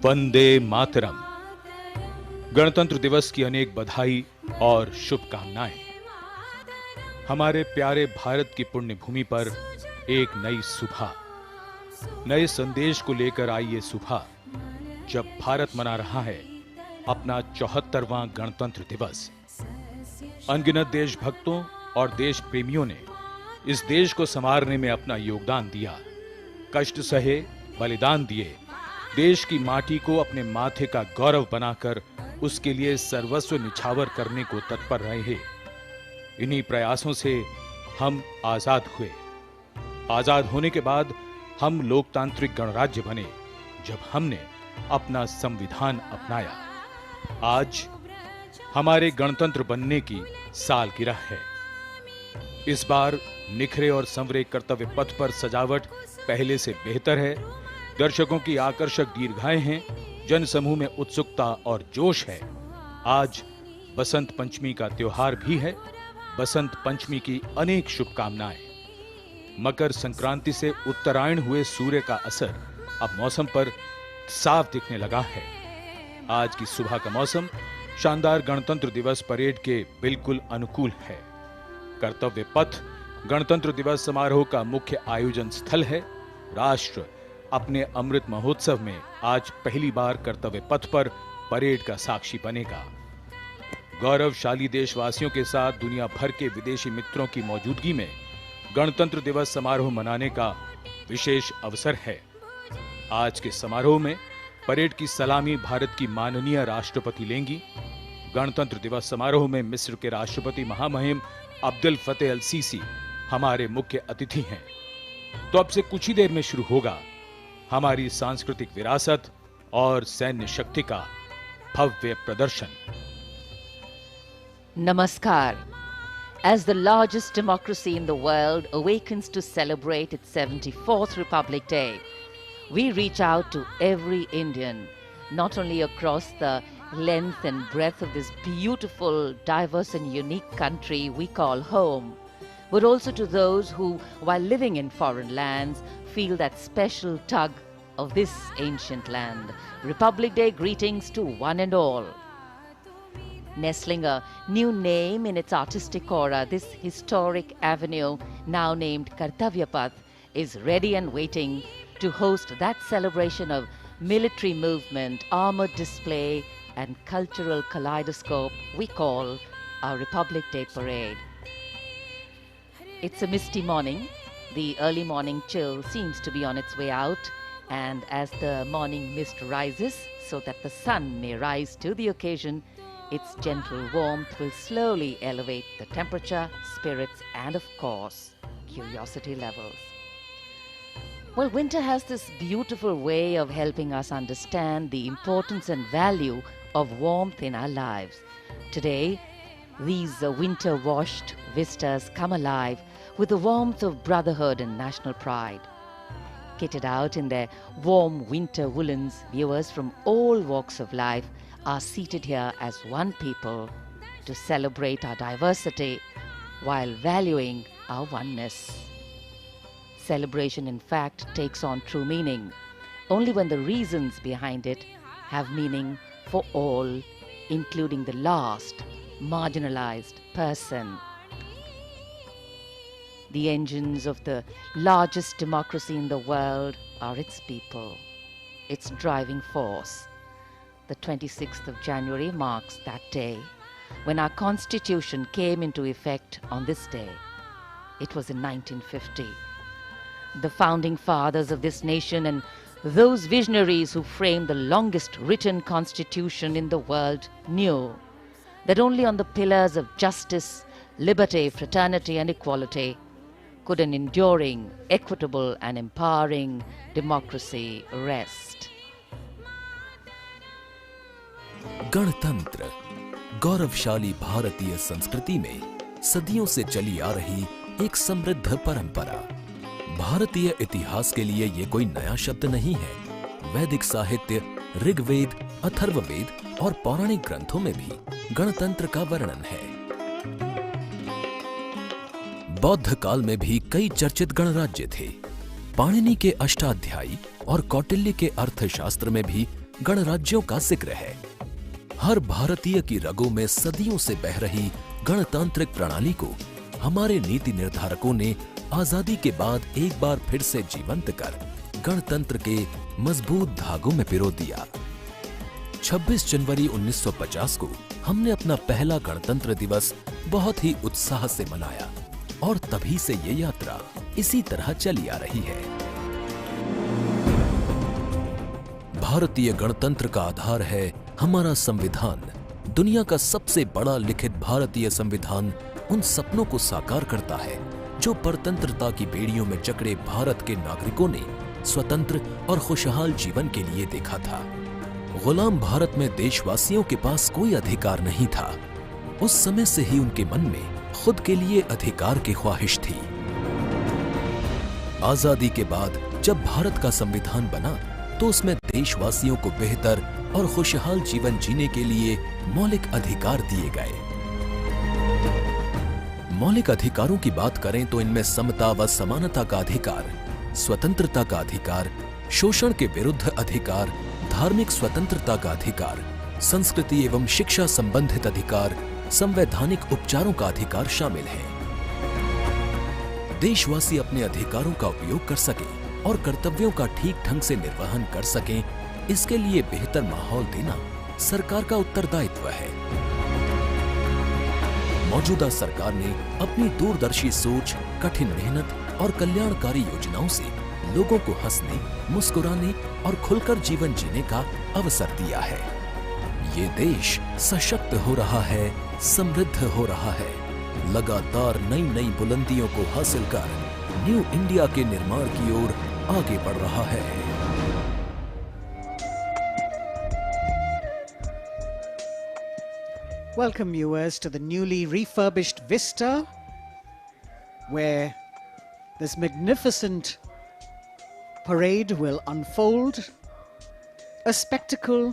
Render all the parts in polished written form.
वंदे मातरम। गणतंत्र दिवस की अनेक बधाई और शुभकामनाएं। हमारे प्यारे भारत की पुण्य भूमि पर एक नई सुबह, नए संदेश को लेकर आई ये सुबह, जब भारत मना रहा है अपना 74वां गणतंत्र दिवस। अनगिनत देशभक्तों और देश प्रेमियों ने इस देश को संवारने में अपना योगदान दिया, कष्ट सहे, बलिदान दिए, देश की माटी को अपने माथे का गौरव बनाकर उसके लिए सर्वस्व निछावर करने को तत्पर रहे हैं। इन्हीं प्रयासों से हम आजाद हुए। आजाद होने के बाद हम लोकतांत्रिक गणराज्य बने, जब हमने अपना संविधान अपनाया। आज हमारे गणतंत्र बनने की सालगिरह है। इस बार निखरे और संवरे कर्तव्य पथ पर सजावट पहले से बेहतर है। दर्शकों की आकर्षक दीर्घाएं हैं, जनसमूह में उत्सुकता और जोश है। आज बसंत पंचमी का त्योहार भी है। बसंत पंचमी की अनेक शुभकामनाएं। मकर संक्रांति से उत्तरायण हुए सूर्य का असर अब मौसम पर साफ दिखने लगा है। आज की सुबह का मौसम शानदार गणतंत्र दिवस परेड के बिल्कुल अनुकूल है। कर्तव्य पथ गणतंत्र दिवस समारोह का मुख्य आयोजन स्थल है। राष्ट्र अपने अमृत महोत्सव में आज पहली बार कर्तव्य पथ पर परेड का साक्षी बनेगा। गौरवशाली देशवासियों के साथ दुनिया भर के विदेशी मित्रों की मौजूदगी में गणतंत्र दिवस समारोह मनाने का विशेष अवसर है। आज के समारोह में परेड की सलामी भारत की माननीय राष्ट्रपति लेंगी। गणतंत्र दिवस समारोह में मिस्र के राष्ट्रपति महामहिम अब्दुल फतेह अल सीसी हमारे मुख्य अतिथि हैं। तो अब से कुछ ही देर में शुरू होगा हमारी सांस्कृतिक विरासत और सैन्य शक्ति का भव्य प्रदर्शन। Namaskar. As the largest democracy in the world awakens to celebrate its 74th Republic Day, we reach out to every Indian, not only across the length and breadth of this beautiful, diverse and unique country we call home, but also to those who, while living in foreign lands, feel that special tug of this ancient land. Republic Day greetings to one and all. Nestling a new name in its artistic aura, this historic avenue, now named Kartavya Path, is ready and waiting to host that celebration of military movement, armored display, and cultural kaleidoscope we call our Republic Day Parade. It's a misty morning. The early morning chill seems to be on its way out, and as the morning mist rises so that the sun may rise to the occasion, its gentle warmth will slowly elevate the temperature, spirits, and of course, curiosity levels. Well, winter has this beautiful way of helping us understand the importance and value of warmth in our lives. Today, these winter-washed vistas come alive with the warmth of brotherhood and national pride. Kitted out in their warm winter woolens, viewers from all walks of life are seated here as one people to celebrate our diversity while valuing our oneness. Celebration, in fact, takes on true meaning only when the reasons behind it have meaning for all, including the last marginalized person. The engines of the largest democracy in the world are its people, its driving force. The 26th of January marks that day when our Constitution came into effect on this day. It was in 1950. The founding fathers of this nation and those visionaries who framed the longest written constitution in the world knew that only on the pillars of justice, liberty, fraternity, and equality could an enduring, equitable, and empowering democracy rest. गणतंत्र गौरवशाली भारतीय संस्कृति में सदियों से चली आ रही एक समृद्ध परंपरा। भारतीय इतिहास के लिए ये कोई नया शब्द नहीं है। वैदिक साहित्य, ऋग्वेद, अथर्ववेद और पौराणिक ग्रंथों में भी गणतंत्र का वर्णन है। बौद्ध काल में भी कई चर्चित गणराज्य थे। पाणिनि के अष्टाध्यायी और कौटिल्य के अर्थशास्त्र में भी गणराज्यों का जिक्र है। हर भारतीय की रगों में सदियों से बह रही गणतांत्रिक प्रणाली को हमारे नीति निर्धारकों ने आजादी के बाद एक बार फिर से जीवंत कर गणतंत्र के मजबूत धागों में पिरो दिया। 26 जनवरी 1950 को हमने अपना पहला गणतंत्र दिवस बहुत ही उत्साह से मनाया और तभी से ये यात्रा इसी तरह चली आ रही है। भारतीय गणतंत्र का आधार है हमारा संविधान। दुनिया का सबसे बड़ा लिखित भारतीय संविधान उन सपनों को साकार करता है जो परतंत्रता की बेड़ियों में जकड़े भारत के नागरिकों ने स्वतंत्र और खुशहाल जीवन के लिए देखा था। गुलाम भारत में देशवासियों के पास कोई अधिकार नहीं था। उस समय से ही उनके मन में खुद के लिए अधिकार की ख्वाहिश थी। आजादी के बाद जब भारत का संविधान बना तो उसमें देशवासियों को बेहतर और खुशहाल जीवन जीने के लिए मौलिक अधिकार दिए गए। मौलिक अधिकारों की बात करें तो इनमें समता व समानता का अधिकार, स्वतंत्रता का अधिकार, शोषण के विरुद्ध अधिकार, धार्मिक स्वतंत्रता का अधिकार, संस्कृति एवं शिक्षा संबंधित अधिकार, संवैधानिक उपचारों का अधिकार शामिल है। देशवासी अपने अधिकारों का उपयोग कर सके और कर्तव्यों का ठीक ढंग से निर्वहन कर सकें, इसके लिए बेहतर माहौल देना सरकार का उत्तरदायित्व है। मौजूदा सरकार ने अपनी दूरदर्शी सोच, कठिन मेहनत और कल्याणकारी योजनाओं से लोगों को हंसने, मुस्कुराने और खुलकर जीवन जीने का अवसर दिया है। ये देश सशक्त हो रहा है, समृद्ध हो रहा है, लगातार नई नई बुलंदियों को हासिल कर न्यू इंडिया के निर्माण की ओर आगे बढ़ रहा है। Welcome viewers to the newly refurbished Vista, where this magnificent parade will unfold, a spectacle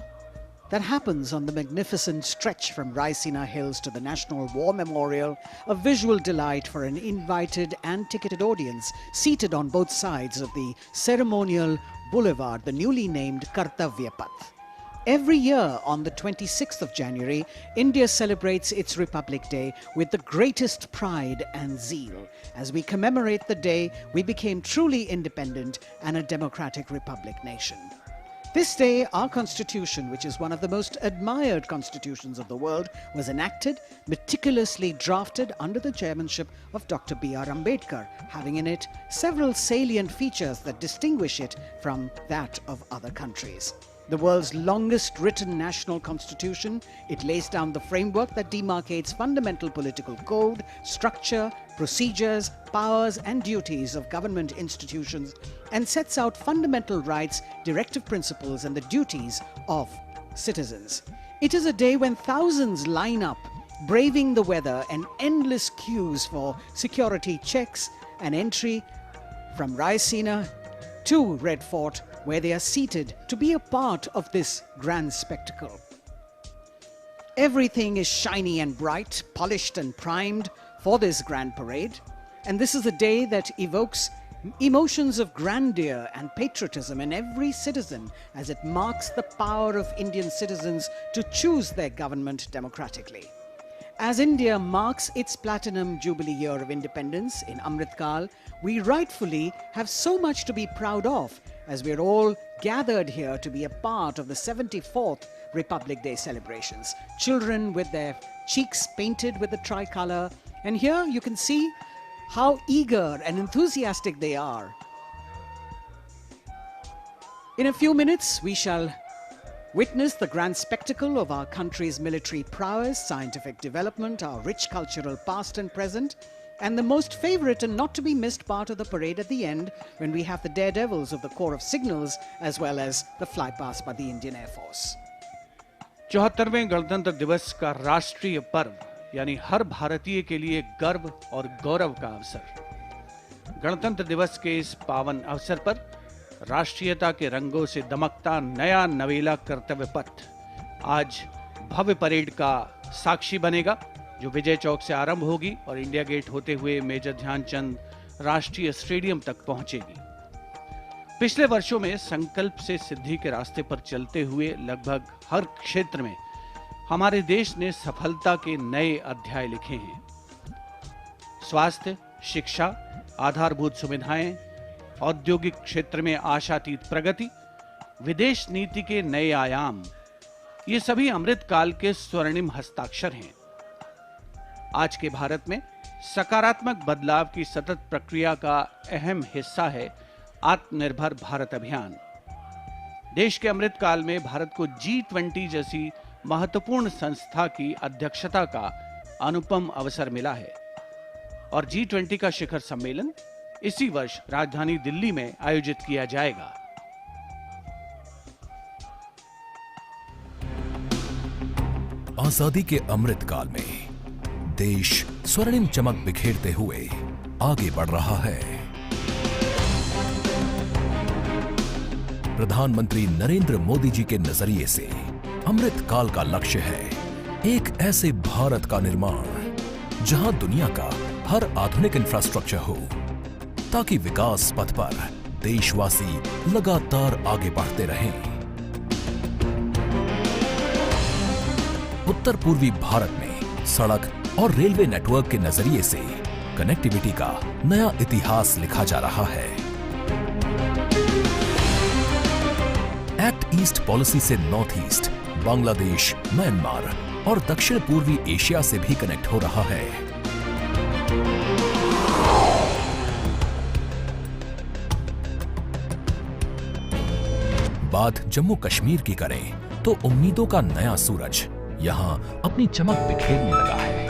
that happens on the magnificent stretch from Raisina Hills to the National War Memorial, a visual delight for an invited and ticketed audience seated on both sides of the ceremonial boulevard, the newly named Kartavya Path. Every year on the 26th of January, India celebrates its Republic Day with the greatest pride and zeal. As we commemorate the day, we became truly independent and a democratic republic nation. This day, our constitution, which is one of the most admired constitutions of the world, was enacted, meticulously drafted under the chairmanship of Dr. B.R. Ambedkar, having in it several salient features that distinguish it from that of other countries. The world's longest written national constitution, it lays down the framework that demarcates fundamental political code, structure, procedures, powers and duties of government institutions, and sets out fundamental rights, directive principles and the duties of citizens. It is a day when thousands line up, braving the weather and endless queues for security checks and entry from Raisina to Red Fort, where they are seated to be a part of this grand spectacle. Everything is shiny and bright, polished and primed for this grand parade, and this is a day that evokes emotions of grandeur and patriotism in every citizen, as it marks the power of Indian citizens to choose their government democratically. As India marks its platinum jubilee year of independence in Amrit Kal, we rightfully have so much to be proud of, as we're all gathered here to be a part of the 74th Republic Day celebrations. Children with their cheeks painted with the tricolour, and here you can see how eager and enthusiastic they are. In a few minutes, we shall witness the grand spectacle of our country's military prowess, scientific development, our rich cultural past and present, and the most favourite and not to be missed part of the parade at the end, when we have the daredevils of the Corps of Signals as well as the flypast by the Indian Air Force. 74वें गणतंत्र दिवस का राष्ट्रीय पर्व यानी हर भारतीय के लिए गर्व और गौरव का अवसर। गणतंत्र दिवस के इस पावन अवसर पर राष्ट्रीयता के रंगों से दमकता नया नवेला कर्तव्य पथ आज भव्य परेड का साक्षी बनेगा, जो विजय चौक से आरंभ होगी और इंडिया गेट होते हुए मेजर ध्यानचंद राष्ट्रीय स्टेडियम तक पहुंचेगी। पिछले वर्षों में संकल्प से सिद्धि के रास्ते पर चलते हुए लगभग हर क्षेत्र में हमारे देश ने सफलता के नए अध्याय लिखे हैं। स्वास्थ्य, शिक्षा, आधारभूत सुविधाएं, औद्योगिक क्षेत्र में आशातीत प्रगति, विदेश नीति के नए आयाम, ये सभी अमृत काल के स्वर्णिम हस्ताक्षर हैं। आज के भारत में सकारात्मक बदलाव की सतत प्रक्रिया का अहम हिस्सा है आत्मनिर्भर भारत अभियान। देश के अमृत काल में भारत को G20 जैसी महत्वपूर्ण संस्था की अध्यक्षता का अनुपम अवसर मिला है और G20 का शिखर सम्मेलन इसी वर्ष राजधानी दिल्ली में आयोजित किया जाएगा। आजादी के अमृत काल में देश स्वर्णिम चमक बिखेरते हुए आगे बढ़ रहा है। प्रधानमंत्री नरेंद्र मोदी जी के नजरिए से अमृत काल का लक्ष्य है एक ऐसे भारत का निर्माण जहां दुनिया का हर आधुनिक इंफ्रास्ट्रक्चर हो, ताकि विकास पथ पर देशवासी लगातार आगे बढ़ते रहें। उत्तर पूर्वी भारत में सड़क और रेलवे नेटवर्क के नजरिए से कनेक्टिविटी का नया इतिहास लिखा जा रहा है। एक्ट ईस्ट पॉलिसी से नॉर्थ ईस्ट, बांग्लादेश, म्यांमार और दक्षिण पूर्वी एशिया से भी कनेक्ट हो रहा है। बात जम्मू कश्मीर की करें तो उम्मीदों का नया सूरज यहां अपनी चमक बिखेरने लगा है।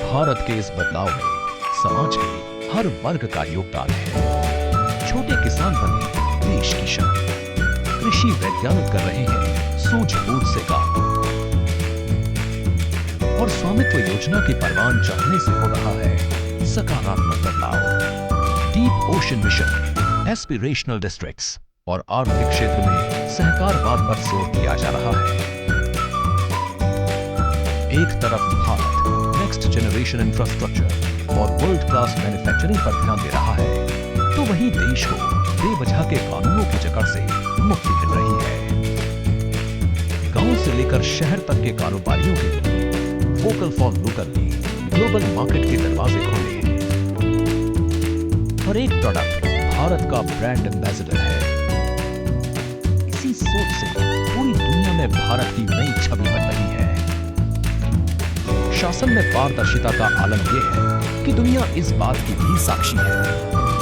भारत के इस बदलाव में समाज के हर वर्ग का योगदान है। छोटे किसान बने देश की शान, कृषि वैज्ञानिक कर रहे हैं सूझबूझ से काम, और स्वामित्व योजना की परवान चढ़ने से हो रहा है सकारात्मक बदलाव। Deep ocean mission, aspirational districts और आर्थिक क्षेत्र में सहकारवाद पर जोर दिया जा रहा है। एक तरफ भारत नेक्स्ट जनरेशन इंफ्रास्ट्रक्चर और वर्ल्ड क्लास मैन्युफैक्चरिंग पर ध्यान दे रहा है, तो वहीं देश को बेवजह के कानूनों की जकड़ से मुक्ति मिल रही है। गांव से लेकर शहर तक के कारोबारियों के लिए वोकल फॉर लोकल ने ग्लोबल मार्केट के दरवाजे खोले हैं। और एक प्रोडक्ट भारत का ब्रांड एम्बेसडर है। इसी सोच से पूरी दुनिया में भारत की नई छवि बन रही है। शासन में पारदर्शिता का आलम यह है कि दुनिया इस बात की भी साक्षी है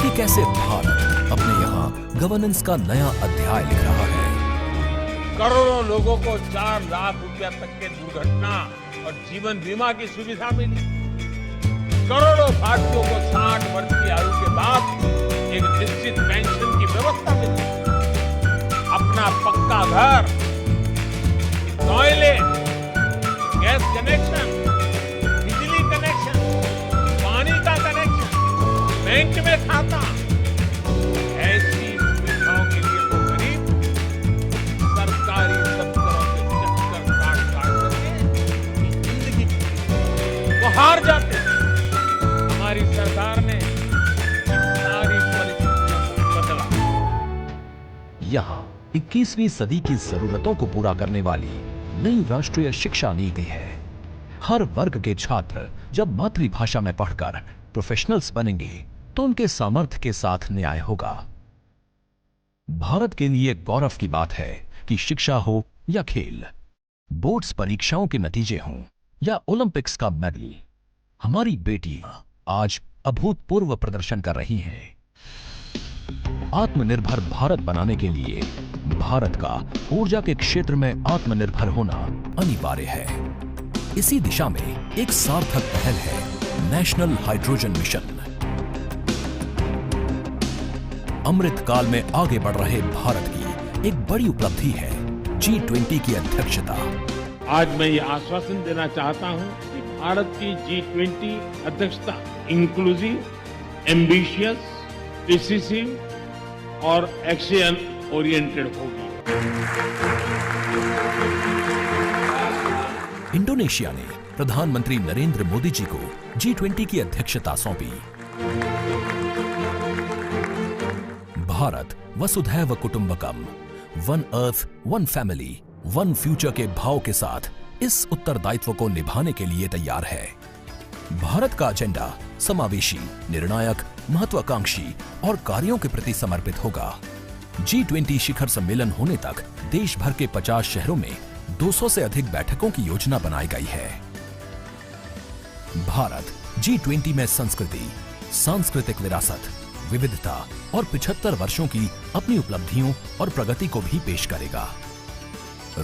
कि कैसे भारत अपने यहाँ गवर्नेंस का नया अध्याय लिख रहा है। करोड़ों लोगों को 4 लाख रुपया तक के दुर्घटना और जीवन बीमा की सुविधा मिली। करोड़ों भारतीयों को 60 वर्ष की आयु के बाद एक निश्चित पेंशन की व्यवस्था मिली। अपना पक्का घर, टॉयलेट, गैस कनेक्शन, बिजली कनेक्शन, पानी का कनेक्शन, बैंक में खाता, ऐसी सुविधाओं के लिए तो गरीब सरकारी दफ्तरों के चक्कर काट करके जिंदगी वो हार जाते हैं। हमारी सरकार ने सारी परिस्थितियों को बदला। यहाँ 21वीं सदी की जरूरतों को पूरा करने वाली नई राष्ट्रीय शिक्षा नीति है। हर वर्ग के छात्र जब मातृभाषा में पढ़कर प्रोफेशनल्स बनेंगे तो उनके सामर्थ्य के साथ न्याय होगा। भारत के लिए गौरव की बात है कि शिक्षा हो या खेल, बोर्ड्स परीक्षाओं के नतीजे हों या ओलंपिक्स का मेडल, हमारी बेटियां आज अभूतपूर्व प्रदर्शन कर रही हैं। आत्मनिर्भर भारत बनाने के लिए भारत का ऊर्जा के क्षेत्र में आत्मनिर्भर होना अनिवार्य है। इसी दिशा में एक सार्थक पहल है नेशनल हाइड्रोजन मिशन। अमृत काल में आगे बढ़ रहे भारत की एक बड़ी उपलब्धि है G20 की अध्यक्षता। आज मैं ये आश्वासन देना चाहता हूं कि भारत की G20 अध्यक्षता इंक्लूसिव, एम्बिशियस, डिसिसिव और एक्शन ओरिएंटेड होगी। इंडोनेशिया ने प्रधानमंत्री नरेंद्र मोदी जी को G20 की अध्यक्षता सौंपी। भारत वसुधैव कुटुंबकम, one earth one family one future के भाव के साथ इस उत्तरदायित्व को निभाने के लिए तैयार है। भारत का एजेंडा समावेशी, निर्णायक, महत्वाकांक्षी और कार्यों के प्रति समर्पित होगा। G20 शिखर सम्मेलन होने तक देश भर के 50 शहरों में 200 से अधिक बैठकों की योजना बनाई गई है। भारत G20 में संस्कृति, सांस्कृतिक विरासत, विविधता और 75 वर्षों की अपनी उपलब्धियों और प्रगति को भी पेश करेगा।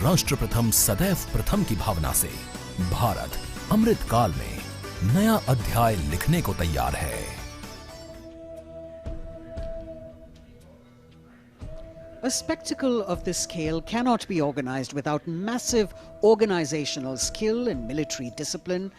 राष्ट्र प्रथम सदैव प्रथम की भावना से भारत अमृत काल में नया अध्याय लिखने को तैयार है। A spectacle of this scale cannot be organized without massive organizational skill and military discipline,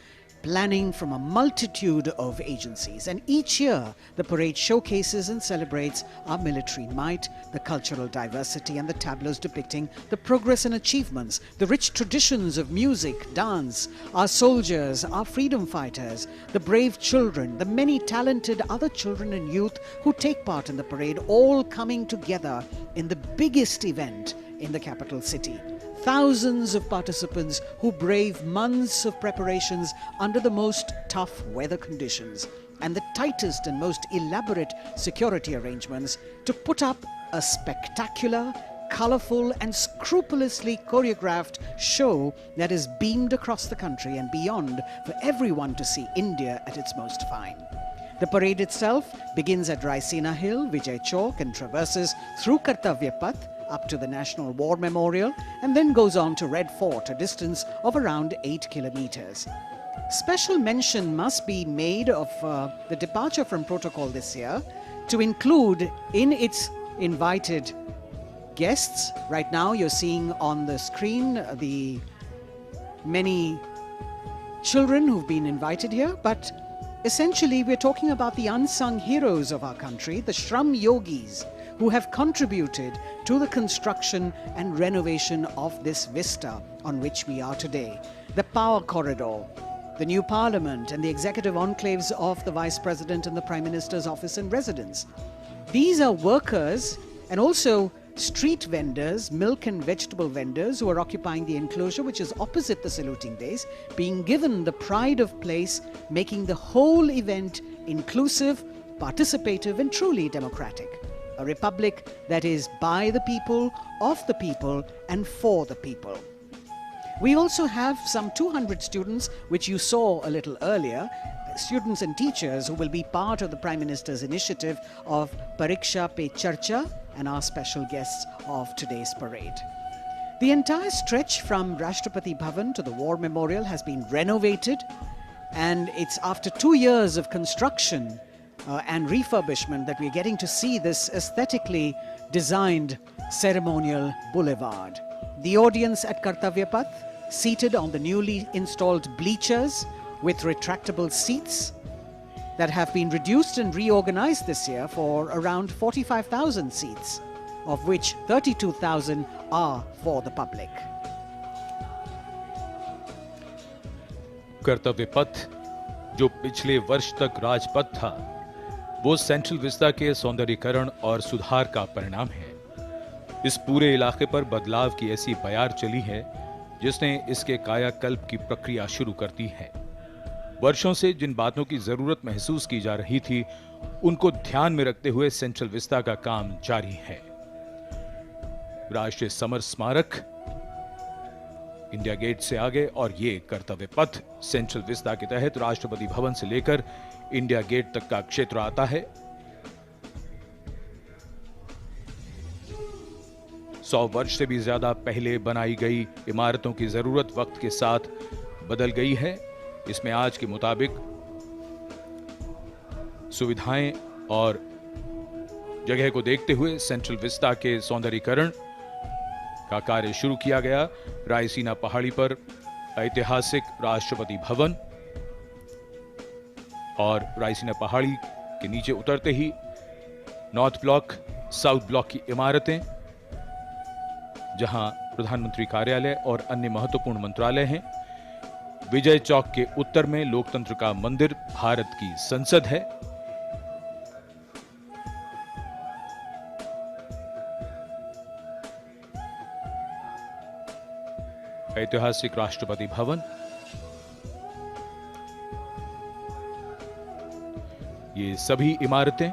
planning from a multitude of agencies. And each year, the parade showcases and celebrates our military might, the cultural diversity, and the tableaus depicting the progress and achievements, the rich traditions of music, dance, our soldiers, our freedom fighters, the brave children, the many talented other children and youth who take part in the parade, all coming together in the biggest event in the capital city. Thousands of participants who brave months of preparations under the most tough weather conditions and the tightest and most elaborate security arrangements to put up a spectacular, colorful and scrupulously choreographed show that is beamed across the country and beyond for everyone to see India at its most fine. The parade itself begins at Raisina Hill, Vijay Chowk, and traverses through Kartavya Path up to the National War Memorial and then goes on to Red Fort, a distance of around 8 kilometers. Special mention must be made of the departure from protocol this year to include in its invited guests. Right now you're seeing on the screen the many children who've been invited here, but essentially we're talking about the unsung heroes of our country, the Shram Yogis, who have contributed to the construction and renovation of this vista on which we are today. The Power Corridor, the new Parliament and the executive enclaves of the Vice President and the Prime Minister's office and residence. These are workers and also street vendors, milk and vegetable vendors who are occupying the enclosure which is opposite the saluting base, being given the pride of place, making the whole event inclusive, participative and truly democratic. A republic that is by the people, of the people and for the people. We also have some 200 students, which you saw a little earlier, students and teachers who will be part of the Prime Minister's initiative of Pariksha Pe Charcha and our special guests of today's parade. The entire stretch from Rashtrapati Bhavan to the War Memorial has been renovated, and it's after 2 years of construction and refurbishment that we're getting to see this aesthetically designed ceremonial boulevard. The audience at Kartavya Path, seated on the newly installed bleachers with retractable seats that have been reduced and reorganized this year for around 45,000 seats, of which 32,000 are for the public. कर्तव्य पथ जो पिछले वर्ष तक राजपथ था, वो central Vista के सौंदर्यीकरण और सुधार का परिणाम है। इस पूरे इलाके पर बदलाव की ऐसी बयार चली है जिसने इसके कायाकल्प की प्रक्रिया शुरू कर दी है। वर्षों से जिन बातों की जरूरत महसूस की जा रही थी, उनको ध्यान में रखते हुए सेंट्रल विस्टा का काम जारी है। राष्ट्रीय समर स्मारक इंडिया गेट से आगे और ये कर्तव्य पथ सेंट्रल विस्टा के तहत राष्ट्रपति भवन से लेकर इंडिया गेट तक का क्षेत्र आता है। 100 वर्ष से भी ज्यादा पहले बनाई गई इमारतों की जरूरत वक्त के साथ बदल गई है। इसमें आज के मुताबिक सुविधाएं और जगह को देखते हुए सेंट्रल विस्टा के सौंदर्यीकरण का कार्य शुरू किया गया। रायसीना पहाड़ी पर ऐतिहासिक राष्ट्रपति भवन और रायसीना पहाड़ी के नीचे उतरते ही नॉर्थ ब्लॉक, साउथ ब्लॉक की इमारतें, जहां प्रधानमंत्री कार्यालय और अन्य महत्वपूर्ण मंत्रालय हैं। विजय चौक के उत्तर में लोकतंत्र का मंदिर, भारत की संसद है। ऐतिहासिक राष्ट्रपति भवन, ये सभी इमारतें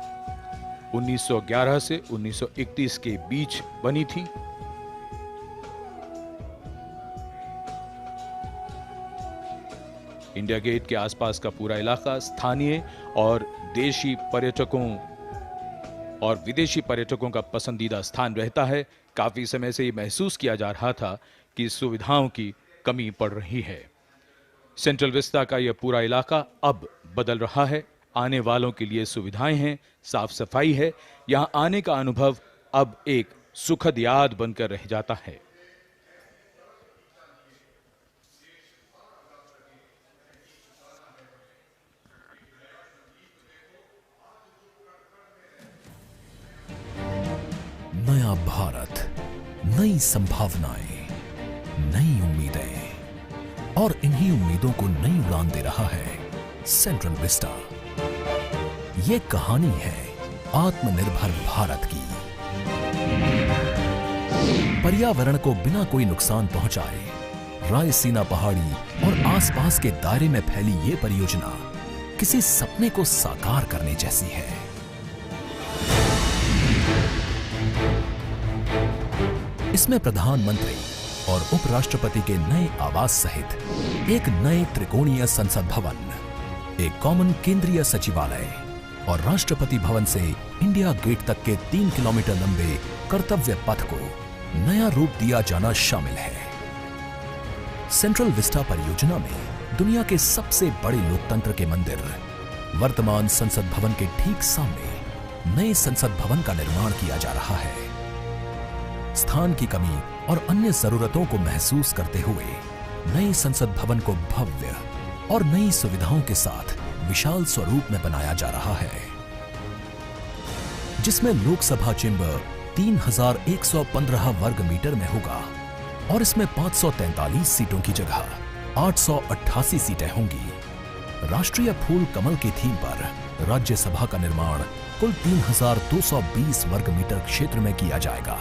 1911 से 1931 के बीच बनी थी। इंडिया गेट के आसपास का पूरा इलाका स्थानीय और देशी पर्यटकों और विदेशी पर्यटकों का पसंदीदा स्थान रहता है। काफी समय से ये महसूस किया जा रहा था कि सुविधाओं की कमी पड़ रही है। सेंट्रल विस्टा का यह पूरा इलाका अब बदल रहा है। आने वालों के लिए सुविधाएं हैं, साफ सफाई है। यहां आने का अनुभव अब एक सुखद याद बनकर रह जाता है। नया भारत, नई संभावनाएं, नई उम्मीदें, और इन्हीं उम्मीदों को नई उड़ान दे रहा है सेंट्रल विस्टा। ये कहानी है आत्मनिर्भर भारत की। पर्यावरण को बिना कोई नुकसान पहुंचाए रायसीना पहाड़ी और आसपास के दायरे में फैली ये परियोजना किसी सपने को साकार करने जैसी है। इसमें प्रधानमंत्री और उपराष्ट्रपति के नए आवास सहित एक नए त्रिकोणीय संसद भवन, एक कॉमन केंद्रीय सचिवालय और राष्ट्रपति भवन से इंडिया गेट तक के 3 किलोमीटर लंबे कर्तव्य पथ को नया रूप दिया जाना शामिल है। सेंट्रल विस्टा परियोजना में दुनिया के सबसे बड़े लोकतंत्र के मंदिर, वर्तमान संसद भवन के ठीक सामने नए संसद भवन का निर्माण किया जा रहा है। स्थान की कमी और अन्य जरूरतों को महसूस करते हुए नए संसद भवन को भव्य और नई सुविधाओं के साथ विशाल स्वरूप में बनाया जा रहा है, जिसमें लोकसभा चेंबर 3115 वर्ग मीटर में होगा और इसमें 543 सीटों की जगह 888 सीटें होंगी। राष्ट्रीय फूल कमल की थीम पर राज्यसभा का निर्माण कुल 3220 वर्ग मीटर क्षेत्र में किया जाएगा।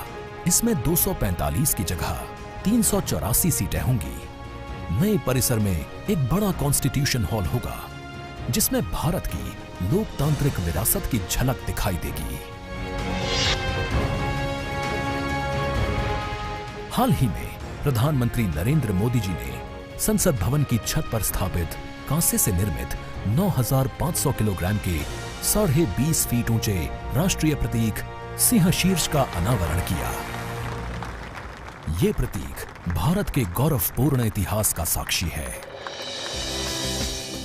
इसमें 245 की जगह 384 सीटें होंगी। नए परिसर में एक बड़ा कॉन्स्टिट्यूशन हॉल होगा, जिसमें भारत की लोकतांत्रिक विरासत की झलक दिखाई देगी। हाल ही में प्रधानमंत्री नरेंद्र मोदी जी ने संसद भवन की छत पर स्थापित कांसे से निर्मित 9500 किलोग्राम के 20.5 फीट ऊंचे राष्ट्रीय प्रतीक सिंह शीर्ष का अनावरण किया। ये प्रतीक भारत के गौरवपूर्ण इतिहास का साक्षी है।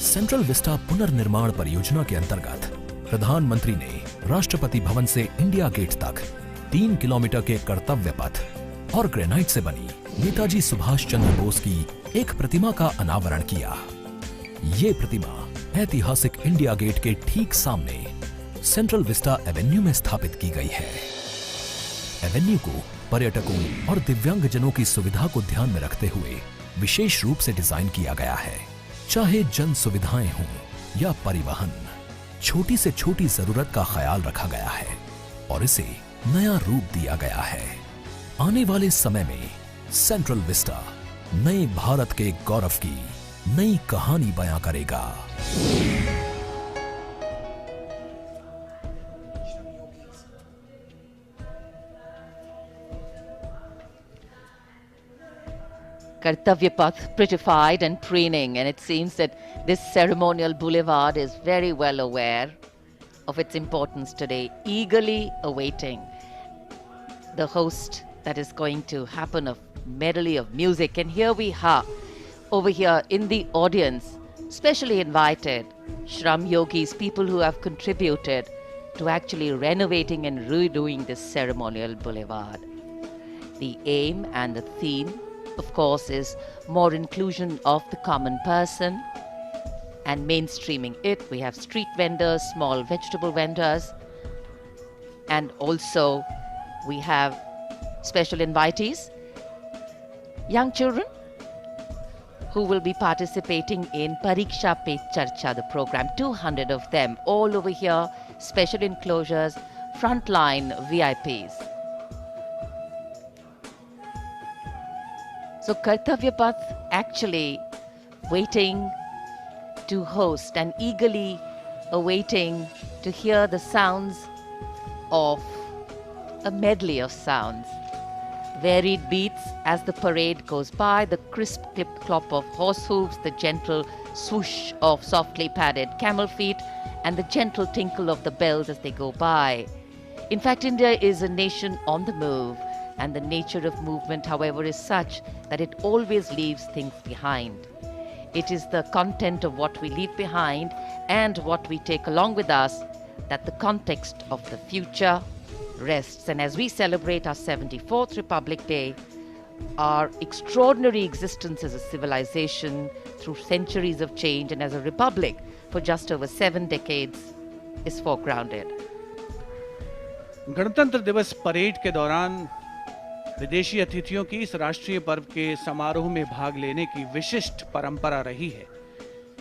सेंट्रल विस्टा पुनर्निर्माण परियोजना के अंतर्गत प्रधानमंत्री ने राष्ट्रपति भवन से इंडिया गेट तक 3 किलोमीटर के कर्तव्य पथ और ग्रेनाइट से बनी नेताजी सुभाष चंद्र बोस की एक प्रतिमा का अनावरण किया। ये प्रतिमा ऐतिहासिक इंडिया गेट के ठीक सामने सेंट्रल विस्टा एवेन्यू में स्थापित की गई है। एवेन्यू को पर्यटकों और दिव्यांगजनों की सुविधा को ध्यान में रखते हुए विशेष रूप से डिजाइन किया गया है। चाहे जन सुविधाएं हों या परिवहन, छोटी से छोटी जरूरत का ख्याल रखा गया है और इसे नया रूप दिया गया है। आने वाले समय में सेंट्रल विस्टा नए भारत के गौरव की नई कहानी बयां करेगा। Kartavya Path prettified and preening, and it seems that this ceremonial boulevard is very well aware of its importance today, eagerly awaiting the host that is going to happen of medley of music. And here we are, over here in the audience, specially invited Shram Yogis, people who have contributed to actually renovating and redoing this ceremonial boulevard. The aim and the theme, of course, is more inclusion of the common person and mainstreaming it. We have street vendors, small vegetable vendors, and also we have special invitees, young children who will be participating in Pariksha Pe Charcha, the program, 200 of them, all over here, special enclosures, frontline VIPs. So Kartavya Path actually waiting to host and eagerly awaiting to hear the sounds of a medley of sounds. Varied beats as the parade goes by, the crisp clip clop of horse hooves, the gentle swoosh of softly padded camel feet, and the gentle tinkle of the bells as they go by. In fact, India is a nation on the move, and the nature of movement, however, is such that it always leaves things behind. It is the content of what we leave behind and what we take along with us that the context of the future rests. And as we celebrate our 74th Republic Day, our extraordinary existence as a civilization through centuries of change and as a republic for just over 7 decades is foregrounded. गणतंत्र दिवस parade के दौरान विदेशी अतिथियों की इस राष्ट्रीय पर्व के समारोह में भाग लेने की विशिष्ट परंपरा रही है।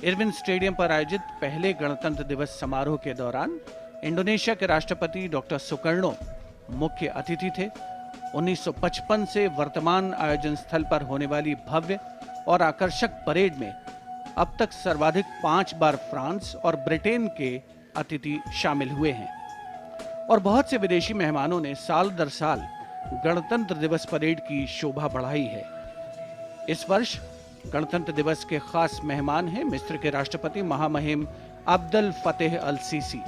इरविन स्टेडियम पर आयोजित पहले गणतंत्र दिवस समारोह के दौरान इंडोनेशिया के राष्ट्रपति डॉक्टर सुकर्णो मुख्य अतिथि थे। 1955 से वर्तमान आयोजन स्थल पर होने वाली भव्य और आकर्षक परेड में अब तक सर्वाधिक 5 बार फ्रांस और ब्रिटेन के अतिथि शामिल हुए हैं और बहुत से विदेशी मेहमानों ने साल दर साल गणतंत्र दिवस परेड की शोभा बढ़ाई है। इस वर्ष गणतंत्र दिवस के खास मेहमान हैं मिस्र के राष्ट्रपति महामहिम अब्दुल फतेह अल सीसी।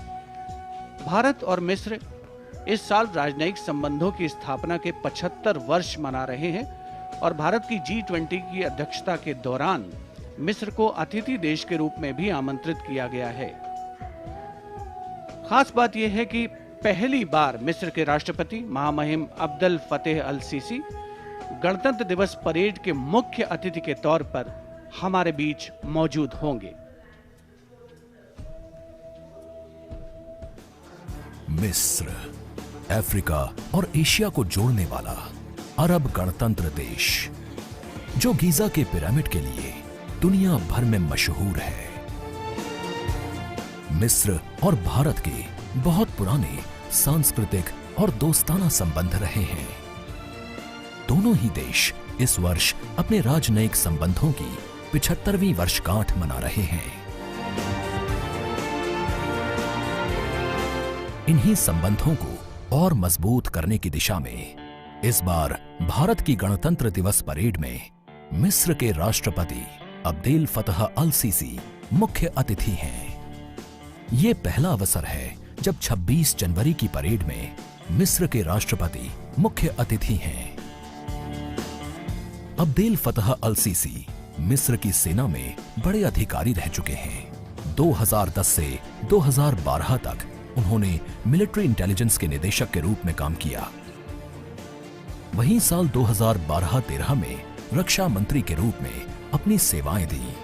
भारत और मिस्र इस साल राजनयिक संबंधों की स्थापना के 75 वर्ष मना रहे हैं और भारत की G20 की अध्यक्षता के दौरान मिस्र को अतिथि देश के रूप में भी आमंत्रित किया गया है। खास बात यह है कि पहली बार मिस्र के राष्ट्रपति महामहिम अब्दुल फतेह अल सीसी गणतंत्र दिवस परेड के मुख्य अतिथि के तौर पर हमारे बीच मौजूद होंगे। मिस्र, अफ्रीका और एशिया को जोड़ने वाला अरब गणतंत्र देश, जो गीजा के पिरामिड के लिए दुनिया भर में मशहूर है। मिस्र और भारत के बहुत पुराने सांस्कृतिक और दोस्ताना संबंध रहे हैं। दोनों ही देश इस वर्ष अपने राजनयिक संबंधों की 75वीं वर्षगांठ मना रहे हैं। इन्हीं संबंधों को और मजबूत करने की दिशा में इस बार भारत की गणतंत्र दिवस परेड में मिस्र के राष्ट्रपति अब्देल फतह अल सीसी मुख्य अतिथि हैं। ये पहला अवसर है जब 26 जनवरी की परेड में मिस्र के राष्ट्रपति मुख्य अतिथि हैं। अब्देल फतह अल सीसी मिस्र की सेना में बड़े अधिकारी रह चुके हैं। 2010 से 2012 तक उन्होंने मिलिट्री इंटेलिजेंस के निदेशक के रूप में काम किया। वहीं साल 2012-13 में रक्षा मंत्री के रूप में अपनी सेवाएं दी।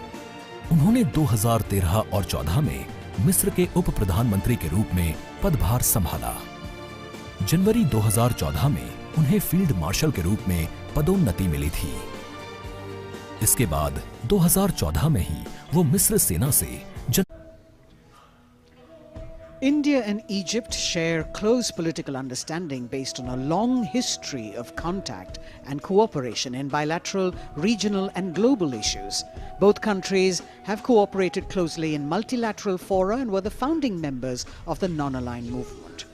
उन्होंने 2013 और 14 में मिस्र के उप प्रधानमंत्री के रूप में पदभार संभाला। जनवरी 2014 में उन्हें फील्ड मार्शल के रूप में पदोन्नति मिली थी। इसके बाद 2014 में ही वो मिस्र सेना से India and Egypt share close political understanding based on a long history of contact and cooperation in bilateral, regional and global issues. Both countries have cooperated closely in multilateral fora and were the founding members of the non-aligned movement.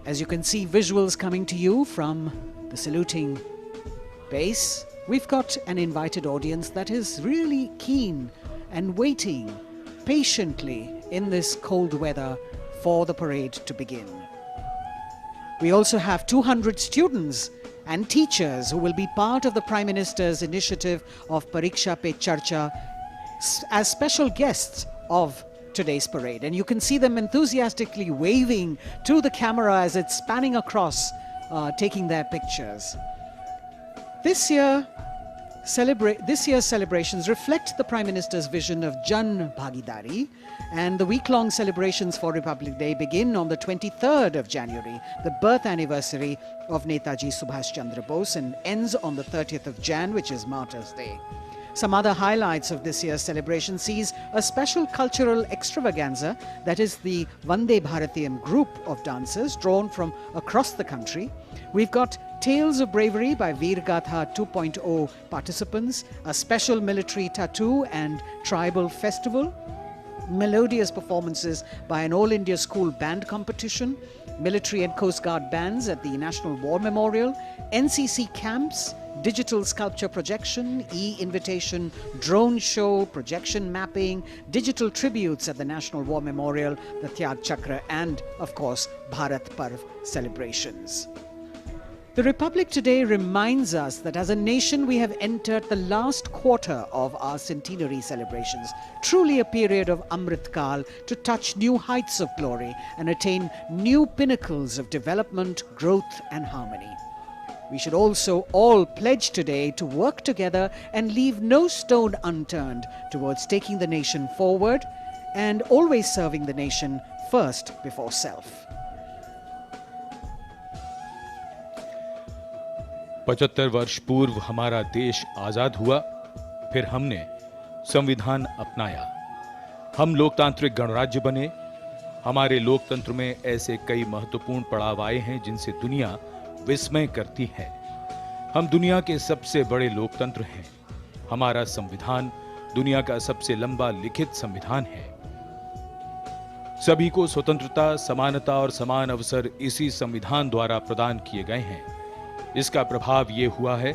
As you can see visuals coming to you from the saluting base, we've got an invited audience that is really keen and waiting patiently in this cold weather for the parade to begin. We also have 200 students and teachers who will be part of the Prime Minister's initiative of Pariksha Pe Charcha as special guests of today's parade. And you can see them enthusiastically waving to the camera as it's spanning across, taking their pictures. This year's celebrations reflect the Prime Minister's vision of Jan Bhagidari, and the week-long celebrations for Republic Day begin on the 23rd of January, the birth anniversary of Netaji Subhash Chandra Bose, and ends on the 30th of Jan, which is Martyrs' Day. Some other highlights of this year's celebration sees a special cultural extravaganza, that is the Vande Bharatiyam group of dancers drawn from across the country. We've got Tales of Bravery by Veer Gatha 2.0 participants, a special military tattoo and tribal festival, melodious performances by an All India School Band competition, military and Coast Guard bands at the National War Memorial, NCC camps, digital sculpture projection, e-invitation, drone show, projection mapping, digital tributes at the National War Memorial, the Tyag Chakra, and, of course, Bharat Parv celebrations. The Republic today reminds us that as a nation we have entered the last quarter of our centenary celebrations, truly a period of Amrit Kal to touch new heights of glory and attain new pinnacles of development, growth and harmony. We should also all pledge today to work together and leave no stone unturned towards taking the nation forward and always serving the nation first before self. 75 वर्ष पूर्व हमारा देश आजाद हुआ, फिर हमने संविधान अपनाया, हम लोकतांत्रिक गणराज्य बने। हमारे लोकतंत्र में ऐसे कई महत्वपूर्ण पड़ाव आए हैं जिनसे दुनिया विस्मय करती है। हम दुनिया के सबसे बड़े लोकतंत्र हैं। हमारा संविधान दुनिया का सबसे लंबा लिखित संविधान है। सभी को स्वतंत्रता, समानता और समान अवसर इसी संविधान द्वारा प्रदान किए गए हैं। इसका प्रभाव यह हुआ है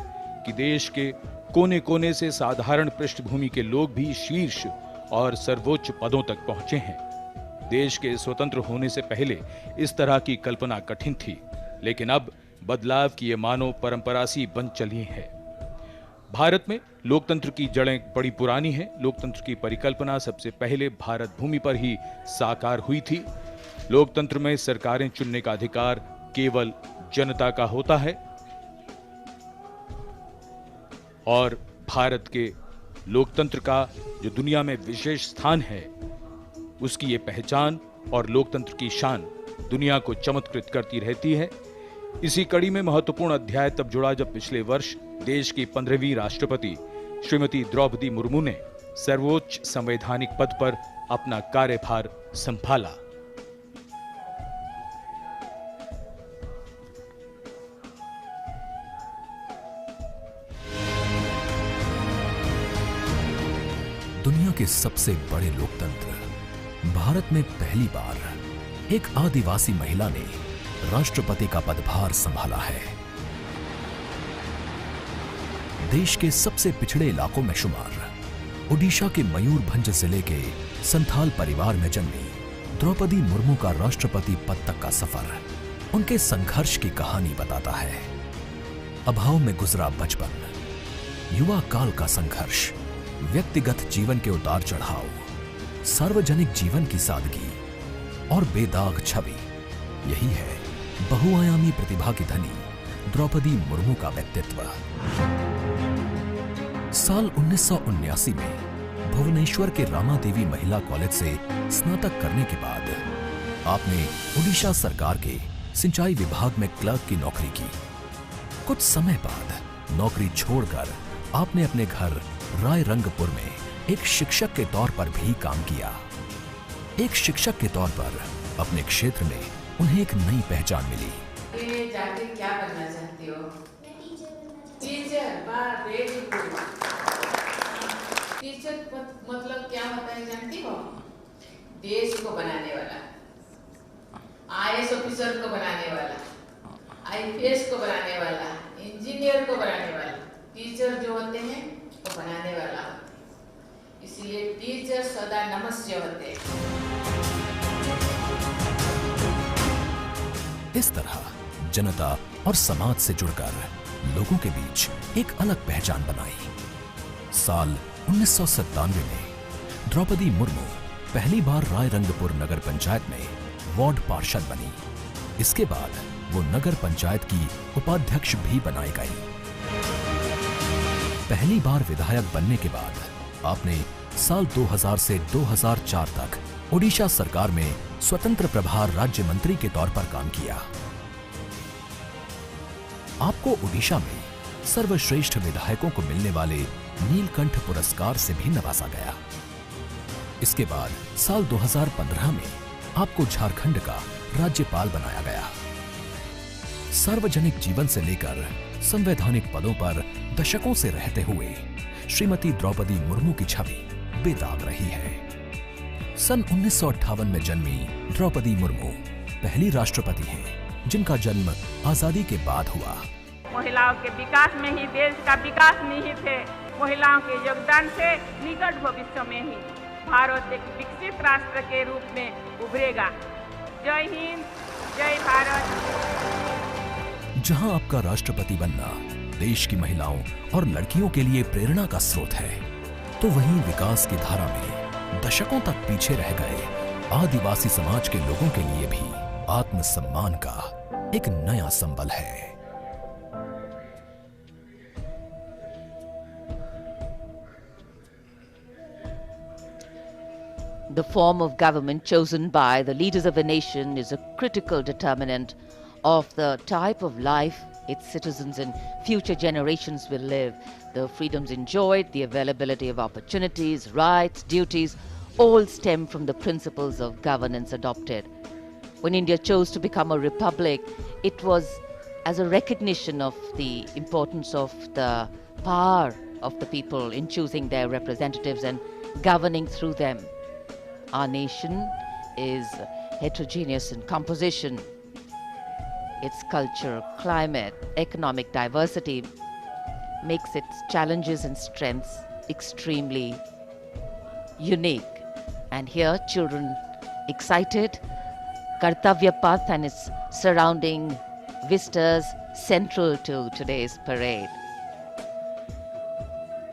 कि देश के कोने कोने से साधारण पृष्ठभूमि के लोग भी शीर्ष और सर्वोच्च पदों तक पहुंचे हैं। देश के स्वतंत्र होने से पहले इस तरह की कल्पना कठिन थी, लेकिन अब बदलाव की ये मानो परंपरा सी बन चली है। भारत में लोकतंत्र की जड़ें बड़ी पुरानी हैं। लोकतंत्र की परिकल्पना सबसे पहले भारत भूमि पर ही साकार हुई थी। लोकतंत्र में सरकारें चुनने का अधिकार केवल जनता का होता है और भारत के लोकतंत्र का जो दुनिया में विशेष स्थान है, उसकी ये पहचान और लोकतंत्र की शान दुनिया को चमत्कृत करती रहती है। इसी कड़ी में महत्वपूर्ण अध्याय तब जुड़ा जब पिछले वर्ष देश की 15वीं राष्ट्रपति श्रीमती द्रौपदी मुर्मू ने सर्वोच्च संवैधानिक पद पर अपना कार्यभार संभाला। दुनिया के सबसे बड़े लोकतंत्र भारत में पहली बार एक आदिवासी महिला ने राष्ट्रपति का पदभार संभाला है। देश के सबसे पिछड़े इलाकों में शुमार ओडिशा के मयूरभंज जिले के संथाल परिवार में जन्मी द्रौपदी मुर्मू का राष्ट्रपति पद तक का सफर उनके संघर्ष की कहानी बताता है। अभाव में गुजरा बचपन, युवा काल का संघर्ष, व्यक्तिगत जीवन के उतार चढ़ाव, सार्वजनिक जीवन की सादगी और बेदाग छवि, यही है बहुआयामी प्रतिभा की धनी द्रौपदी मुर्मू का व्यक्तित्व। साल 1979 में भुवनेश्वर के रामा देवी महिला कॉलेज से स्नातक करने के बाद आपने ओडिशा सरकार के सिंचाई विभाग में क्लर्क की नौकरी की। कुछ समय बाद नौकरी छोड़कर आपने अपने घर रायरंगपुर में एक शिक्षक के तौर पर भी काम किया। एक शिक्षक के तौर पर अपने क्षेत्र में उन्हें एक नई पहचान मिली। जाके क्या बनना चाहती हो? टीचर। Very good. टीचर मतलब क्या होता है जानती हो? देश को बनाने वाला, आईएएस ऑफिसर को बनाने वाला, आईपीएस को बनाने वाला, इंजीनियर को बनाने वाला। टीचर जो होते हैं वो बनाने वाला होते हैं, इसलिए टीचर सदा नमस्य होते हैं। इस तरह जनता और समाज से जुड़कर लोगों के बीच एक अलग पहचान बनाई। साल 1997 में द्रौपदी मुर्मू पहली बार रायरंगपुर नगर पंचायत में वार्ड पार्षद बनी। इसके बाद वो नगर पंचायत की उपाध्यक्ष भी बनाई गई। पहली बार विधायक बनने के बाद आपने साल 2000 से 2004 तक ओडिशा सरकार में स्वतंत्र प्रभार राज्य मंत्री के तौर पर काम किया। आपको ओडिशा में सर्वश्रेष्ठ विधायकों को मिलने वाले नीलकंठ पुरस्कार से भी नवाजा गया। इसके बाद साल 2015 में आपको झारखंड का राज्यपाल बनाया गया। सार्वजनिक जीवन से लेकर संवैधानिक पदों पर दशकों से रहते हुए श्रीमती द्रौपदी मुर्मू की छवि बेदाग रही है। सन 1958 में जन्मी द्रौपदी मुर्मू पहली राष्ट्रपति हैं जिनका जन्म आजादी के बाद हुआ। महिलाओं के विकास में ही देश का विकास निहित है। महिलाओं के योगदान से निकट भविष्य में ही भारत एक विकसित राष्ट्र के रूप में उभरेगा। जय हिंद, जय भारत। जहां आपका राष्ट्रपति बनना देश की महिलाओं और लड़कियों के लिए प्रेरणा का स्रोत है, तो वहीं विकास की धारा में दशकों तक पीछे रह गए आदिवासी समाज के लोगों के लिए भी आत्मसम्मान का एक नया संबल है। The form of government chosen by the leaders of a nation is a critical determinant of the type of life its citizens and future generations will live. The freedoms enjoyed, the availability of opportunities, rights, duties, all stem from the principles of governance adopted. When India chose to become a republic, it was as a recognition of the importance of the power of the people in choosing their representatives and governing through them. Our nation is heterogeneous in composition. Its culture, climate, economic diversity makes its challenges and strengths extremely unique. And here, children excited, Kartavya Path and its surrounding vistas central to today's parade.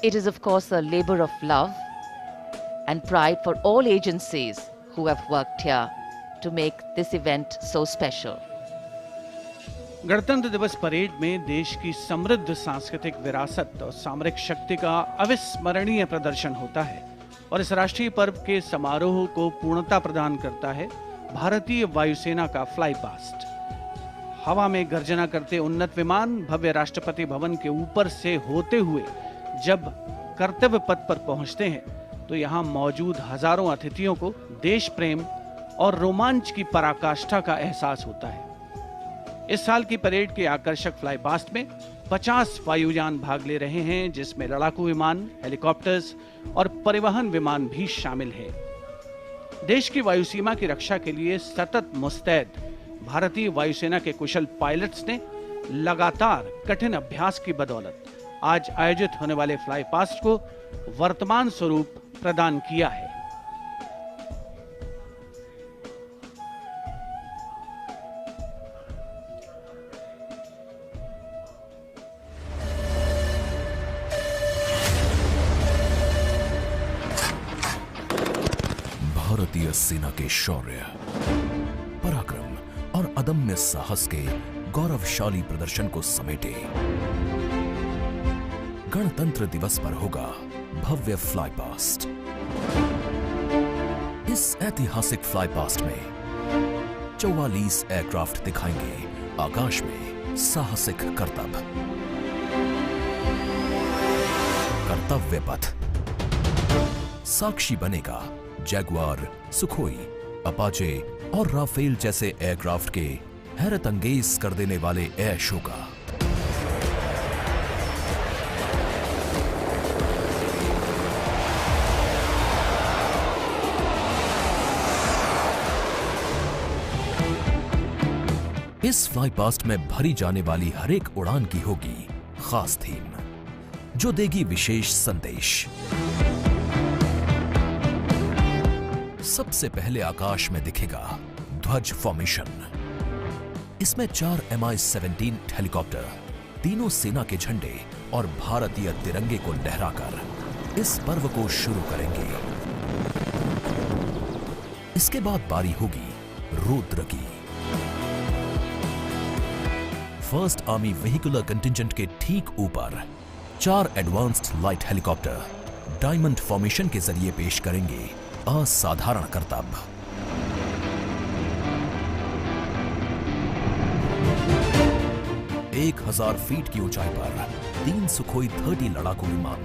It is, of course, a labor of love and pride for all agencies who have worked here to make this event so special. गणतंत्र दिवस parade में देश की समृद्ध सांस्कृतिक विरासत और सामरिक शक्ति का अविस्मरणीय प्रदर्शन होता है और इस राष्ट्रीय पर्व के समारोह को पूर्णता प्रदान करता है भारतीय वायुसेना का फ्लाई पास्ट। हवा में गर्जना करते उन्नत विमान भव्य राष्ट्रपति भवन के ऊपर से होते हुए जब कर्तव्य पथ पर पहुंचते हैं तो यहाँ मौजूद हजारों अतिथियों को देश प्रेम और रोमांच की पराकाष्ठा का एहसास होता है। इस साल की परेड के आकर्षक फ्लाई पास्ट में 50 वायुयान भाग ले रहे हैं, जिसमें लड़ाकू विमान, हेलीकॉप्टर्स और परिवहन विमान भी शामिल हैं। देश की वायु सीमा की रक्षा के लिए सतत मुस्तैद भारतीय वायुसेना के कुशल पायलट्स ने लगातार कठिन अभ्यास की बदौलत आज आयोजित होने वाले फ्लाई पास्ट को वर्तमान स्वरूप प्रदान किया है। भारतीय सेना के शौर्य, पराक्रम और अदम्य साहस के गौरवशाली प्रदर्शन को समेटे गणतंत्र दिवस पर होगा भव्य फ्लाई पास्ट। इस ऐतिहासिक फ्लाई पास्ट में 44 एयरक्राफ्ट दिखाएंगे आकाश में साहसिक करतब। कर्तव्य पथ साक्षी बनेगा जैगुआर, सुखोई, अपाचे और राफेल जैसे एयरक्राफ्ट के हैरत अंगेज कर देने वाले एयर शो का। इस फ्लाई पास्ट में भरी जाने वाली हर एक उड़ान की होगी खास थीम, जो देगी विशेष संदेश। सबसे पहले आकाश में दिखेगा ध्वज फॉर्मेशन। इसमें 4 Mi-17 हेलीकॉप्टर तीनों सेना के झंडे और भारतीय तिरंगे को लहराकर इस पर्व को शुरू करेंगे। इसके बाद बारी होगी रुद्र की। फर्स्ट आर्मी व्हीकुलर कंटिंजेंट के ठीक ऊपर 4 advanced light helicopter diamond formation के जरिए पेश करेंगे असाधारण करतब। 1000 फीट की ऊंचाई पर 3 सुखोई 30 लड़ाकू विमान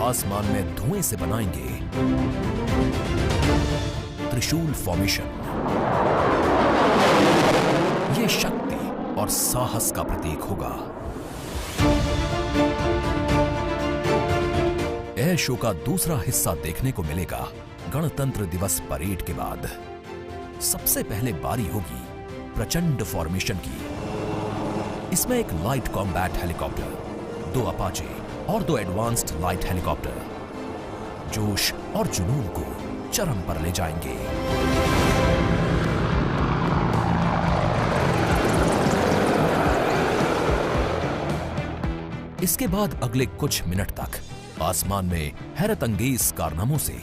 आसमान में धुएं से बनाएंगे त्रिशूल फॉर्मेशन। ये शक्ति और साहस का प्रतीक होगा। एयर शो का दूसरा हिस्सा देखने को मिलेगा गणतंत्र दिवस परेड के बाद। सबसे पहले बारी होगी प्रचंड फॉर्मेशन की। इसमें एक लाइट कॉम्बैट हेलीकॉप्टर, 2 अपाचे और 2 एडवांस्ड लाइट हेलीकॉप्टर जोश और जुनून को चरम पर ले जाएंगे। इसके बाद अगले कुछ मिनट तक आसमान में हैरत अंगेज कारनामों से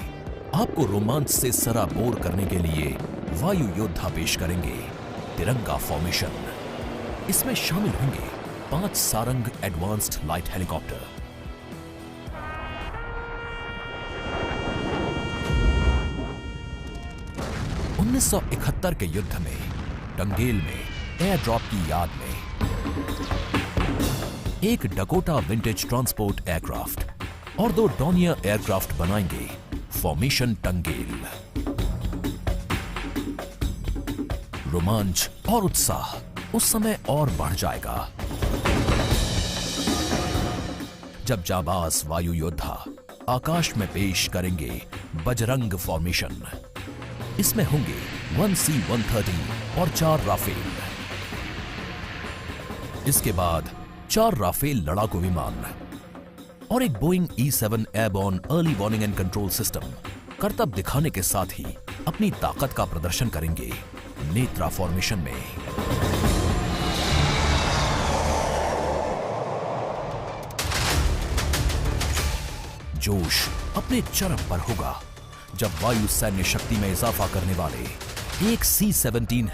आपको रोमांच से सराबोर करने के लिए वायु योद्धा पेश करेंगे तिरंगा फॉर्मेशन। इसमें शामिल होंगे 5 सारंग एडवांस्ड लाइट हेलीकॉप्टर। उन्नीस 1971 के युद्ध में टंगेल में एयर ड्रॉप की याद में एक डकोटा विंटेज ट्रांसपोर्ट एयरक्राफ्ट और 2 डॉनियर एयरक्राफ्ट बनाएंगे फॉर्मेशन टंगेल। रोमांच और उत्साह उस समय और बढ़ जाएगा जब जाबाज वायु योद्धा आकाश में पेश करेंगे बजरंग फॉर्मेशन। इसमें होंगे 1C-130 और 4 राफेल। इसके बाद 4 राफेल लड़ाकू विमान और एक Boeing E-7 airborne early warning and control system करतब दिखाने के साथ ही अपनी ताकत का प्रदर्शन करेंगे नेत्रा फॉर्मेशन में। जोश अपने चरम पर होगा जब वायु सैन्य शक्ति में इजाफा करने वाले एक C-17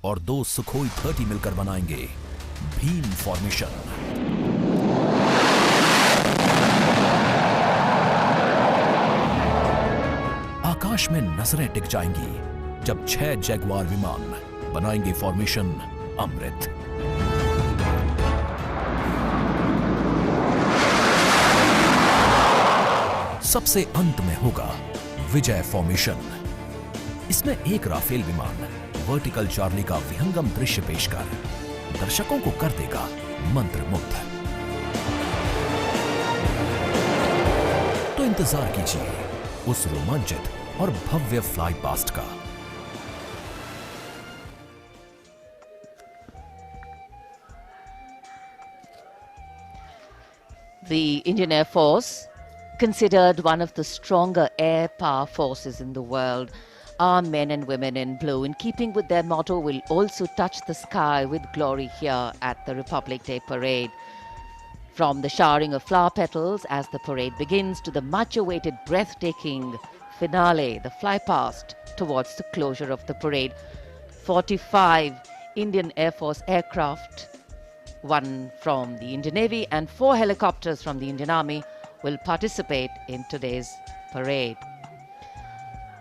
और 2 सुखोई 30 मिलकर बनाएंगे भीम फॉर्मेशन। आकाश में नजरें टिक जाएंगी जब 6 जैगवार विमान बनाएंगे फॉर्मेशन अमृत। सबसे अंत में होगा विजय फॉर्मेशन। इसमें एक राफेल विमान वर्टिकल चार्ली का विहंगम दृश्य पेश कर दर्शकों को कर देगा मंत्रमुग्ध। तो इंतजार कीजिए उस रोमांचित और भव्य फ्लाई पास्ट का। The Indian Air Force, considered one of the stronger air power forces in the world, our men and women in blue, in keeping with their motto, will also touch the sky with glory here at the Republic Day Parade. From the showering of flower petals as the parade begins to the much-awaited breathtaking finale, the fly past towards the closure of the parade, 45 Indian Air Force aircraft, 1 from the Indian Navy and 4 helicopters from the Indian Army will participate in today's parade.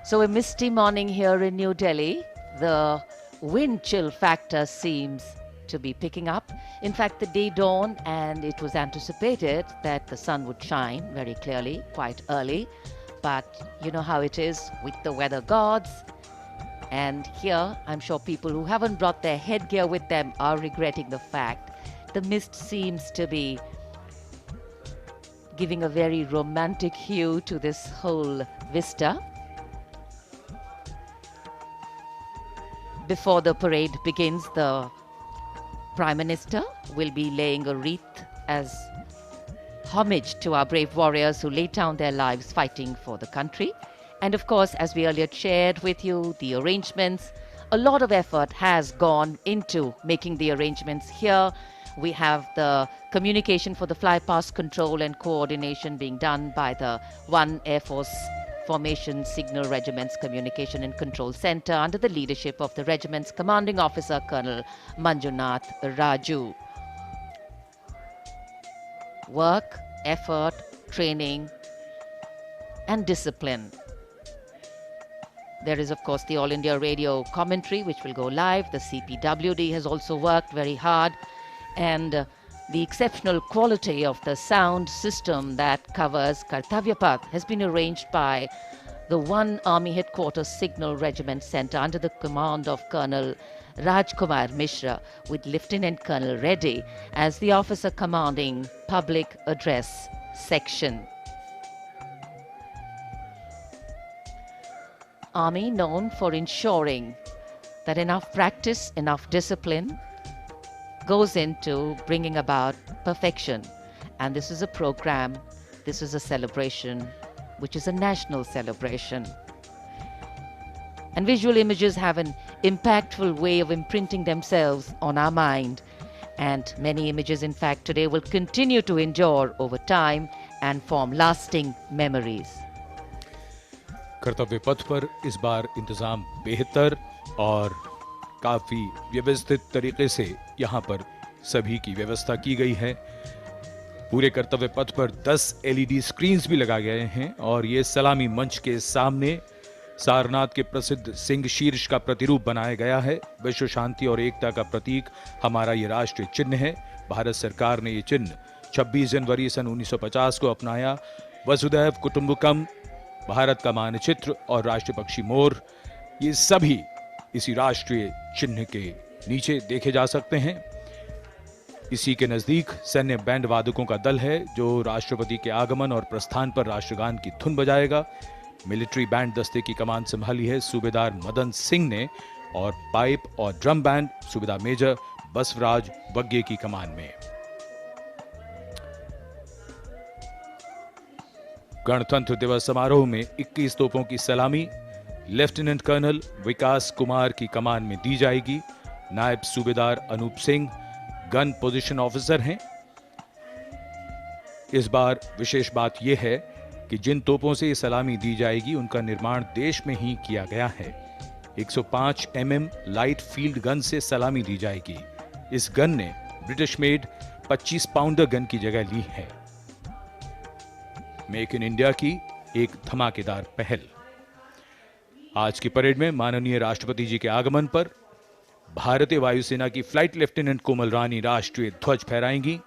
So a misty morning here in New Delhi. The wind chill factor seems to be picking up. In fact, the day dawned and it was anticipated that the sun would shine very clearly quite early. But you know how it is with the weather gods. And here, I'm sure people who haven't brought their headgear with them are regretting the fact the mist seems to be giving a very romantic hue to this whole vista. Before the parade begins, the Prime Minister will be laying a wreath as homage to our brave warriors who laid down their lives fighting for the country. And of course, as we earlier shared with you, the arrangements, a lot of effort has gone into making the arrangements here. We have the communication for the fly past control and coordination being done by the 1 Air Force Formation Signal Regiment's Communication and Control Center under the leadership of the regiment's commanding officer, Colonel Manjunath Raju. Work, effort, training, and discipline. There is, of course, the All India Radio commentary, which will go live. The CPWD has also worked very hard. And the exceptional quality of the sound system that covers Kartavya Path has been arranged by the 1 Army Headquarters Signal Regiment Center under the command of Colonel Rajkumar Mishra, with Lieutenant Colonel Reddy as the officer commanding Public Address Section. Army known for ensuring that enough practice, enough discipline goes into bringing about perfection. And this is a program, this is a celebration, which is a national celebration. And visual images have an impactful way of imprinting themselves on our mind. And many images, in fact, today will continue to endure over time and form lasting memories. कर्तव्य पथ पर इस बार इंतजाम बेहतर और काफी व्यवस्थित तरीके से यहाँ पर सभी की व्यवस्था की गई है। पूरे कर्तव्य पथ पर 10 LED स्क्रीन्स भी लगाए गए हैं और ये सलामी मंच के सामने सारनाथ के प्रसिद्ध सिंह शीर्ष का प्रतिरूप बनाया गया है। विश्व शांति और एकता का प्रतीक हमारा ये राष्ट्रीय चिन्ह है। भारत सरकार ने ये चिन्ह 26 जनवरी सन 1950 को अपनाया। वसुधैव कुटुंबकम, भारत का मानचित्र और राष्ट्रीय पक्षी मोर, ये सभी इसी राष्ट्रीय चिन्ह के नीचे देखे जा सकते हैं। इसी के नजदीक सैन्य बैंड वादकों का दल है जो राष्ट्रपति के आगमन और प्रस्थान पर राष्ट्रगान की धुन बजाएगा। मिलिट्री बैंड दस्ते की कमान संभाली है सूबेदार मदन सिंह ने और पाइप और ड्रम बैंड सूबेदार मेजर बसवराज वग्गे की कमान में। गणतंत्र दिवस समारोह में 21 तोपों की सलामी लेफ्टिनेंट कर्नल विकास कुमार की कमान में दी जाएगी। नायब सूबेदार Anoop Singh gun position officer हैं। इस बार विशेष बात यह है कि जिन तोपों से ये सलामी दी जाएगी उनका निर्माण देश में ही किया गया है। 105 mm लाइट फील्ड गन से सलामी दी जाएगी। इस गन ने ब्रिटिश मेड 25 पाउंडर गन की जगह ली है। मेक इन इंडिया की एक धमाकेदार पहल। आज की परेड में माननीय राष्ट्रपति जी के आगमन पर भारतीय वायुसेना की फ्लाइट लेफ्टिनेंट कोमल रानी राष्ट्रीय ध्वज फहराएंगी।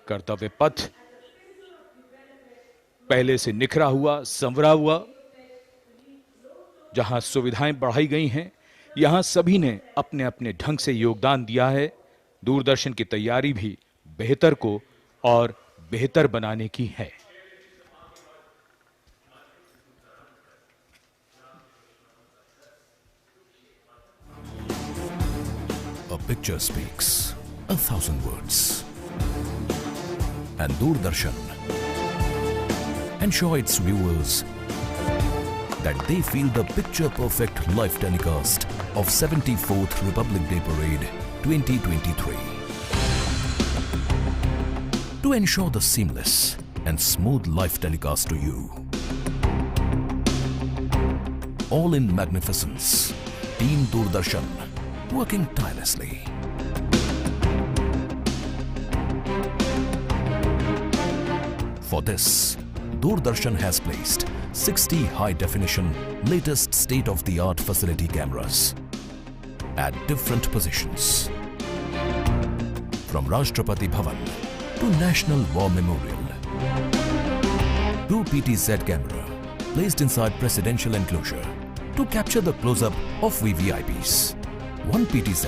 कर्तव्य पथ पहले से निखरा हुआ, संवरा हुआ, जहां सुविधाएं बढ़ाई गई हैं, यहां सभी ने अपने अपने ढंग से योगदान दिया है। दूरदर्शन की तैयारी भी बेहतर को और बेहतर बनाने की है। A picture speaks 1,000 words. And Doordarshan ensure its viewers that they feel the picture-perfect live telecast of 74th Republic Day Parade 2023. To ensure the seamless and smooth live telecast to you. All in magnificence, Team Doordarshan working tirelessly. For this, Doordarshan has placed 60 high-definition, latest state-of-the-art facility cameras at different positions. From Rashtrapati Bhavan to National War Memorial. 2 PTZ camera placed inside presidential enclosure to capture the close-up of VVIPs. 1 PTZ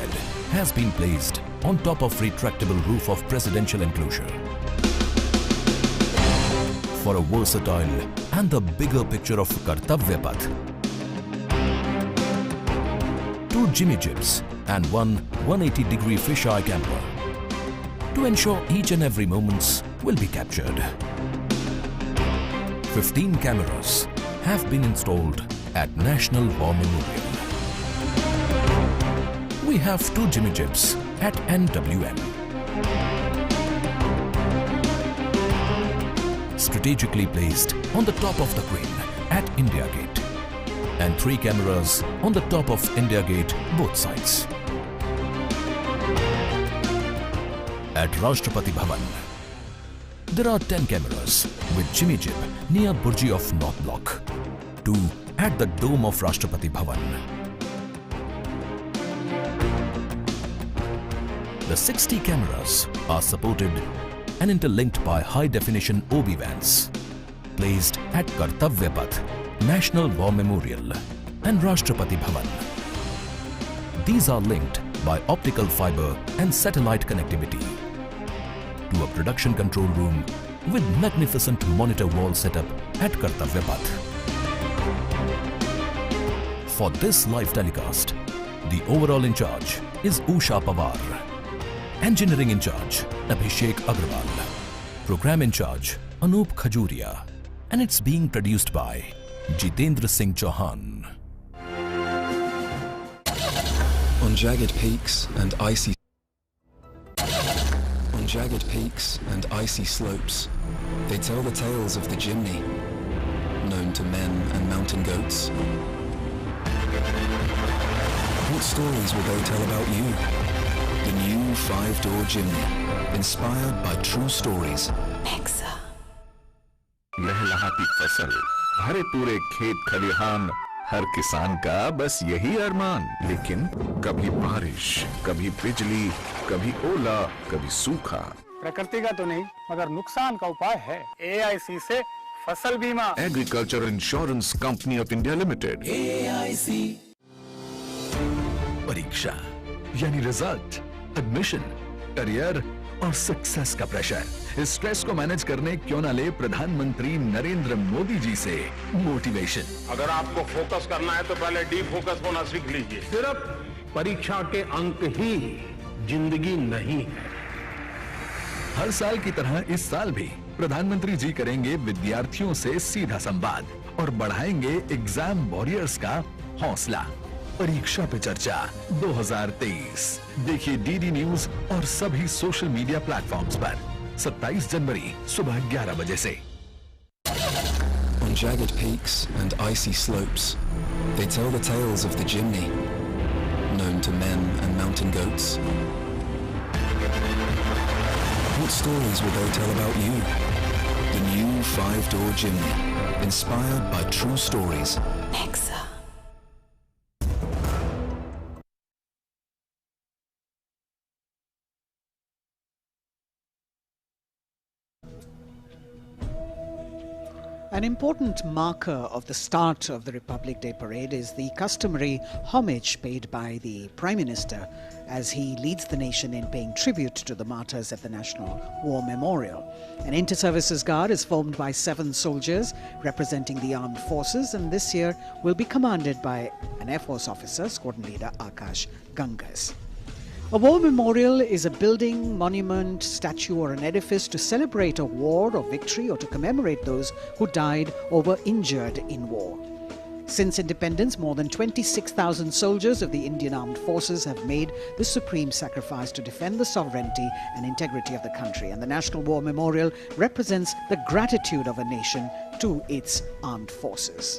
has been placed on top of retractable roof of presidential enclosure. For a versatile and the bigger picture of Kartavya Path. 2 Jimmy Jibs and 1 180-degree fisheye camera to ensure each and every moments will be captured. 15 cameras have been installed at National War Memorial. We have 2 Jimmy Jibs at NWM. Strategically placed on the top of the crane at India Gate. And 3 cameras on the top of India Gate both sides. At Rashtrapati Bhavan, there are 10 cameras with Jimmy Jib near Burji of North Block. 2 at the dome of Rashtrapati Bhavan. The 60 cameras are supported and interlinked by high-definition OB vans placed at Kartavya Path, National War Memorial and Rashtrapati Bhavan. These are linked by optical fiber and satellite connectivity to a production control room with magnificent monitor wall setup at Kartavya Path. For this live telecast, the overall in charge is Usha Pawar, engineering in charge Abhishek Agrawal, program in charge Anup Khajuria, and it's being produced by Jitendra Singh Chauhan. On jagged peaks and icy slopes, they tell the tales of the Jimny, known to men and mountain goats. What stories will they tell about you? The new 5-door Jimny, inspired by true stories. Nexa. लहलहाती फसल, भरे पूरे खेत खलिहान, हर किसान का बस यही अरमान। लेकिन कभी बारिश, कभी बिजली, कभी ओला, कभी सूखा। प्रकृति का तो नहीं, मगर नुकसान का उपाय है। AIC से फसल बीमा। Agriculture insurance company of India limited. AIC। परीक्षा यानी रिजल्ट, एडमिशन, करियर और सक्सेस का प्रेशर। इस स्ट्रेस को मैनेज करने क्यों ना ले प्रधानमंत्री नरेंद्र मोदी जी से मोटिवेशन। अगर आपको फोकस करना है तो पहले डी फोकस होना सीख लीजिए। सिर्फ परीक्षा के अंक ही जिंदगी नहीं है। हर साल की तरह इस साल भी प्रधानमंत्री जी करेंगे विद्यार्थियों से सीधा संवाद और बढ़ाएंगे एग्जाम वॉरियर्स का हौसला। परीक्षा पे चर्चा 2023 देखिए डीडी न्यूज और सभी सोशल मीडिया प्लेटफॉर्म्स पर 27 जनवरी सुबह 11 बजे से। On jagged peaks and icy slopes, they tell the tales of the Jimny, known to men and mountain goats. What stories will they tell about you? The new 5-door Jimny, inspired by true stories. Nexa. An important marker of the start of the Republic Day Parade is the customary homage paid by the Prime Minister as he leads the nation in paying tribute to the martyrs at the National War Memorial. An inter-services guard is formed by 7 soldiers representing the armed forces, and this year will be commanded by an Air Force officer, Squadron Leader Akash Gangas. A war memorial is a building, monument, statue or an edifice to celebrate a war or victory or to commemorate those who died or were injured in war. Since independence, more than 26,000 soldiers of the Indian Armed Forces have made the supreme sacrifice to defend the sovereignty and integrity of the country, and the National War Memorial represents the gratitude of a nation to its armed forces.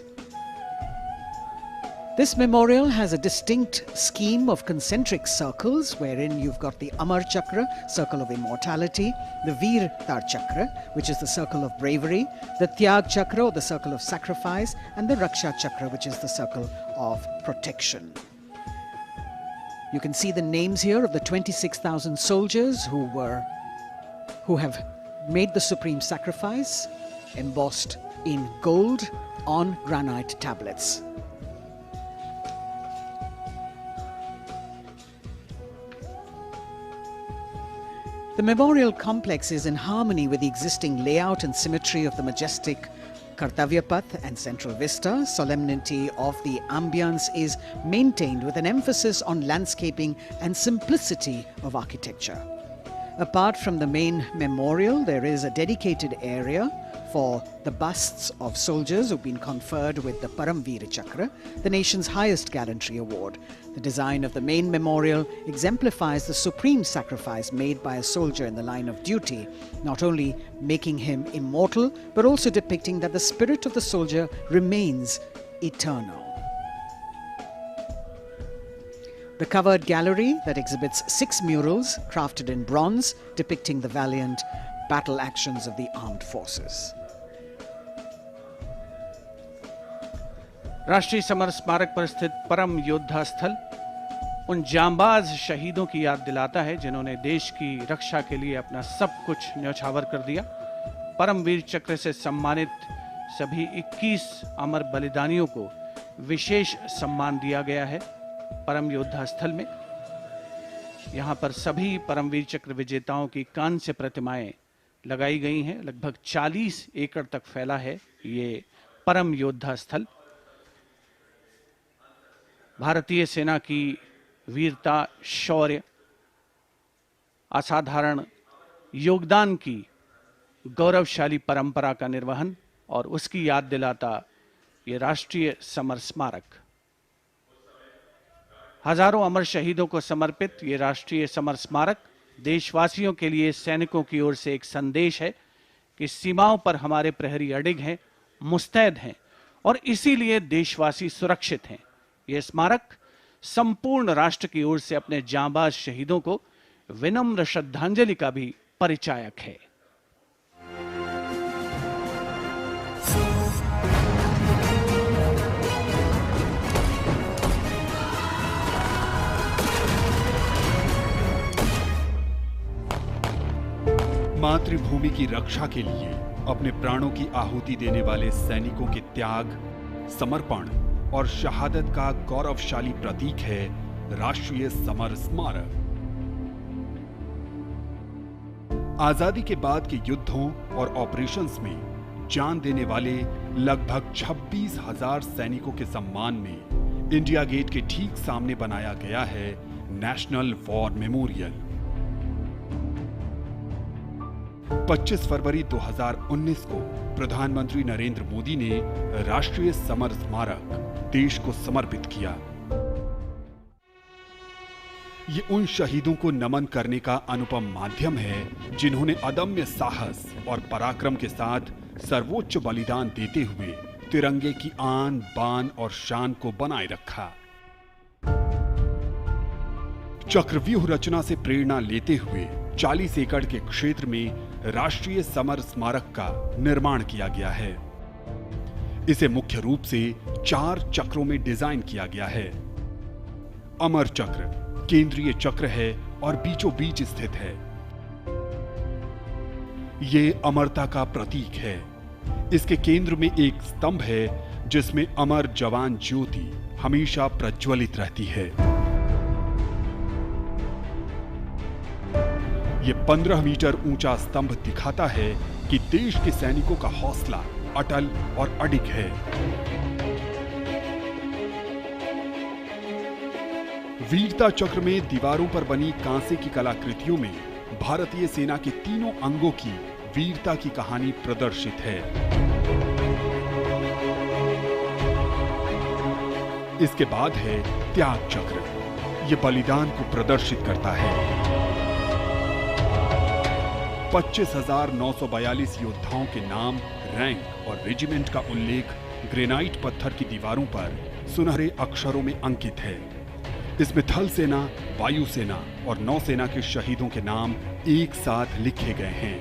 This memorial has a distinct scheme of concentric circles wherein you've got the Amar Chakra, circle of immortality, the Veer Tar Chakra, which is the circle of bravery, the Tyag Chakra, or the circle of sacrifice, and the Raksha Chakra, which is the circle of protection. You can see the names here of the 26,000 soldiers who have made the supreme sacrifice, embossed in gold on granite tablets. The memorial complex is in harmony with the existing layout and symmetry of the majestic Kartavya Path and Central Vista. Solemnity of the ambience is maintained with an emphasis on landscaping and simplicity of architecture. Apart from the main memorial, there is a dedicated area for the busts of soldiers who've been conferred with the Param Veer Chakra, the nation's highest gallantry award. The design of the main memorial exemplifies the supreme sacrifice made by a soldier in the line of duty, not only making him immortal, but also depicting that the spirit of the soldier remains eternal. The covered gallery that exhibits 6 murals crafted in bronze depicting the valiant battle actions of the armed forces. राष्ट्रीय summer स्मारक पर स्थित परम योद्धा स्थल उन जांबाज शहीदों की याद दिलाता है जिन्होंने देश की रक्षा के लिए अपना सब कुछ न्यौछावर कर दिया। परमवीर चक्र से सम्मानित सभी 21 अमर बलिदानियों को विशेष सम्मान दिया गया है परम योद्धा स्थल में। यहां पर सभी परमवीर चक्र विजेताओं की कांस्य प्रतिमाएं लगाई गई हैं। लगभग 40 एकड़ तक फैला है ये परम योद्धा स्थल। भारतीय सेना की वीरता, शौर्य, असाधारण योगदान की गौरवशाली परंपरा का निर्वहन और उसकी याद दिलाता ये राष्ट्रीय समर स्मारक। हजारों अमर शहीदों को समर्पित ये राष्ट्रीय समर स्मारक देशवासियों के लिए सैनिकों की ओर से एक संदेश है कि सीमाओं पर हमारे प्रहरी अडिग हैं, मुस्तैद हैं और इसीलिए देशवासी सुरक्षित हैं। यह स्मारक संपूर्ण राष्ट्र की ओर से अपने जांबाज शहीदों को विनम्र श्रद्धांजलि का भी परिचायक है। मातृभूमि की रक्षा के लिए अपने प्राणों की आहुति देने वाले सैनिकों के त्याग, समर्पण और शहादत का गौरवशाली प्रतीक है राष्ट्रीय समर स्मारक। आजादी के बाद के युद्धों और ऑपरेशंस में जान देने वाले लगभग 26,000 सैनिकों के सम्मान में इंडिया गेट के ठीक सामने बनाया गया है नेशनल वॉर मेमोरियल। 25 फरवरी 2019 को प्रधानमंत्री नरेंद्र मोदी ने राष्ट्रीय समर स्मारक देश को समर्पित किया। ये उन शहीदों को नमन करने का अनुपम माध्यम है जिन्होंने अदम्य साहस और पराक्रम के साथ सर्वोच्च बलिदान देते हुए तिरंगे की आन, बान और शान को बनाए रखा। चक्रव्यूह रचना से प्रेरणा लेते हुए 40 एकड़ के क्षेत्र में राष्ट्रीय समर स्मारक का निर्माण किया गया है। इसे मुख्य रूप से 4 चक्रों में डिजाइन किया गया है। अमर चक्र केंद्रीय चक्र है और बीचों बीच स्थित है। ये अमरता का प्रतीक है। इसके केंद्र में एक स्तंभ है जिसमें अमर जवान ज्योति हमेशा प्रज्वलित रहती है। ये 15 मीटर ऊंचा स्तंभ दिखाता है कि देश के सैनिकों का हौसला अटल और अडिग है। वीरता चक्र में दीवारों पर बनी कांसे की कलाकृतियों में भारतीय सेना के तीनों अंगों की वीरता की कहानी प्रदर्शित है। इसके बाद है त्याग चक्र। यह बलिदान को प्रदर्शित करता है। 25,942 योद्धाओं के नाम, रैंक और रेजिमेंट का उल्लेख ग्रेनाइट पत्थर की दीवारों पर सुनहरे अक्षरों में अंकित है। इसमें थल सेना, वायु सेना और नौसेना के शहीदों के नाम एक साथ लिखे गए हैं।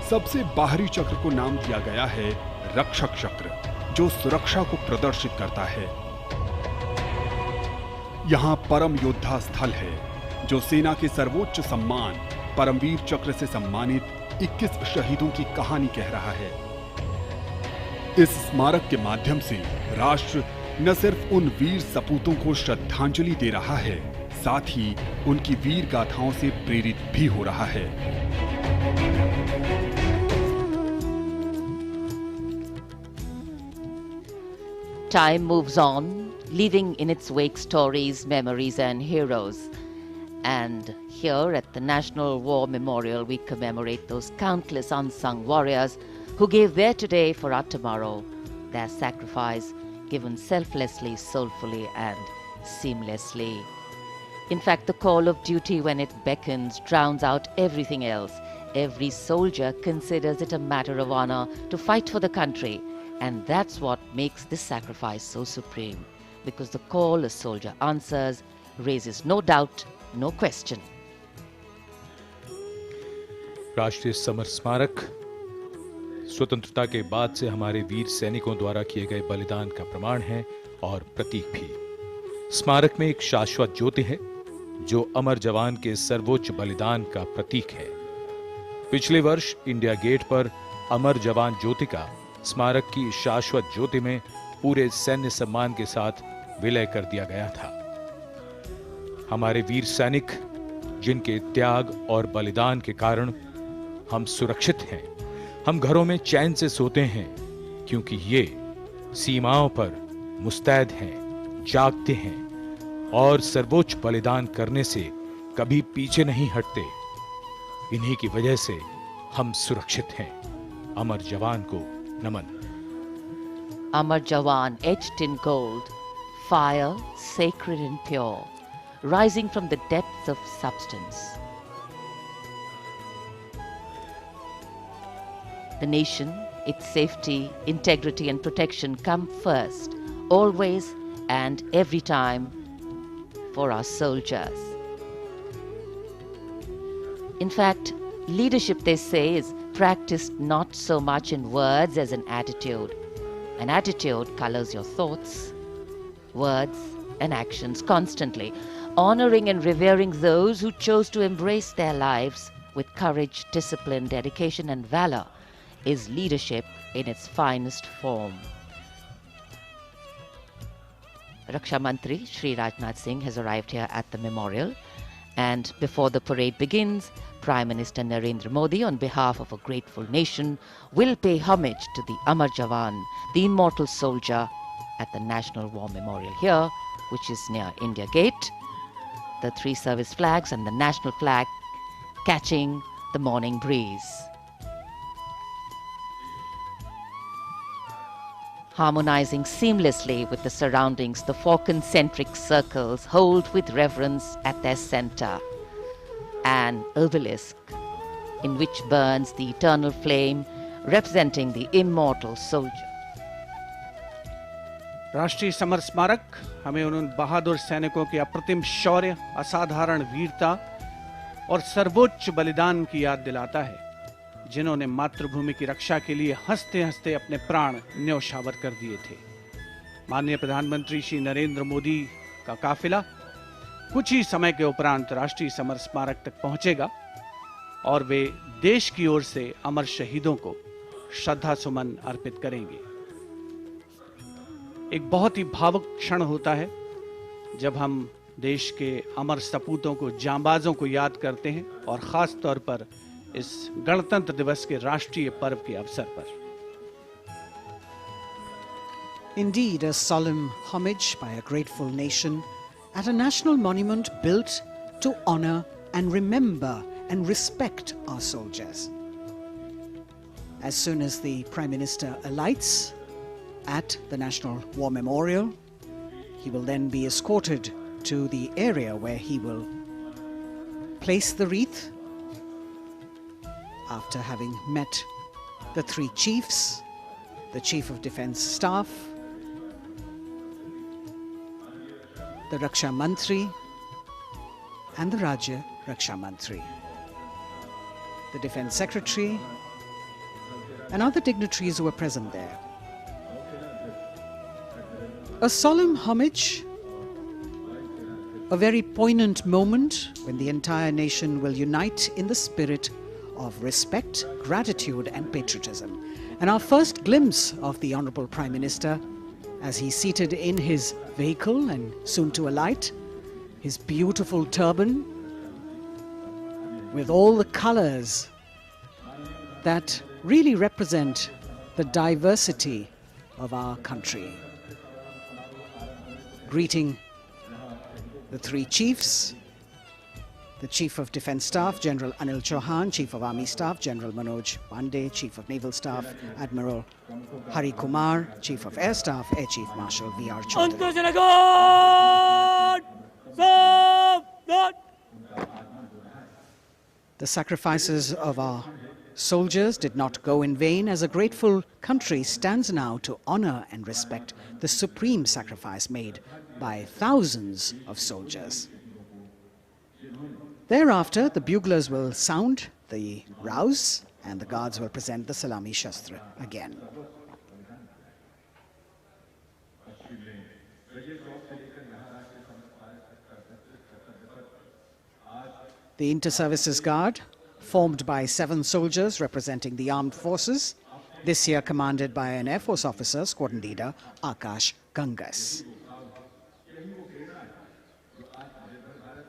सबसे बाहरी चक्र को नाम दिया गया है रक्षक चक्र, जो सुरक्षा को प्रदर्शित करता है। यहां परम योद्धा स्थल है, जो सेना के सर्वोच्च सम्मान परमवीर चक्र से सम्मानित 21 शहीदों की कहानी कह रहा है। इस स्मारक के माध्यम से राष्ट्र न सिर्फ उन वीर सपूतों को श्रद्धांजलि दे रहा है, साथ ही उनकी वीर गाथाओं से प्रेरित भी हो रहा है। Time moves on, leaving in its wake stories, memories, and heroes. And here at the National War Memorial, we commemorate those countless unsung warriors who gave their today for our tomorrow, their sacrifice given selflessly, soulfully, and seamlessly. In fact, the call of duty, when it beckons, drowns out everything else. Every soldier considers it a matter of honor to fight for the country. And that's what makes this sacrifice so supreme, because the call a soldier answers raises no doubt, no question. राष्ट्रीय summer स्मारक स्वतंत्रता के बाद से हमारे वीर सैनिकों द्वारा किए गए बलिदान का प्रमाण है और प्रतीक भी। स्मारक में एक शाश्वत ज्योति है जो अमर जवान के सर्वोच्च बलिदान का प्रतीक है। पिछले वर्ष इंडिया गेट पर अमर जवान ज्योति का स्मारक की शाश्वत ज्योति में पूरे सैन्य सम्मान के साथ विलय कर दिया गया था। हमारे वीर सैनिक जिनके त्याग और बलिदान के कारण हम सुरक्षित हैं, हम घरों में चैन से सोते हैं, क्योंकि ये सीमाओं पर मुस्तैद हैं, जागते हैं और सर्वोच्च बलिदान करने से कभी पीछे नहीं हटते। इन्हीं की वजह से हम सुरक्षित हैं। अमर जवान को नमन। Amar Jawan etched in gold, fire sacred and pure, rising from the depths of substance. The nation, its safety, integrity and protection come first, always and every time for our soldiers. In fact, leadership, they say, is practiced not so much in words as in attitude. An attitude colors your thoughts, words and actions constantly. Honoring and revering those who chose to embrace their lives with courage, discipline, dedication and valor is leadership in its finest form. Raksha Mantri Shri Rajnath Singh has arrived here at the memorial, and before the parade begins, Prime Minister Narendra Modi, on behalf of a grateful nation, will pay homage to the Amar Jawan, the immortal soldier, at the National War Memorial here, which is near India Gate. The three service flags and the national flag catching the morning breeze. Harmonizing seamlessly with the surroundings, the four concentric circles hold with reverence at their center an obelisk in which burns the eternal flame representing the immortal soldier. राष्ट्रीय summer स्मारक हमें उन बहादुर सैनिकों के अप्रतिम शौर्य, असाधारण वीरता और सर्वोच्च बलिदान की याद दिलाता है, जिन्होंने मातृभूमि की रक्षा के लिए हंसते हंसते अपने प्राण न्यौछावर कर दिए थे। माननीय प्रधानमंत्री श्री नरेंद्र मोदी का काफिला कुछ ही समय के उपरांत राष्ट्रीय समर स्मारक तक पहुंचेगा और वे देश की ओर से अमर शहीदों को श्रद्धा सुमन अर्पित करेंगे। एक बहुत ही भावुक क्षण होता है जब हम देश के अमर सपूतों को, जांबाजों को याद करते हैं, और खास तौर पर इस गणतंत्र दिवस के राष्ट्रीय पर्व के अवसर पर। Indeed, a solemn homage by a grateful nation at a national monument built to honor and remember and respect our soldiers. As soon as the Prime Minister alights at the National War Memorial, he will then be escorted to the area where he will place the wreath after having met the three chiefs, the Chief of Defence Staff, the Raksha Mantri and the Rajya Raksha Mantri, the Defence Secretary and other dignitaries who were present there. A solemn homage, a very poignant moment when the entire nation will unite in the spirit of respect, gratitude and patriotism. And our first glimpse of the Honourable Prime Minister as he's seated in his vehicle and soon to alight, his beautiful turban with all the colours that really represent the diversity of our country. Greeting the three chiefs, the Chief of Defence Staff, General Anil Chauhan, Chief of Army Staff, General Manoj Pandey, Chief of Naval Staff, Admiral Hari Kumar, Chief of Air Staff, Air Chief Marshal V.R. Chaudhary. The sacrifices of our soldiers did not go in vain, as a grateful country stands now to honor and respect the supreme sacrifice made by thousands of soldiers. Thereafter, the buglers will sound the rouse And the guards will present the Salami Shastra again. The Inter-Services Guard, formed by 7 soldiers representing the armed forces, this year commanded by an Air Force officer, squadron leader Akash Gangas.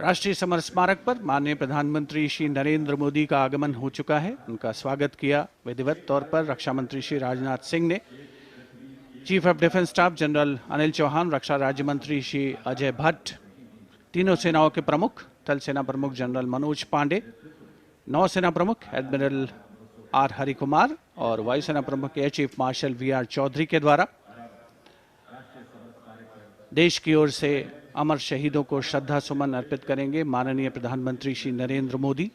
राष्ट्रीय summer स्मारक पर माननीय प्रधानमंत्री श्री नरेंद्र मोदी का आगमन हो चुका है। उनका स्वागत किया विधिवत तौर पर रक्षा मंत्री श्री राजनाथ सिंह ने। Chief of defence staff general Anil Chauhan, रक्षा राज्य मंत्री श्री अजय भट्ट, तीनों सेनाओं के प्रमुख, थल सेना प्रमुख जनरल मनोज पांडे, नौसेना प्रमुख एडमिरल आर हरिकुमार और वायुसेना प्रमुख air chief marshal V R. Chaudhari के द्वारा देश की ओर से अमर शहीदों को श्रद्धा सुमन अर्पित करेंगे माननीय प्रधानमंत्री Shri Narendra Modi.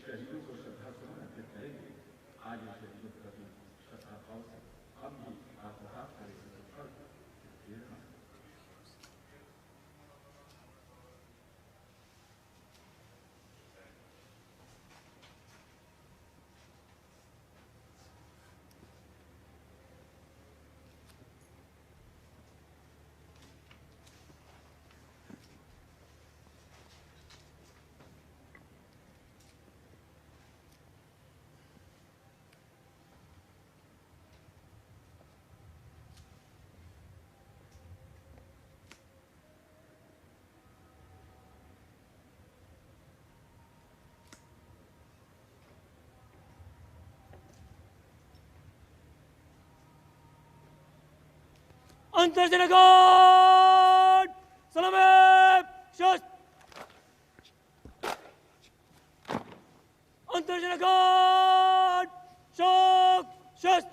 Antarjana Guard! Salame! Shot! Antarjana Guard! Shock! Shot!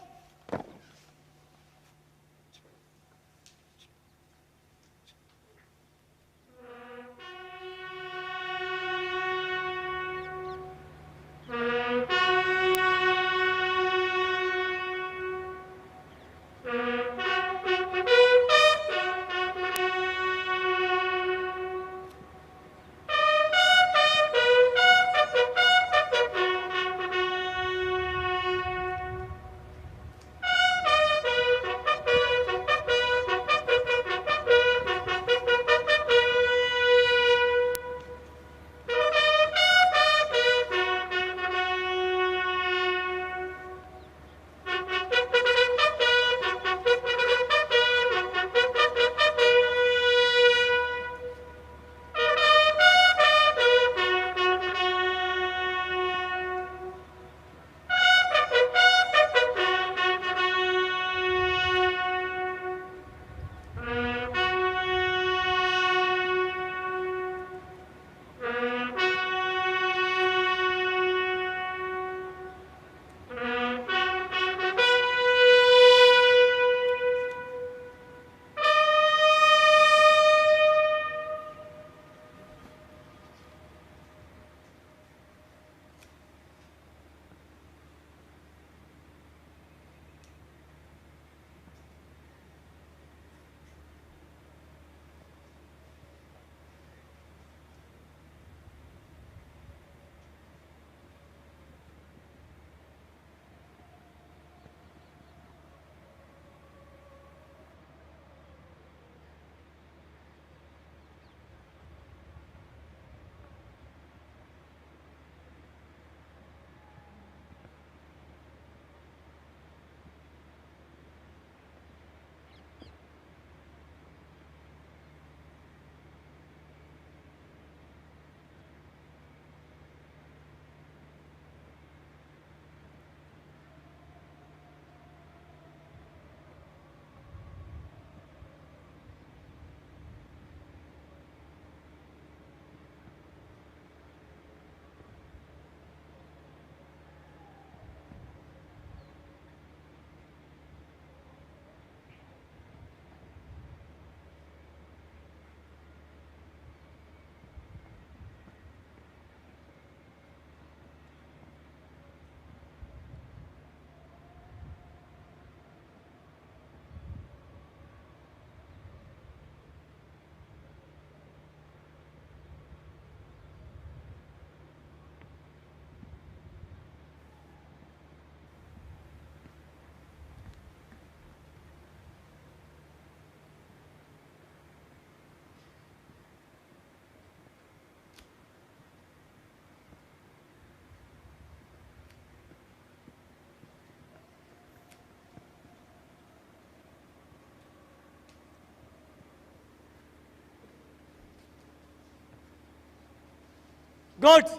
Guards,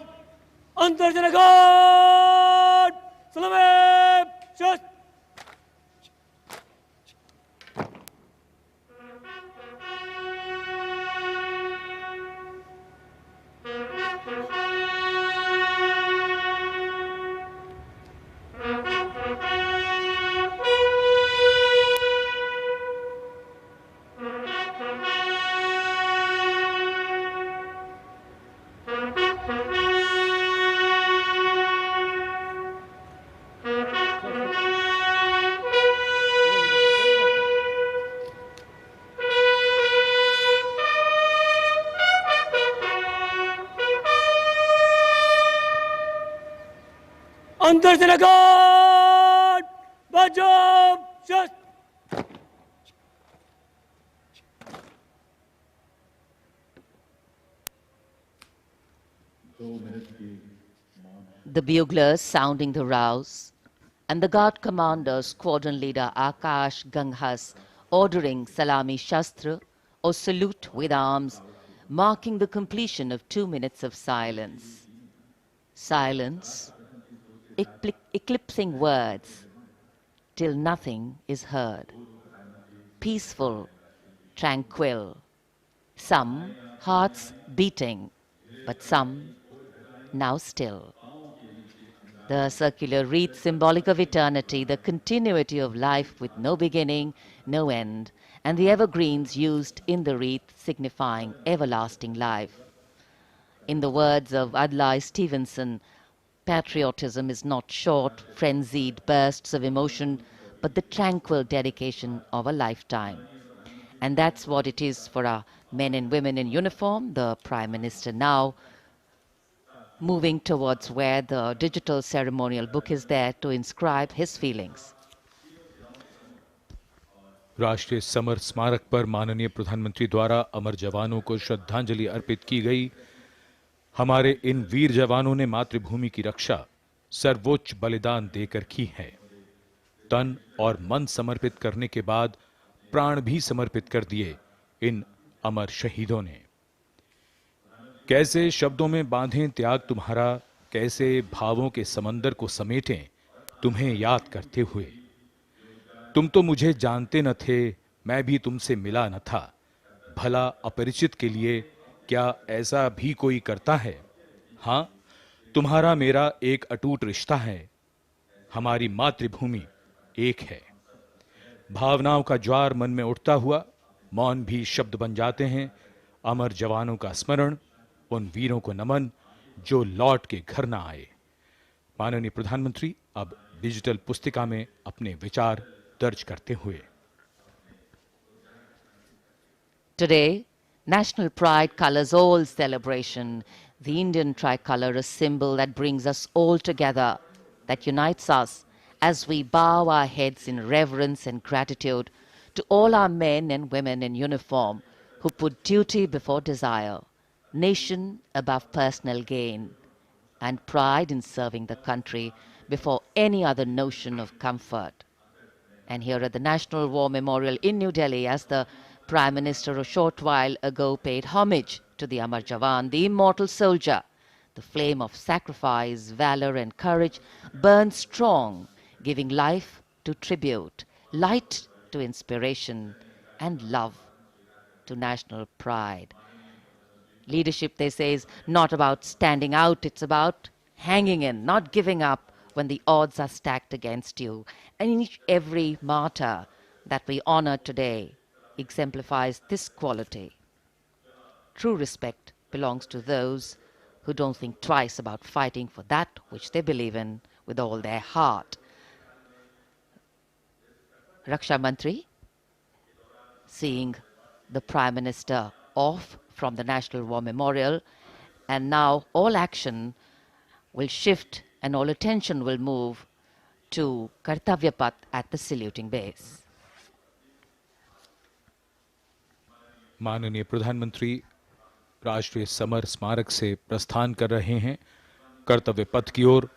Antarjana Guard! Salame! Shast! Antarjana Guard! Bajam! Shast! The buglers sounding the rouse, and the guard commander, squadron leader Akash Ganghas, ordering Salami Shastra, or salute with arms, marking the completion of 2 minutes of silence. Silence, eclipsing words, till nothing is heard. Peaceful, tranquil, some hearts beating, but some now still. The circular wreath, symbolic of eternity, the continuity of life with no beginning, no end, and the evergreens used in the wreath signifying everlasting life. In the words of Adlai Stevenson, patriotism is not short, frenzied bursts of emotion, but the tranquil dedication of a lifetime. And that's what it is for our men and women in uniform. The Prime Minister now moving towards where the digital ceremonial book is there to inscribe his feelings. राष्ट्रीय summer स्मारक पर माननीय प्रधानमंत्री द्वारा अमर जवानों को श्रद्धांजलि अर्पित की गई। हमारे इन वीर जवानों ने मातृभूमि की रक्षा सर्वोच्च बलिदान देकर की है। तन और मन समर्पित करने के बाद प्राण भी समर्पित कर दिए इन अमर शहीदों ने। कैसे शब्दों में बांधें त्याग तुम्हारा, कैसे भावों के समंदर को समेटें तुम्हें याद करते हुए। तुम तो मुझे जानते न थे, मैं भी तुमसे मिला न था। भला अपरिचित के लिए क्या ऐसा भी कोई करता है? हाँ, तुम्हारा मेरा एक अटूट रिश्ता है। हमारी मातृभूमि एक है। भावनाओं का ज्वार मन में उठता हुआ मौन भी शब्द बन जाते हैं। अमर जवानों का स्मरण, उन वीरों को नमन जो लौट के घर ना आए। माननीय प्रधानमंत्री अब डिजिटल पुस्तिका में अपने विचार दर्ज करते हुए। Today, national pride colors all celebration. The Indian tricolor, a symbol that brings us all together, that unites us as we bow our heads in reverence and gratitude to all our men and women in uniform who put duty before desire, nation above personal gain, and pride in serving the country before any other notion of comfort. And here at the National War Memorial in New Delhi, as the Prime Minister a short while ago paid homage to the Amar Jawan, the immortal soldier, the flame of sacrifice, valor and courage burns strong, giving life to tribute, light to inspiration, and love to national pride. Leadership, they say, is not about standing out, it's about hanging in, not giving up when the odds are stacked against you. And every martyr that we honor today exemplifies this quality. True respect belongs to those who don't think twice about fighting for that which they believe in with all their heart. Raksha Mantri, seeing the Prime Minister off from the National War Memorial, and now all action will shift and all attention will move to Kartavya Path at the saluting base. माननीय प्रधानमंत्री राष्ट्रीय summer स्मारक से प्रस्थान कर रहे हैं कर्तव्य पथ की ओर।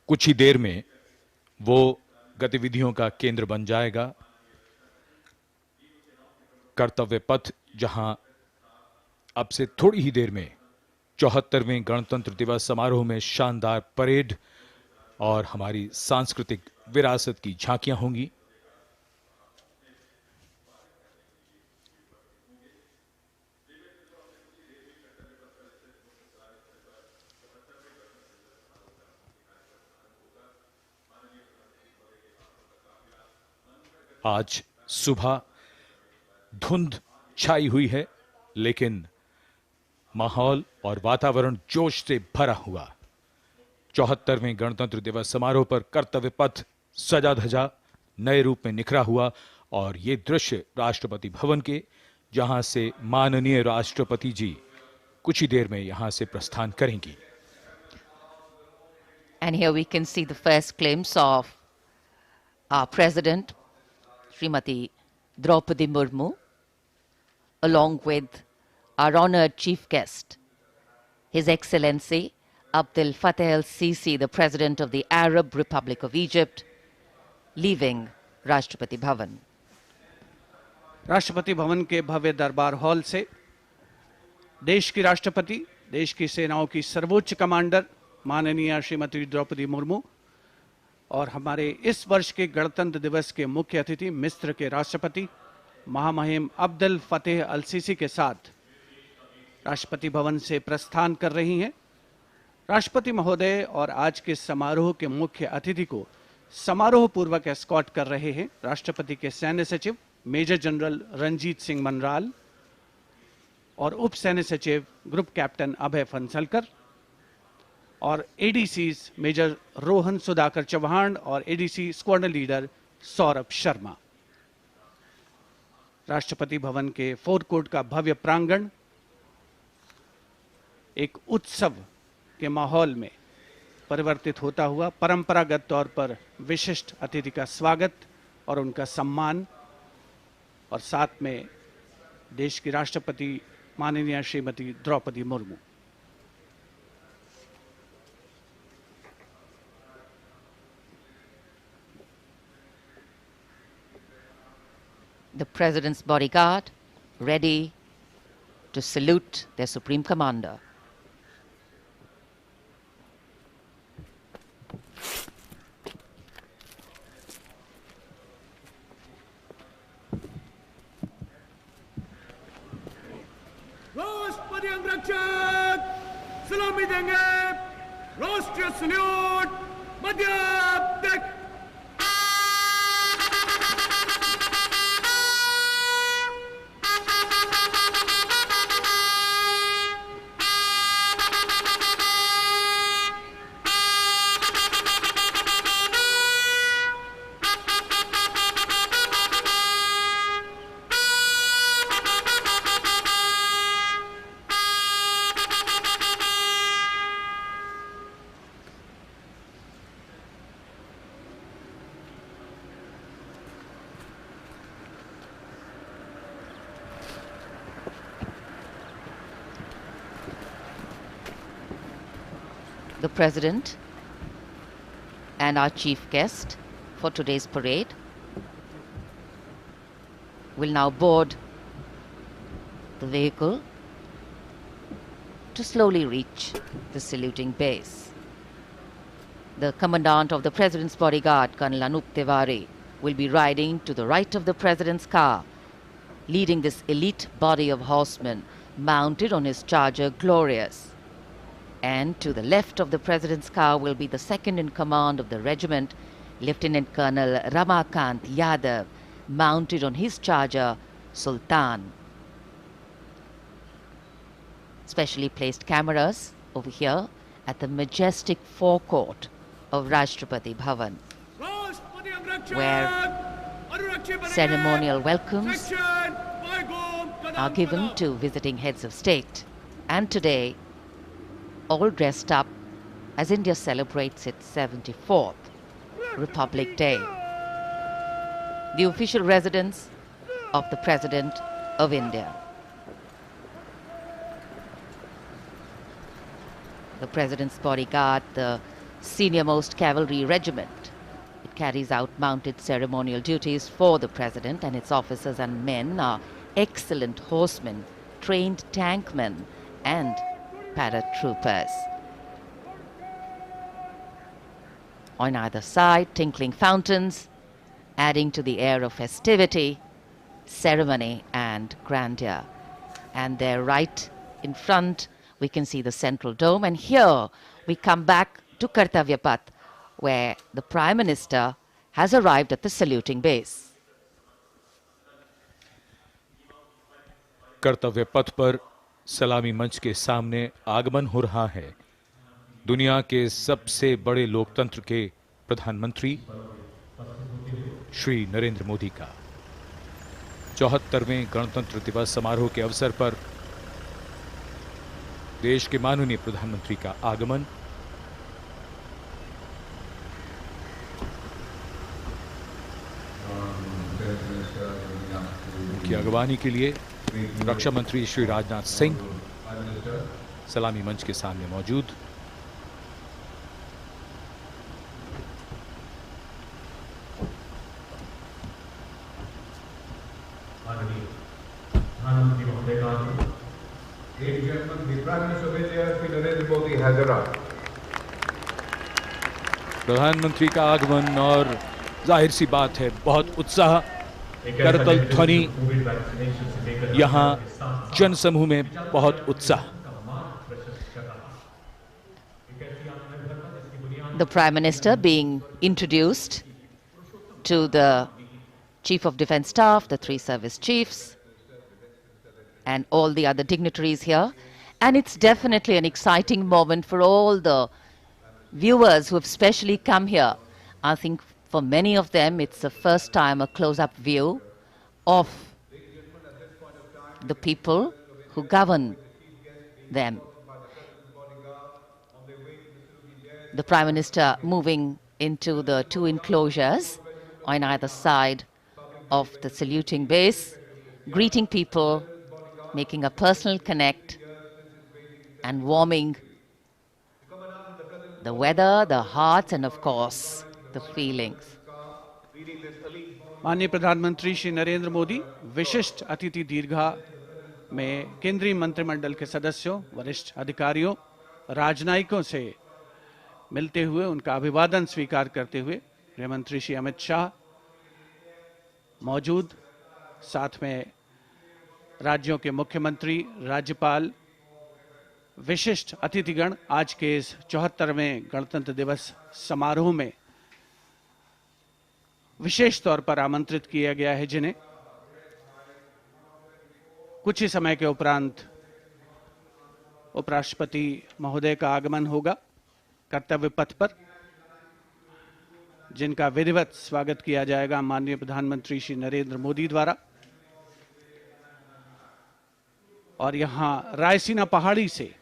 कुछ ही देर में वो गतिविधियों का केंद्र बन जाएगा। कर्तव्य पथ जहां अब से थोड़ी ही देर में 74वें गणतंत्र दिवस समारोह में शानदार परेड और हमारी सांस्कृतिक विरासत की झांकियां होंगी। आज सुबह धुंध छाई हुई है, लेकिन माहौल और वातावरण जोश से भरा हुआ। 74वें गणतंत्र दिवस समारोह पर कर्तव्य पथ सजा धजा नए रूप में निखरा हुआ और ये दृश्य राष्ट्रपति भवन के, जहां से माननीय राष्ट्रपति जी कुछ ही देर में यहां से प्रस्थान करेंगी। And here we can see the first glimpse of our President, Srimati Draupadi Murmu, along with our honored chief guest, His Excellency Abdel Fattah el-Sisi, the President of the Arab Republic of Egypt, leaving Rashtrapati Bhavan. Rashtrapati Bhavan के भव्य दरबार hall से देश की राष्ट्रपति, देश की सेनाओं की सर्वोच्च कमांडर माननीय श्रीमती द्रौपदी मुर्मू और हमारे इस वर्ष के गणतंत्र दिवस के मुख्य अतिथि मिस्र के राष्ट्रपति महामहिम अब्दुल फतेह अल सीसी के साथ राष्ट्रपति भवन से प्रस्थान कर रही हैं। राष्ट्रपति महोदय और आज के समारोह के मुख्य अतिथि को समारोह पूर्वक एस्कॉर्ट कर रहे हैं राष्ट्रपति के सैन्य सचिव मेजर जनरल रंजीत सिंह मनराल और उप सैन्य सचिव ग्रुप कैप्टन अभय फंसलकर और एडीसीज मेजर रोहन सुधाकर चौहान और ADC squadron leader Saurabh Sharma. Rashtrapati Bhavan के फोर कोर्ट का भव्य प्रांगण एक उत्सव के माहौल में परिवर्तित होता हुआ परंपरागत तौर पर विशिष्ट अतिथि का स्वागत और उनका सम्मान और साथ में देश की राष्ट्रपति माननीय Shrimati Draupadi Murmu. The President's bodyguard ready to salute their Supreme Commander. राष्ट्रपति अंगरक्षक सलामी देंगे। राष्ट्रीय सल्यूट मध्य तक। The President and our chief guest for today's parade will now board the vehicle to slowly reach the saluting base. The Commandant of the President's bodyguard, Colonel Anup Tiwari, will be riding to the right of the President's car, leading this elite body of horsemen mounted on his charger Glorious. And to the left of the President's car will be the second in command of the regiment, Lieutenant Colonel Ramakant Yadav, mounted on his charger Sultan. Specially placed cameras over here at the majestic forecourt of Rashtrapati Bhavan, where ceremonial welcomes are given to visiting heads of state. And today, all dressed up as India celebrates its 74th Republic Day. The official residence of the President of India. The President's bodyguard, the senior-most cavalry regiment. It carries out mounted ceremonial duties for the President, and its officers and men are excellent horsemen, trained tankmen, and paratroopers. On either side, tinkling fountains, adding to the air of festivity, ceremony and grandeur. And there right in front, we can see the central dome. And here we come back to Kartavya Path, where the Prime Minister has arrived at the saluting base. कर्तव्य पथ पर सलामी मंच के सामने आगमन हो रहा है दुनिया के सबसे बड़े लोकतंत्र के प्रधानमंत्री श्री नरेंद्र मोदी का 74वें गणतंत्र दिवस समारोह के अवसर पर देश के माननीय प्रधानमंत्री का आगमन। उनकी अगवानी के लिए रक्षा मंत्री श्री राजनाथ सिंह सलामी मंच के सामने मौजूद। प्रधानमंत्री महोदय का Ladies and gentlemen, the Prime Minister of India, Shri Narendra Modi, has arrived. प्रधानमंत्री का आगमन और जाहिर सी बात है बहुत उत्साह, करतल ध्वनि, यहाँ जनसमूह में बहुत उत्साह। The Prime Minister being introduced to the Chief of Defence Staff, the 3 service chiefs, and all the other dignitaries here. And it's definitely an exciting moment for all the viewers who have specially come here. I think for many of them, it's the first time a close-up view of the people who govern them. The Prime Minister moving into the 2 enclosures on either side of the saluting base, greeting people, making a personal connect and warming the weather, the hearts and of course the feelings. माननीय प्रधानमंत्री श्री नरेंद्र मोदी विशिष्ट अतिथि दीर्घा में केंद्रीय मंत्रिमंडल के सदस्यों, वरिष्ठ अधिकारियों, राजनयिकों से मिलते हुए उनका अभिवादन स्वीकार करते हुए गृह मंत्री श्री अमित शाह मौजूद, साथ में राज्यों के मुख्यमंत्री, राज्यपाल, विशिष्ट अतिथिगण आज के इस 74वें गणतंत्र दिवस समारोह में विशेष तौर पर आमंत्रित किया गया है, जिन्हें कुछ ही समय के उपरांत उपराष्ट्रपति महोदय का आगमन होगा कर्तव्य पथ पर, जिनका विधिवत स्वागत किया जाएगा माननीय प्रधानमंत्री श्री नरेंद्र मोदी द्वारा। और यहां रायसीना पहाड़ी से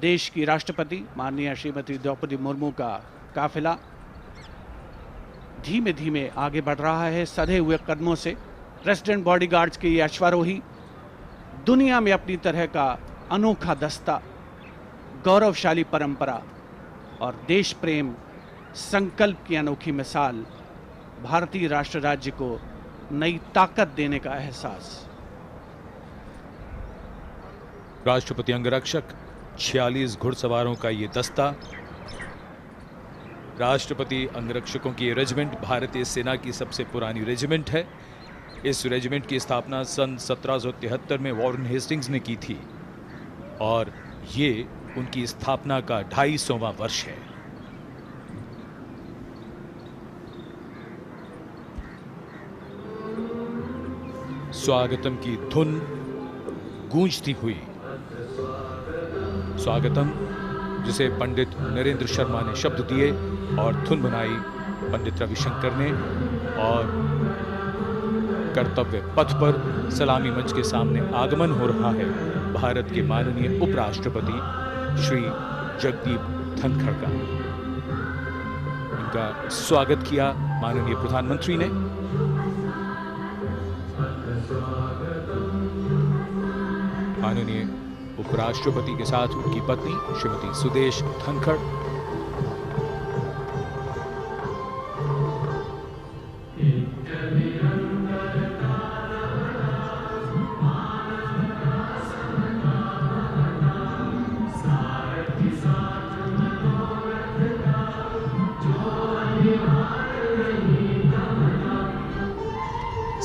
देश की राष्ट्रपति माननीय श्रीमती द्रौपदी मुर्मू का काफिला धीमे धीमे आगे बढ़ रहा है। सधे हुए कदमों से प्रेसिडेंट बॉडीगार्ड्स के ये अश्वारोही दुनिया में अपनी तरह का अनोखा दस्ता, गौरवशाली परंपरा और देश प्रेम संकल्प की अनोखी मिसाल, भारतीय राष्ट्र राज्य को नई ताकत देने का एहसास। राष्ट्रपति अंगरक्षक 46 घुड़सवारों का ये दस्ता, राष्ट्रपति अंगरक्षकों की ये रेजिमेंट भारतीय सेना की सबसे पुरानी रेजिमेंट है। इस रेजिमेंट की स्थापना सन 1773 में वॉरेन हेस्टिंग्स ने की थी और ये उनकी स्थापना का 250वां वर्ष है। स्वागतम की धुन गूंजती हुई, स्वागतम जिसे पंडित नरेंद्र शर्मा ने शब्द दिए और धुन बनाई पंडित रविशंकर ने, और कर्तव्य पथ पर सलामी मंच के सामने आगमन हो रहा है भारत के माननीय उपराष्ट्रपति श्री जगदीप धनखड़ का। उनका स्वागत किया माननीय प्रधानमंत्री ने। माननीय उपराष्ट्रपति के साथ उनकी पत्नी Shrimati Sudesh Dhankhar,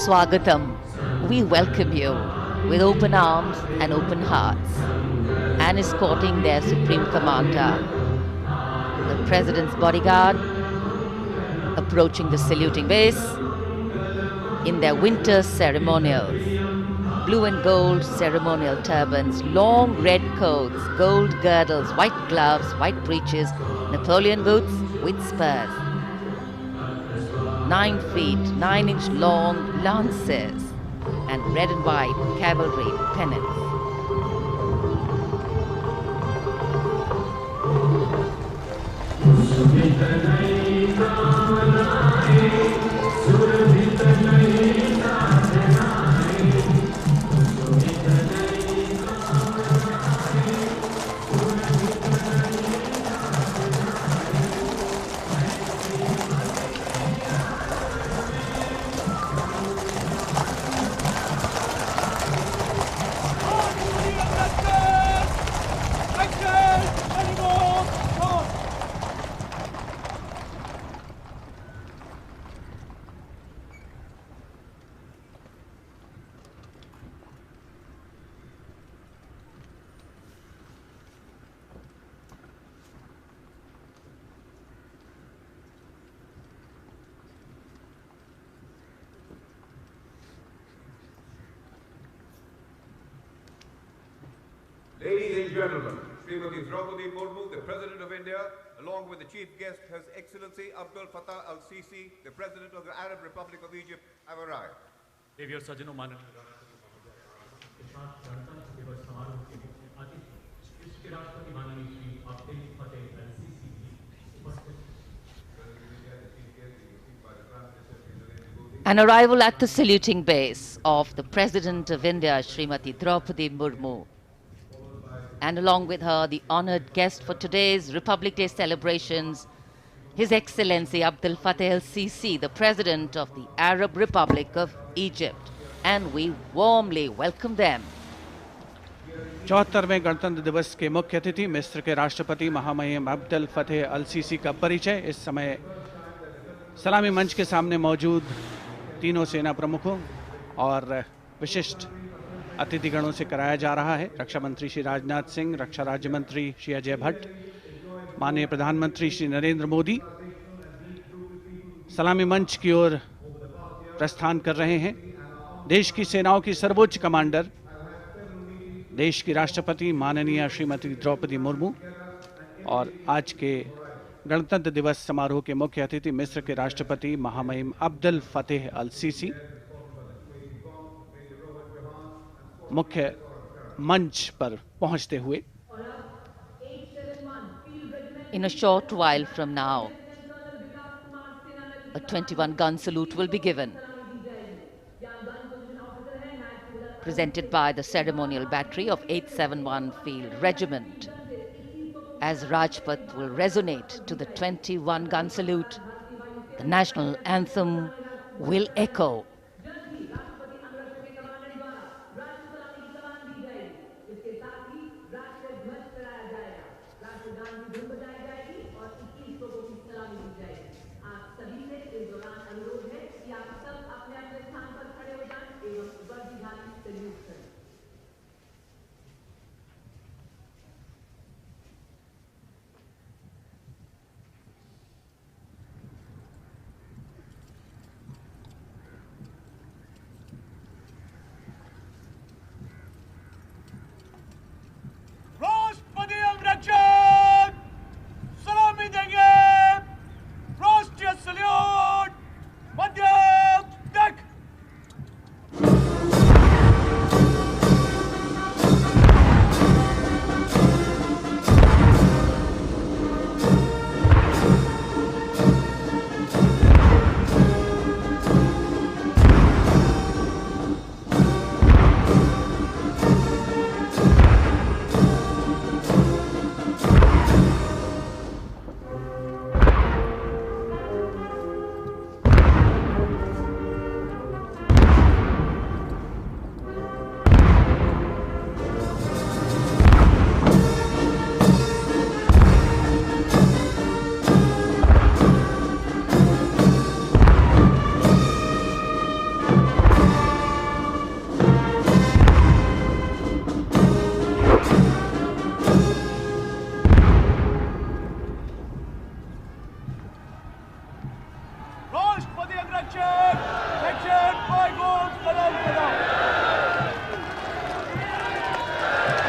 Swagatam. We welcome you with open arms and open hearts, and escorting their Supreme Commander, the President's bodyguard, approaching the saluting base in their winter ceremonials. Blue and gold ceremonial turbans, long red coats, gold girdles, white gloves, white breeches, Napoleon boots with spurs. 9 feet, 9-inch long lances, and red and white cavalry pennants. Ladies and gentlemen, Srimati Draupadi Murmu, the President of India, along with the chief guest, His Excellency Abdul Fattah al-Sisi, the President of the Arab Republic of Egypt, have arrived. देवी और सज्जनों माननीय दिवस समारोह के मुख्य अतिथि इसके राष्ट्रपति माननीय श्री अब्दुल फतेह अल-सीसी भी उपस्थित। An arrival at the saluting base of the President of India, Srimati Draupadi Murmu, and along with her, the honored guest for today's Republic Day celebrations, His Excellency Abdul Fattah al-Sisi, the President of the Arab Republic of Egypt, and we warmly welcome them. 74वें गणतंत्र दिवस के मुख्य अतिथि मिस्र के राष्ट्रपति महामहिम अब्दुल फतेह अल-सीसी का परिचय इस समय सलामी मंच के सामने मौजूद तीनों सेना प्रमुखों और विशिष्ट अतिथिगणों से कराया जा रहा है। रक्षा मंत्री श्री राजनाथ सिंह, रक्षा राज्य मंत्री श्री अजय भट्ट, माननीय प्रधानमंत्री श्री नरेंद्र मोदी सलामी मंच की ओर प्रस्थान कर रहे हैं। देश की सेनाओं की सर्वोच्च कमांडर, देश की राष्ट्रपति माननीय श्रीमती द्रौपदी मुर्मू और आज के गणतंत्र दिवस समारोह के मुख्य अतिथि मिस्र के राष्ट्रपति महामहिम अब्दुल फतेह अल-सीसी मुख्य मंच पर पहुंचते हुए In a short while from now, a 21-gun salute will be given, presented by the ceremonial battery of 871 Field Regiment. As Rajpath will resonate to the 21-gun salute, the national anthem will echo.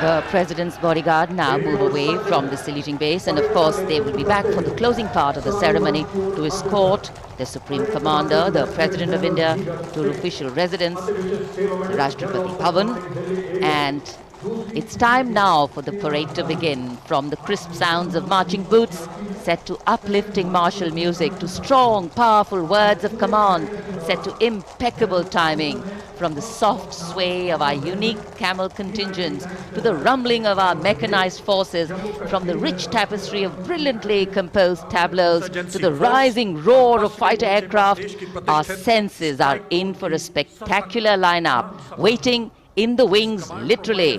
The President's bodyguard now move away from the saluting base, and of course they will be back for the closing part of the ceremony to escort the Supreme Commander, the President of India, to her official residence, the Rashtrapati Bhavan. And it's time now for the parade to begin. From the crisp sounds of marching boots set to uplifting martial music, to strong, powerful words of command set to impeccable timing, from the soft sway of our unique camel contingents to the rumbling of our mechanized forces, from the rich tapestry of brilliantly composed tableaus to the rising roar of fighter aircraft, our senses are in for a spectacular lineup, waiting in the wings literally.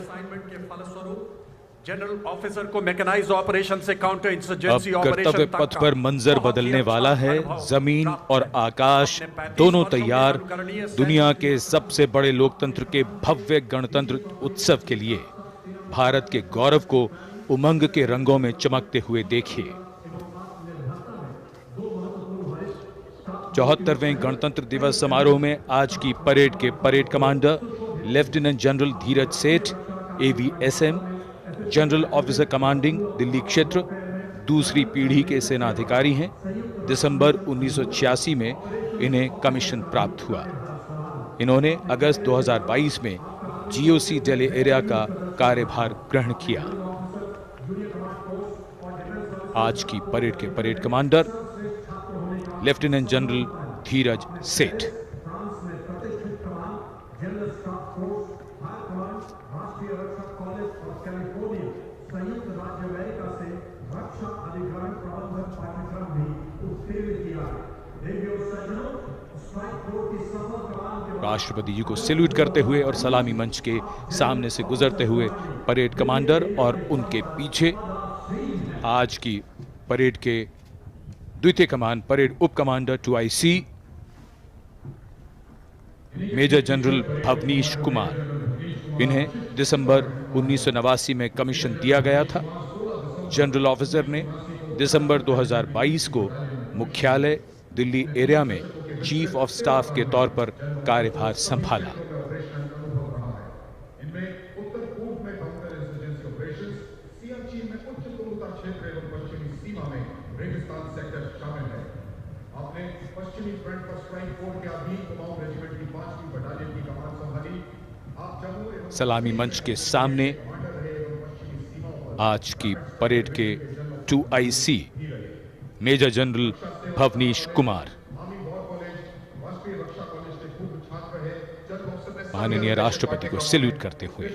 General officer को mechanised operation से counter insurgency अब operation कर्तव्य पथ पर मंजर बदलने वाला है। जमीन और आकाश दोनों तैयार दुनिया के सबसे बड़े लोकतंत्र के भव्य गणतंत्र उत्सव के लिए। भारत के गौरव को उमंग के रंगों में चमकते हुए देखिए। 74वें गणतंत्र दिवस समारोह में आज की परेड के परेड कमांडर लेफ्टिनेंट जनरल धीरज सेठ, AVSM, general officer commanding Delhi क्षेत्र, दूसरी पीढ़ी के सेनाधिकारी हैं। दिसंबर 1986 में इन्हें कमीशन प्राप्त हुआ। इन्होंने अगस्त 2022 में GOC दिल्ली एरिया का कार्यभार ग्रहण किया। आज की परेड के परेड कमांडर लेफ्टिनेंट जनरल धीरज सेठ। राष्ट्रपति जी को सैल्यूट करते हुए और सलामी मंच के सामने से गुजरते हुए परेड कमांडर और उनके पीछे आज की परेड के द्वितीय कमान परेड उप commander 2IC major general Bhavnish Kumar. इन्हें दिसंबर 1989 में कमीशन दिया गया था। जनरल ऑफिसर ने दिसंबर 2022 को मुख्यालय दिल्ली एरिया में चीफ ऑफ स्टाफ के तौर पर कार्यभार संभाला। सलामी मंच के सामने आज की परेड के 2IC major general Bhavnish Kumar माननीय राष्ट्रपति को सैल्यूट करते हुए।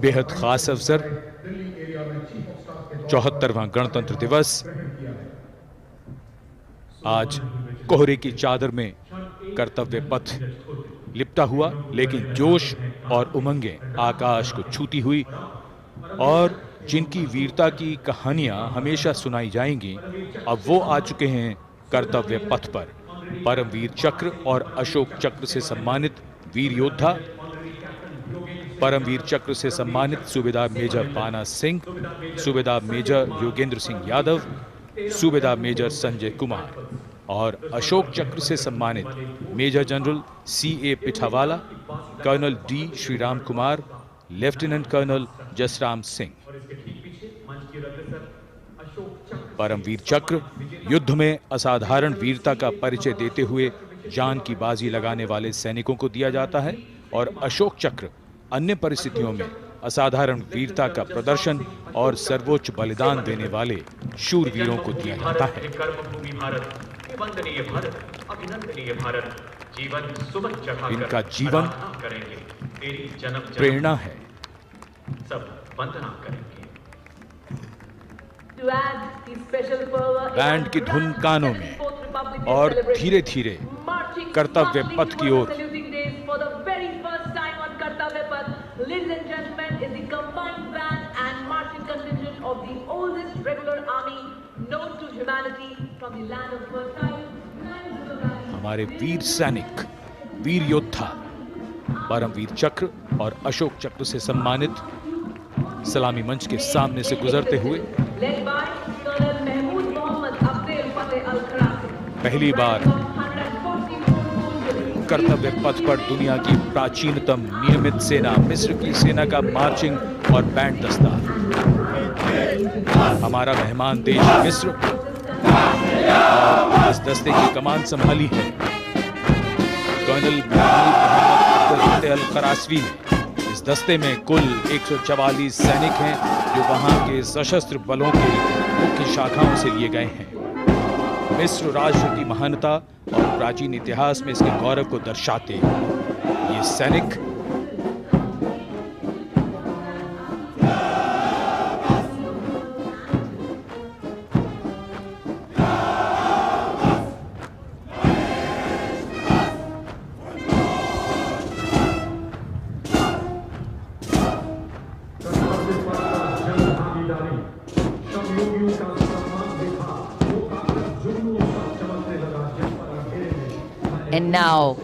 बेहद खास अवसर 74वां गणतंत्र दिवस। आज कोहरे की चादर में कर्तव्य पथ लिपटा हुआ, लेकिन जोश और उमंगें आकाश को छूती हुई और जिनकी वीरता की कहानियां हमेशा सुनाई जाएंगी, अब वो आ चुके हैं कर्तव्य पथ पर। परमवीर चक्र और अशोक चक्र से सम्मानित वीर योद्धा, परमवीर चक्र से सम्मानित सूबेदार मेजर बाना सिंह, सूबेदार मेजर योगेंद्र सिंह यादव, सूबेदार मेजर संजय कुमार और अशोक चक्र से सम्मानित major general CA Pithawalla, colonel D Sriram Kumar, lieutenant colonel Jasram Singh. Paramvir Chakra युद्ध में असाधारण वीरता का परिचय देते हुए जान की बाजी लगाने वाले सैनिकों को दिया जाता है और अशोक चक्र अन्य परिस्थितियों में असाधारण वीरता का प्रदर्शन और सर्वोच्च बलिदान देने वाले शूरवीरों को दिया जाता है। इनका जीवन प्रेरणा है। सब वंदना करेंगे। बैंड की धुन कानों में और धीरे धीरे कर्तव्य पथ की ओर। हमारे वीर सैनिक, वीर योद्धा परमवीर चक्र और अशोक चक्र से सम्मानित सलामी मंच के सामने से गुजरते हुए पहली बार कर्तव्य पथ पर दुनिया की प्राचीनतम नियमित सेना मिस्र की सेना का मार्चिंग और बैंड दस्ता। हमारा मेहमान देश मिस्र और इस दस्ते की कमान संभाली है कर्नल मोहम्मद अल करासवी ने। इस दस्ते में कुल 144 सैनिक हैं जो वहां के सशस्त्र बलों के मुख्य शाखाओं से लिए गए हैं। मिस्र राष्ट्र की महानता और प्राचीन इतिहास में इसके गौरव को दर्शाते ये सैनिक And now,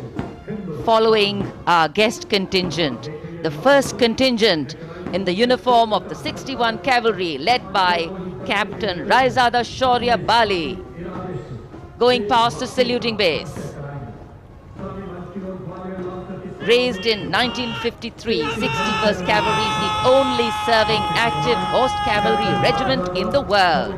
following our guest contingent, the first contingent in the uniform of the 61 Cavalry led by Captain Raizada Shaurya Bali, going past the saluting base. Raised in 1953, 61st Cavalry is the only serving active horse cavalry regiment in the world.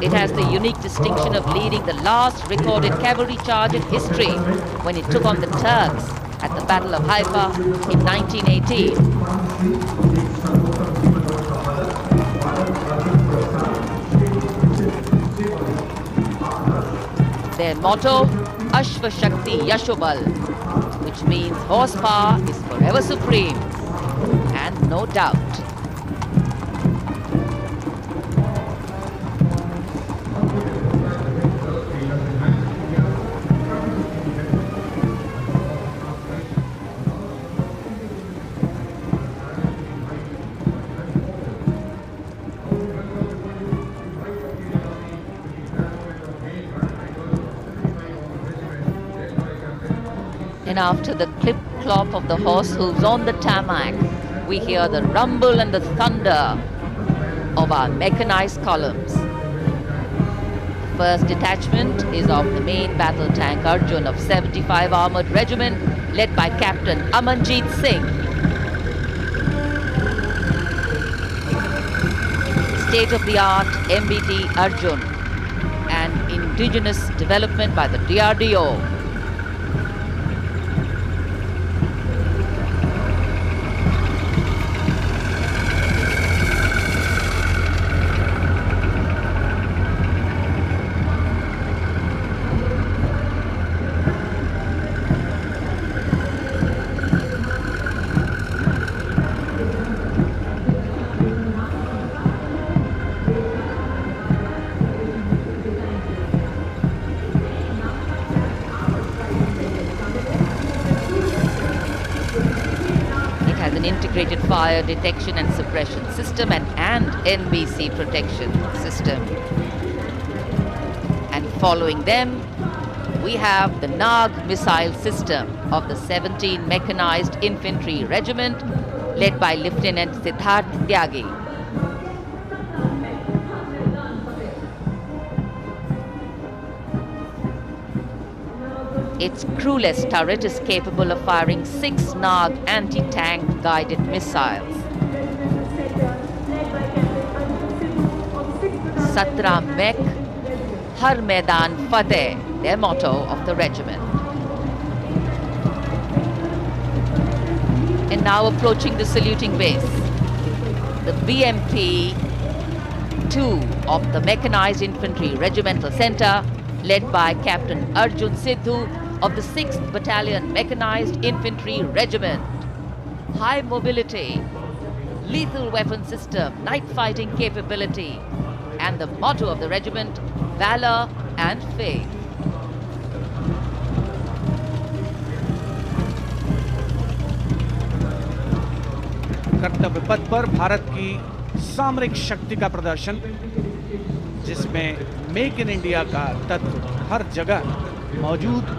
It has the unique distinction of leading the last recorded cavalry charge in history when it took on the Turks at the Battle of Haifa in 1918. Their motto, Ashva Shakti Yashobal, which means horsepower is forever supreme, and no doubt. And after the clip-clop of the horse hooves on the tarmac, we hear the rumble and the thunder of our mechanized columns. First detachment is of the main battle tank Arjun of 75 Armored Regiment, led by Captain Amanjeet Singh. State-of-the-art MBT Arjun, an indigenous development by the DRDO. Integrated fire detection and suppression system and NBC protection system. And following them, we have the Nag missile system of the 17 Mechanized Infantry Regiment, led by Lieutenant Siddharth Tyagi. Its crewless turret is capable of firing 6 Nag anti-tank guided missiles. Satra Mek, Har Maidan Fateh, their motto of the regiment. And now approaching the saluting base, the BMP 2 of the Mechanized Infantry Regimental Center, led by Captain Arjun Sidhu of the 6th Battalion Mechanized Infantry Regiment. High mobility, lethal weapon system, night fighting capability, and the motto of the regiment, valor and faith. कर्तव्य पथ पर भारत की सामरिक शक्ति का प्रदर्शन, जिसमें make in India का तत्व हर जगह मौजूद,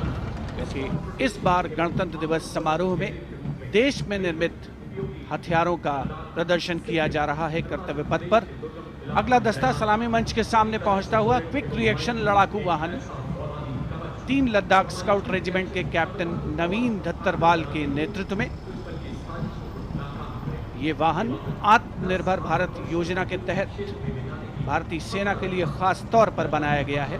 क्योंकि इस बार गणतंत्र दिवस समारोह में देश में निर्मित हथियारों का प्रदर्शन किया जा रहा है कर्तव्य पथ पर। अगला दस्ता सलामी मंच के सामने पहुंचता हुआ क्विक रिएक्शन लड़ाकू वाहन 3 लद्दाख स्काउट रेजिमेंट के कैप्टन नवीन धत्तरवाल के नेतृत्व में। ये वाहन आत्मनिर्भर भारत योजना के तहत भारतीय सेना के लिए खास तौर पर बनाया गया है।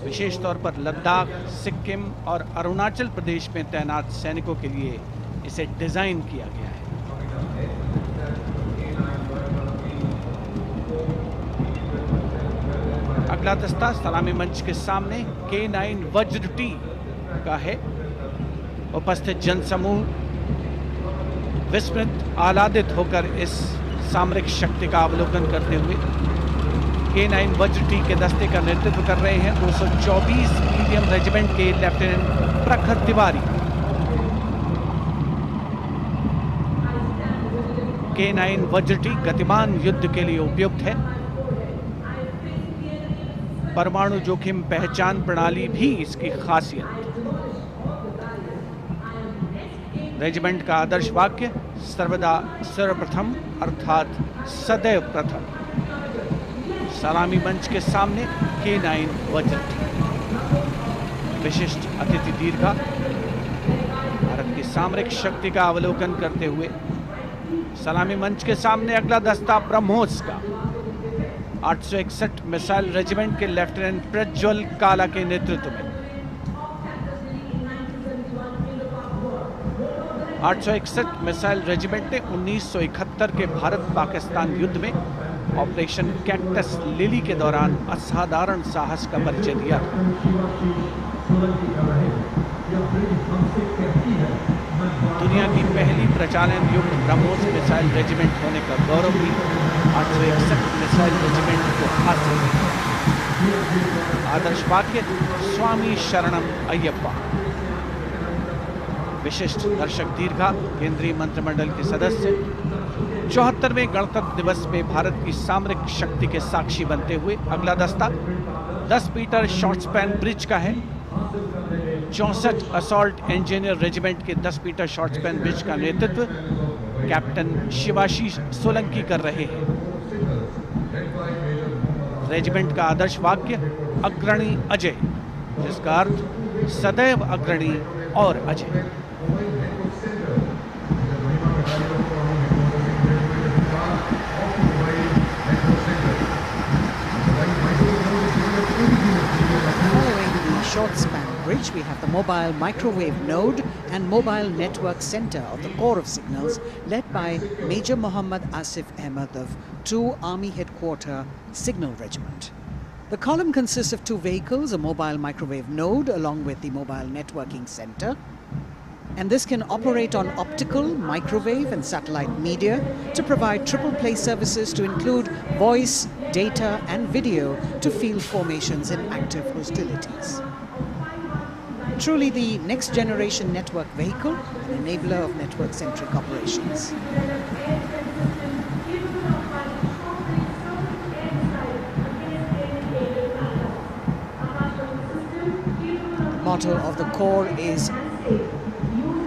विशेष तौर पर लद्दाख, सिक्किम और अरुणाचल प्रदेश में तैनात सैनिकों के लिए इसे डिजाइन किया गया है। अगला दस्ता सलामी मंच के सामने K9 वज्र टी का है। उपस्थित जनसमूह विस्मित आह्लादित होकर इस सामरिक शक्ति का अवलोकन करते हुए K9 वज्र टी के दस्ते का नेतृत्व कर रहे हैं 224 मीडियम रेजिमेंट के लेफ्टिनेंट प्रखर तिवारी। K9 वज्र टी गतिमान युद्ध के लिए उपयुक्त है। परमाणु जोखिम पहचान प्रणाली भी इसकी खासियत। रेजिमेंट का आदर्श वाक्य सर्वदा सर्वप्रथम अर्थात सदैव प्रथम। सलामी मंच के सामने K9 वज्र टी। विशिष्ट अतिथि दीर्घा भारत की सामरिक शक्ति का अवलोकन करते हुए सलामी मंच के सामने अगला दस्ता ब्रह्मोस का 861 मिसाइल रेजिमेंट के लेफ्टिनेंट प्रज्वल काला के नेतृत्व में। 861 मिसाइल रेजिमेंट ने 1971 के भारत पाकिस्तान युद्ध में ऑपरेशन कैक्टस लिली के दौरान असाधारण साहस का परिचय दिया। दुनिया की पहली प्रचालन युक्त ब्रह्मोस मिसाइल रेजिमेंट होने का गौरव भी 861 मिसाइल रेजिमेंट को हासिल है। आदर्श वाक्य स्वामी शरणम अय्यप्पा। विशिष्ट दर्शक दीर्घा केंद्रीय मंत्रिमंडल के सदस्य 74वें गणतंत्र दिवस में भारत की सामरिक शक्ति के साक्षी बनते हुए अगला दस्ता 10 मीटर शॉर्ट स्पैन ब्रिज का है। 64 असॉल्ट इंजीनियर रेजिमेंट के 10 मीटर शॉर्ट स्पैन ब्रिज का नेतृत्व कैप्टन शिवाशीष सोलंकी कर रहे हैं। रेजिमेंट का आदर्श वाक्य अग्रणी अजय, जिसका अर्थ सदैव अग्रणी और Ajay. Short span bridge, we have the mobile microwave node and mobile network center of the Corps of Signals, led by Major Muhammad Asif Ahmed of 2 Army Headquarter Signal Regiment. The column consists of 2 vehicles, a mobile microwave node along with the mobile networking center. And this can operate on optical, microwave and satellite media to provide triple play services to include voice, data and video to field formations in active hostilities. Truly the next generation network vehicle, an enabler of network-centric operations. The motto of the Corps is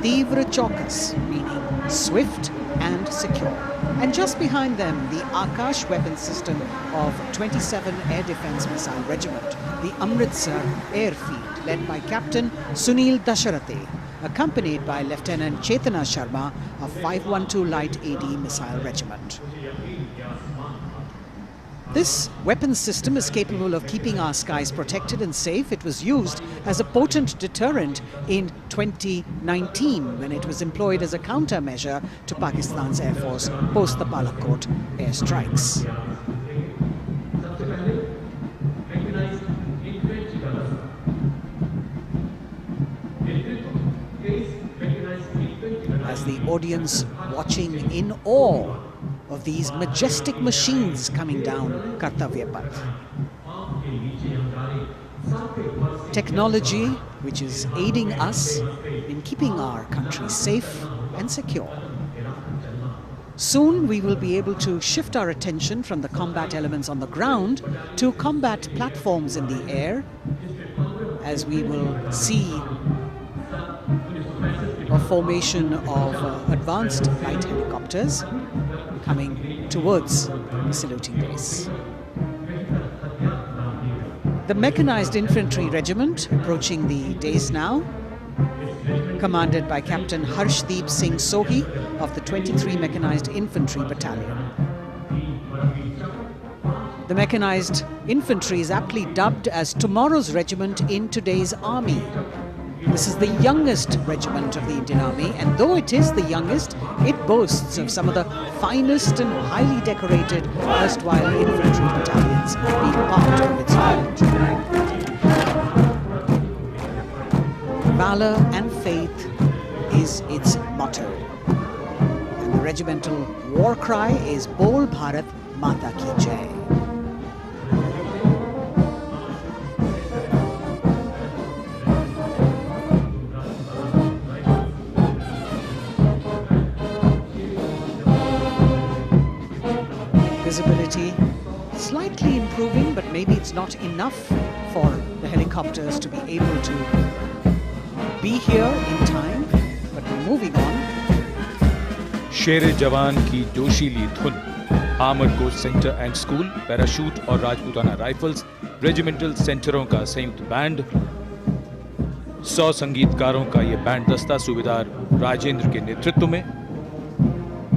Tivra Chaukas, meaning swift and secure. And just behind them, the Akash weapon system of 27 Air Defence Missile Regiment, the Amritsar Airfield, led by Captain Sunil Dasharathe, accompanied by Lieutenant Chetana Sharma of 512 Light AD Missile Regiment. This weapon system is capable of keeping our skies protected and safe. It was used as a potent deterrent in 2019 when it was employed as a countermeasure to Pakistan's Air Force post the Balakot airstrikes. As the audience watching in awe of these majestic machines coming down Kartavya Path. Technology which is aiding us in keeping our country safe and secure. Soon we will be able to shift our attention from the combat elements on the ground to combat platforms in the air, as we will see a formation of advanced light helicopters coming towards the saluting base. The Mechanized Infantry Regiment approaching the dais now, commanded by Captain Harshdeep Singh Sohi of the 23 Mechanized Infantry Battalion. The Mechanized Infantry is aptly dubbed as tomorrow's regiment in today's army. This is the youngest regiment of the Indian Army, and though it is the youngest, it boasts of some of the finest and highly decorated erstwhile infantry battalions being part of its range. Valor and faith is its motto, and the regimental war cry is Bol Bharat Mata Ki Jai. Visibility slightly improving, but maybe it's not enough for the helicopters to be able to be here in time, but we're moving on. शेरे जवान की जोशीली धुन, armoured coach centre and school, parachute और Rajputana rifles regimental सेंटरों का संयुक्त band, 100 संगीतकारों का ये band दस्ता सूबेदार राजेंद्र के नेतृत्व में,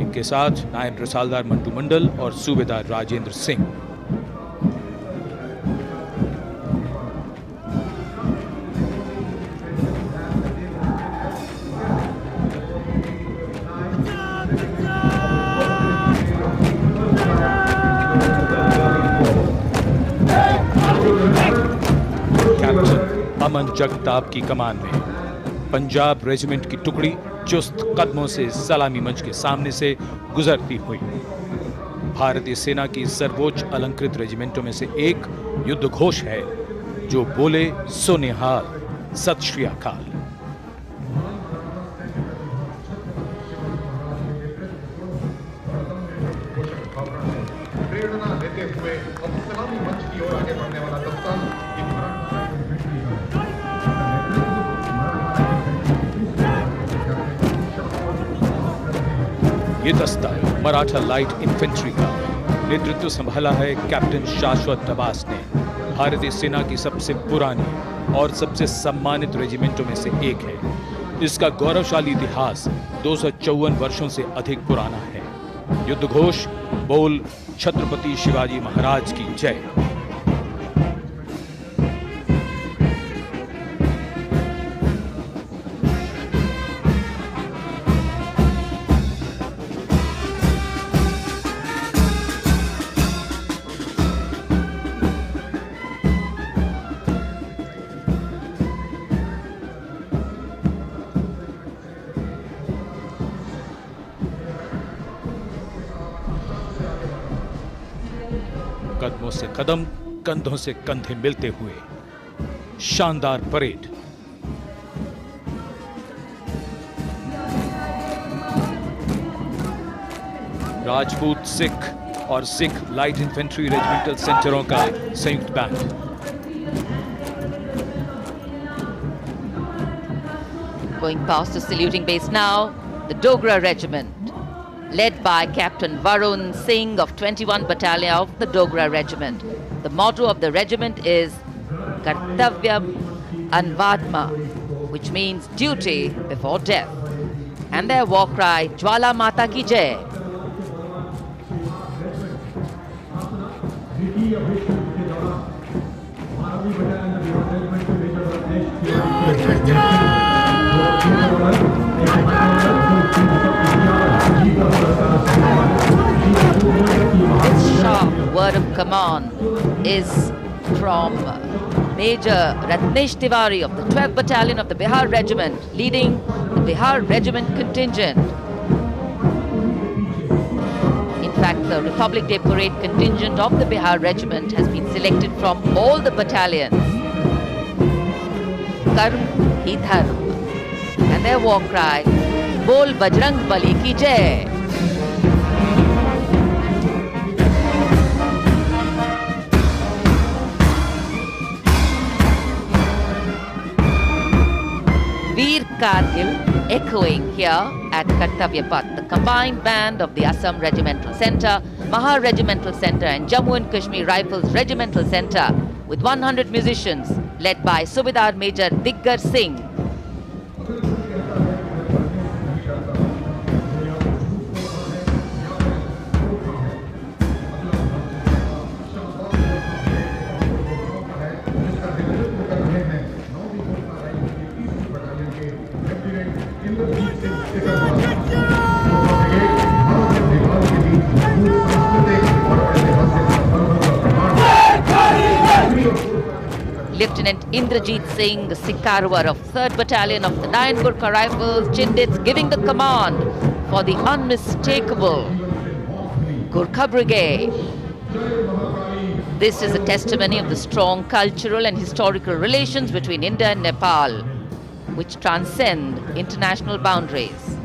इनके साथ नायब रसालदार मंटू मंडल और सूबेदार राजेंद्र सिंह। अमन जगताप की कमान में पंजाब रेजिमेंट की टुकड़ी चुस्त कदमों से सलामी मंच के सामने से गुजरती हुई। भारतीय सेना की सर्वोच्च अलंकृत रेजिमेंटों में से एक युद्ध घोष है जो बोले सो निहाल, सत श्री अकाल। प्रेरणा देते हुए अब सलामी मंच की ओर आगे बढ़ने वाला दस्ता ये दस्ता मराठा लाइट इन्फेंट्री का नेतृत्व संभाला है कैप्टन शाश्वत नवास ने। भारतीय सेना की सबसे पुरानी और सबसे सम्मानित रेजिमेंटों में से एक है। इसका गौरवशाली इतिहास 254 वर्षों से अधिक पुराना है। युद्ध घोष बोल छत्रपति शिवाजी महाराज की जय। कदमों से कदम, कंधों से कंधे मिलते हुए शानदार परेड। राजपूत सिख और सिख लाइट इन्फेंट्री रेजिमेंटल सेंटरों का संयुक्त band. Going past the saluting base now, the Dogra Regiment, led by Captain Varun Singh of 21 Battalion of the Dogra Regiment. The motto of the regiment is Kartavyam Anvatma, which means duty before death. And their war cry, Jwala Mata Ki Jai. This sharp word of command is from Major Ratnesh Tiwari of the 12th Battalion of the Bihar Regiment, leading the Bihar Regiment contingent. In fact, the Republic Day Parade contingent of the Bihar Regiment has been selected from all the battalions. Karm hi dharm. And their war cry, Bol Bajrang Bali ki Jai. Veer Kargil echoing here at Kartavya Path. The combined band of the Assam Regimental Centre, Maha Regimental Centre and Jammu and Kashmir Rifles Regimental Centre with 100 musicians led by Subedar Major Diggar Singh. Lieutenant Indrajit Singh Sikarwar of 3rd Battalion of the 9 Gurkha Rifles, Chindits, giving the command for the unmistakable Gurkha Brigade. This is a testimony of the strong cultural and historical relations between India and Nepal, which transcend international boundaries.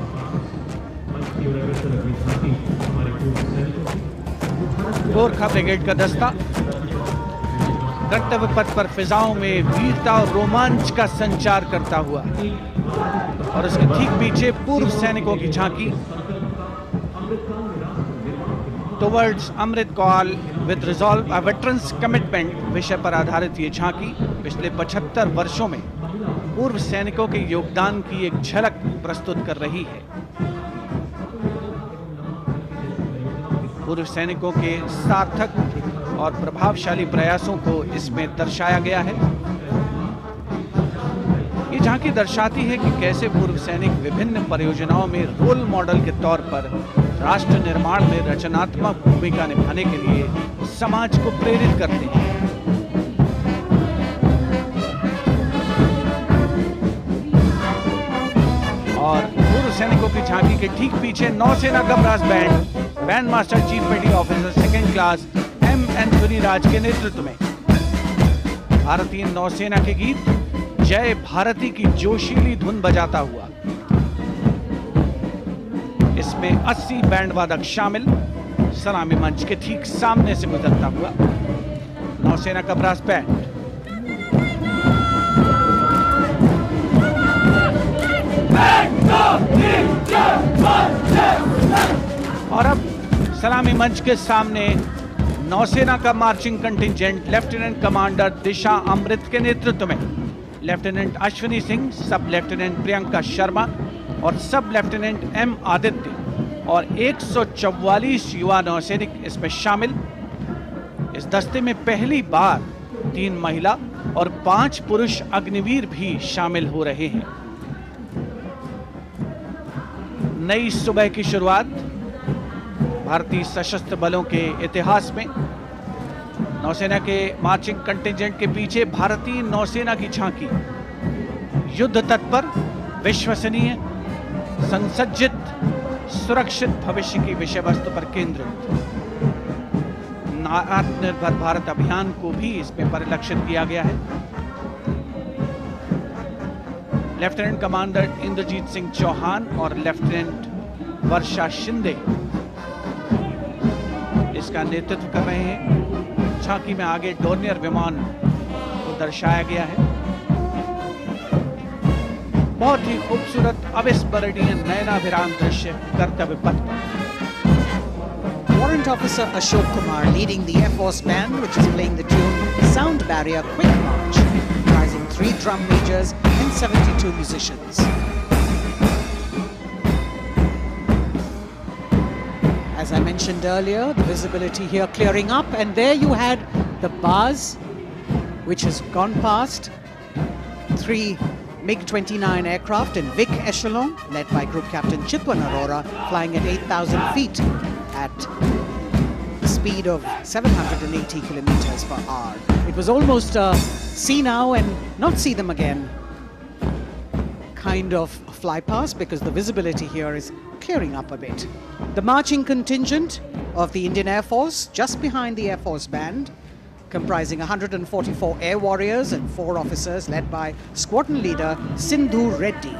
Gorkha brigade का दस्ता कर्तव्य पथ पर फिजाओं में वीरता और रोमांच का संचार करता हुआ और उसके ठीक पीछे पूर्व सैनिकों की झांकी towards Amrit Kaal with resolve a veterans commitment विषय पर आधारित ये झांकी पिछले 75 वर्षों में पूर्व सैनिकों के योगदान की एक झलक प्रस्तुत कर रही है। पूर्व सैनिकों के सार्थक और प्रभावशाली प्रयासों को इसमें दर्शाया गया है। ये झांकी दर्शाती है कि कैसे पूर्व सैनिक विभिन्न परियोजनाओं में रोल मॉडल के तौर पर राष्ट्र निर्माण में रचनात्मक भूमिका निभाने के लिए समाज को प्रेरित करते हैं। और पूर्व सैनिकों की झांकी के ठीक पीछे नौसेना का brass band master chief petty officer 2nd class M Anthony Raj के नेतृत्व में भारतीय नौसेना के गीत जय भारती की जोशीली धुन बजाता हुआ। इसमें 80 बैंड वादक शामिल सलामी मंच के ठीक सामने से गुजरता हुआ नौसेना का ब्रास बैंड। और अब सलामी मंच के सामने नौसेना का मार्चिंग कंटिंजेंट लेफ्टिनेंट कमांडर दिशा अमृत के नेतृत्व में लेफ्टिनेंट अश्विनी सिंह, सब लेफ्टिनेंट प्रियंका शर्मा और सब लेफ्टिनेंट एम आदित्य और 144 युवा नौसैनिक इसमें शामिल। इस दस्ते में पहली बार 3 महिला और 5 पुरुष अग्निवीर भी शामिल हो रहे हैं। नई सुबह की शुरुआत भारतीय सशस्त्र बलों के इतिहास में। नौसेना के मार्चिंग कंटिंजेंट के पीछे भारतीय नौसेना की झांकी युद्ध तत्पर, विश्वसनीय, संसज्जित, सुरक्षित भविष्य की विषय वस्तु पर केंद्रित। आत्मनिर्भर भारत अभियान को भी इसमें परिलक्षित किया गया है। लेफ्टिनेंट कमांडर इंद्रजीत सिंह चौहान और लेफ्टिनेंट वर्षा शिंदे इसका नेतृत्व कर रहे हैं। झांकी में आगे डोर्नियर विमान को दर्शाया गया है। बहुत ही खूबसूरत अविस्मरणीय नयनाभिराम दृश्य कर्तव्य पथ पर। Warrant Officer Ashok Kumar leading the Air Force Band, which is playing the tune Sound Barrier Quick March, comprising 3 drum majors and 72 musicians. As I mentioned earlier, the visibility here clearing up, and there you had the bars, which has gone past 3 MiG-29 aircraft in Vic Echelon, led by Group Captain Chitwan Arora, flying at 8,000 feet at a speed of 780 kilometers per hour. It was almost a see now and not see them again kind of fly past, because the visibility here is clearing up a bit. The marching contingent of the Indian Air Force, just behind the Air Force Band, comprising 144 air warriors and 4 officers, led by squadron leader Sindhu Reddy.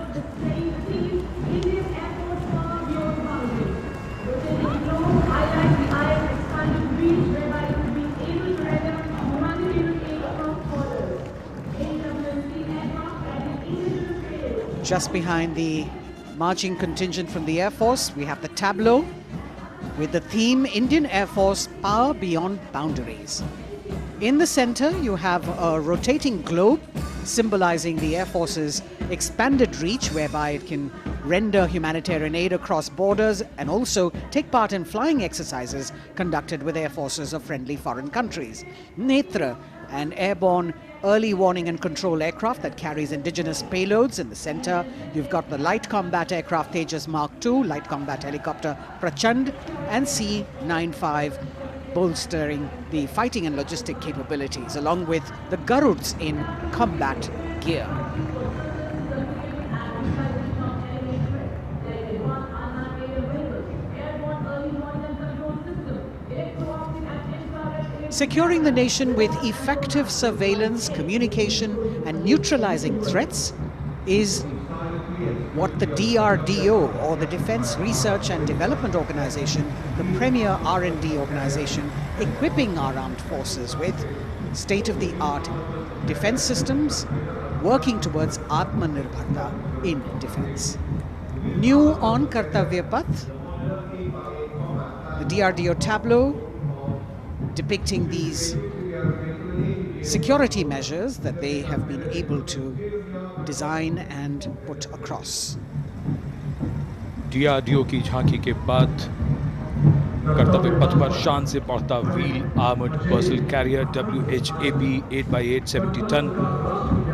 Just behind the marching contingent from the Air Force. We have the tableau with the theme Indian Air Force Power Beyond Boundaries. In the center, you have a rotating globe symbolizing the Air Force's expanded reach, whereby it can render humanitarian aid across borders and also take part in flying exercises conducted with air forces of friendly foreign countries. Netra, an airborne early warning and control aircraft that carries indigenous payloads in the center. You've got the light combat aircraft Tejas Mark II, light combat helicopter Prachand, and C-95 bolstering the fighting and logistic capabilities, along with the Garuds in combat gear. Securing the nation with effective surveillance, communication, and neutralizing threats is what the DRDO, or the Defense Research and Development Organization, the premier R&D organization, equipping our armed forces with state-of-the-art defense systems, working towards Atmanirbharta in defense. New on Kartavya Path, the DRDO tableau depicting these security measures that they have been able to design and put across. DRDO की झांकी के बाद कर्तव्य पथ पर शान से पहुंचता wheel armoured personnel carrier WHAP 8x8 70 ton.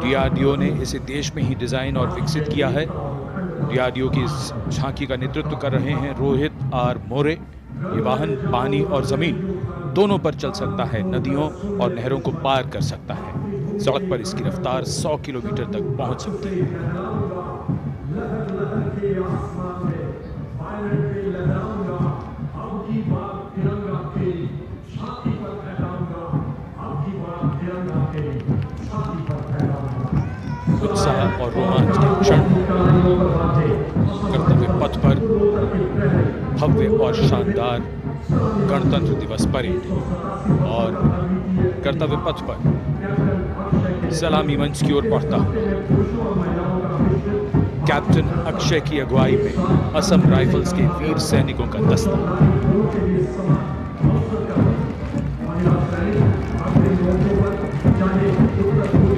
DRDO ने इसे देश में ही डिजाइन और विकसित किया है। DRDO की इस झांकी का नेतृत्व कर रहे हैं रोहित आर मोरे। ये वाहन पानी और जमीन दोनों पर चल सकता है, नदियों और नहरों को पार कर सकता है। सड़क पर इसकी रफ्तार 100 किलोमीटर तक पहुंच सकती है। उत्साह और रोमांच के क्षण कर्तव्य पथ पर भव्य और शानदार गणतंत्र दिवस परेड और कर्तव्य पथ पर सलामी मंच की ओर बढ़ता कैप्टन अक्षय की अगुवाई में असम राइफल्स के वीर सैनिकों का दस्ता।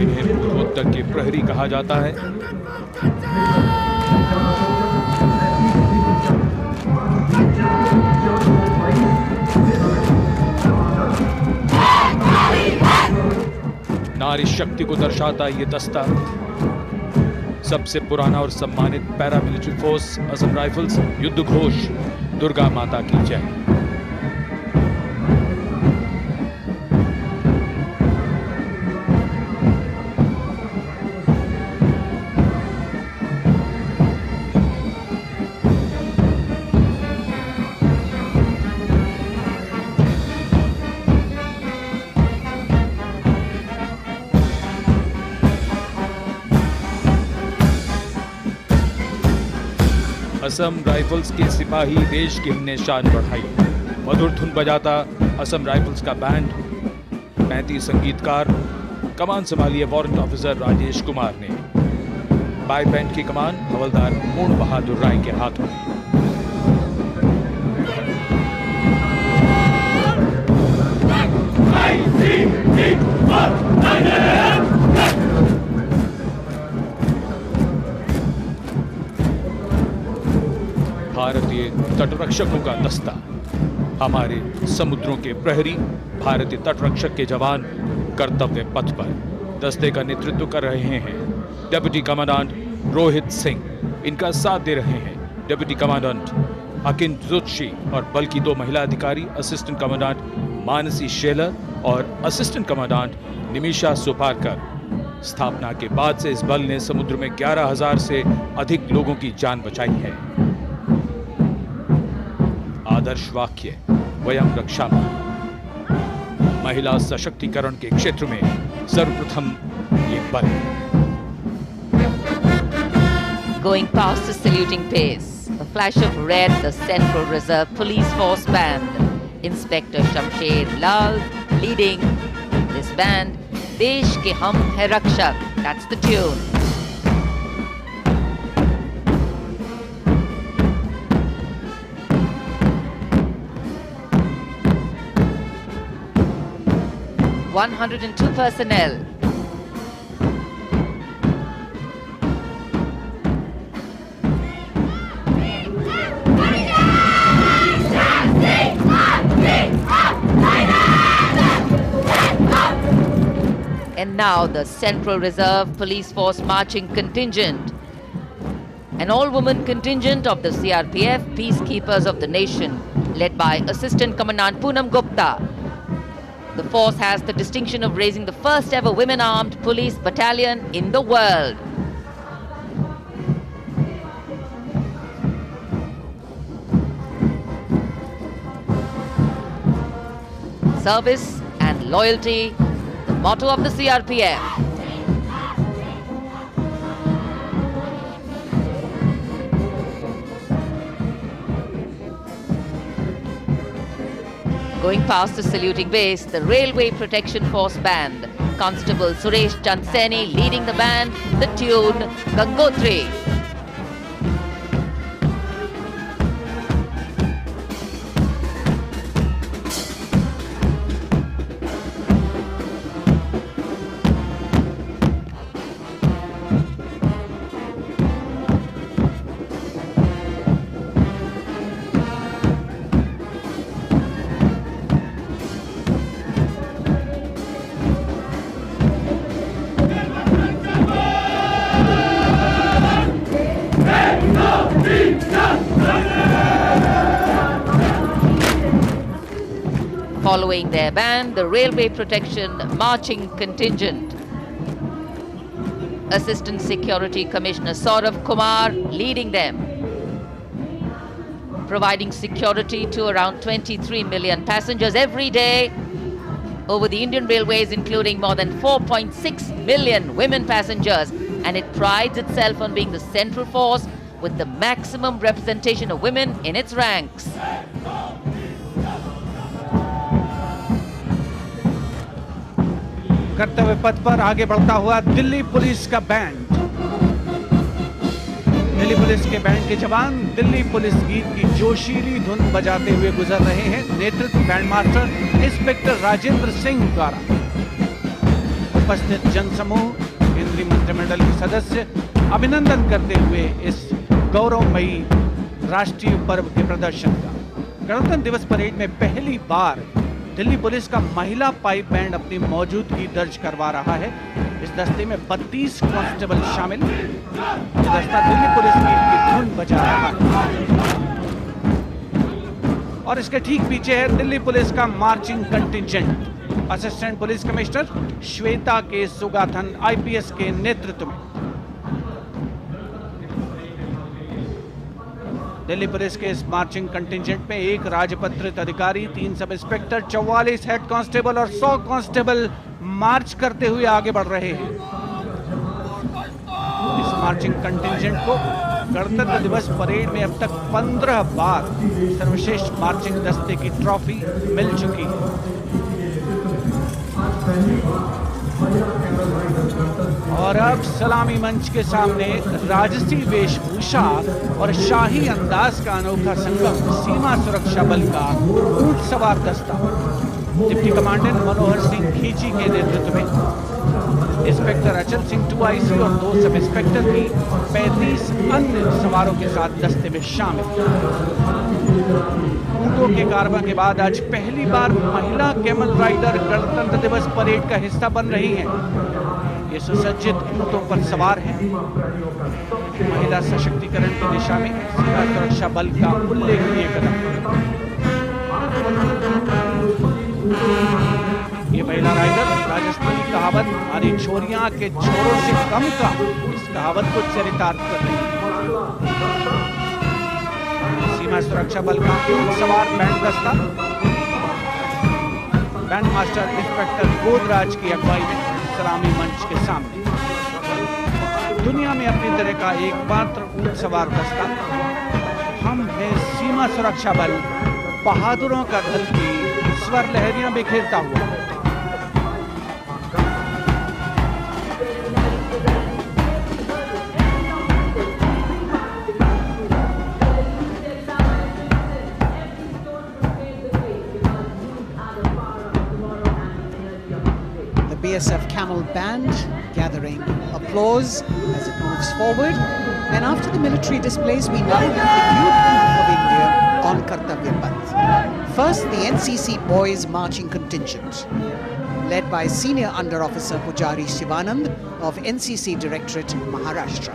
इन्हें पूर्वोत्तर के प्रहरी कहा जाता है। नारी शक्ति को दर्शाता ये दस्ता सबसे पुराना और सम्मानित पैरामिलिट्री फोर्स असम राइफल्स। युद्ध घोष दुर्गा माता की जय। असम राइफल्स के सिपाही देश की हमने शान बढ़ाई। मधुर धुन बजाता असम राइफल्स का बैंड, 35 संगीतकार। कमान संभाली है वारंट ऑफिसर राजेश कुमार ने। बाई बैंड की कमान हवलदार पूर्ण बहादुर राय के हाथों में। भारतीय तटरक्षकों का दस्ता, हमारे समुद्रों के प्रहरी, भारतीय तटरक्षक के जवान कर्तव्य पथ पर दस्ते का नेतृत्व कर रहे हैं डिप्टी कमांडेंट रोहित सिंह। इनका साथ दे रहे हैं डिप्टी कमांडेंट अकिन जोशी और बल की 2 महिला अधिकारी, असिस्टेंट कमांडेंट मानसी शेलर और असिस्टेंट कमांडेंट निमिषा सुपारकर। स्थापना के बाद से इस बल ने समुद्र में 11,000 से अधिक लोगों की जान बचाई है। आदर्श वाक्य वयम रक्षामः। महिला सशक्तिकरण के क्षेत्र में सर्वप्रथम ये बल। Going past the saluting pace, a flash of red, the Central Reserve Police Force Band. Inspector Shamshed Lal leading this band. Desh ke hum hai rakshak. That's the tune. 102 personnel. And now the Central Reserve Police Force marching contingent, an all-woman contingent of the CRPF, Peacekeepers of the Nation, led by Assistant Commandant Poonam Gupta. The force has the distinction of raising the first ever women-armed police battalion in the world. Service and loyalty, the motto of the CRPF. Going past the saluting base, the Railway Protection Force Band. Constable Suresh Chanseni leading the band, the tune Gangotri. Following their band, the Railway Protection Marching Contingent. Assistant Security Commissioner Saurav Kumar leading them, providing security to around 23 million passengers every day over the Indian Railways, including more than 4.6 million women passengers, and it prides itself on being the central force with the maximum representation of women in its ranks. कर्तव्य पथ पर आगे बढ़ता हुआ Delhi police का band. Delhi police के band के जवान दिल्ली पुलिस गीत की जोशीली धुन बजाते हुए गुजर रहे हैं। नेतृत्व band master inspector Rajendra Singh द्वारा। उपस्थित जनसमूह, केंद्रीय मंत्रिमंडल के सदस्य अभिनंदन करते हुए इस गौरवमयी राष्ट्रीय पर्व के प्रदर्शन का। गणतंत्र दिवस परेड में पहली बार दिल्ली पुलिस का महिला पाइप बैंड अपनी मौजूदगी दर्ज करवा रहा है। इस दस्ते में 32 कांस्टेबल शामिल। ये दस्ता दिल्ली पुलिस की धुन बजा रहा है और इसके ठीक पीछे है दिल्ली पुलिस का marching contingent. Assistant police commissioner Shweta के सुगाथन आईपीएस के नेतृत्व में दिल्ली पुलिस के इस मार्चिंग कंटिजेंट में एक राजपत्रित अधिकारी, 3 सब इंस्पेक्टर, 44 हेड कांस्टेबल और 100 कांस्टेबल मार्च करते हुए आगे बढ़ रहे हैं। इस मार्चिंग कंटिजेंट को गणतंत्र दिवस परेड में अब तक 15 बार सर्वश्रेष्ठ मार्चिंग दस्ते की ट्रॉफी मिल चुकी है। और अब सलामी मंच के सामने राजसी वेशभूषा और शाही अंदाज का अनोखा संगम सीमा सुरक्षा बल का ऊंट सवार दस्ता डिप्टी कमांडेंट मनोहर सिंह खींची के नेतृत्व में इंस्पेक्टर अचल सिंह 2IC और 2 सब इंस्पेक्टर की 35 अन्य सवारों के साथ दस्ते में शामिल। ऊंटों के कारवां के बाद आज पहली बार महिला कैमल राइडर गणतंत्र दिवस परेड का हिस्सा बन रही हैं। ये सुसज्जित ऊंटों पर सवार हैं। महिला सशक्तिकरण की दिशा में सीमा सुरक्षा बल का उल्लेखनीय कदम। ये महिला राइडर राजस्थानी कहावत हमारी छोरियां के छोरों से कम का, इस कहावत को चरितार्थ कर रही है। सीमा सुरक्षा बल का सवार बैंड दस्ता बैंड मास्टर इंस्पेक्टर गोदराज की अगुवाई में सलामी मंच के सामने। दुनिया में अपनी तरह का एकमात्र ऊंट सवार दस्ता हम हैं सीमा सुरक्षा बल, बहादुरों का दल की स्वर लहरियां बिखेरता हुआ। BSF Camel Band gathering applause as it moves forward. And after the military displays, we now have the youth of India on Kartavya Path. First, the NCC Boys Marching Contingent, led by Senior Under Officer Pujari Shivanand of NCC Directorate, Maharashtra.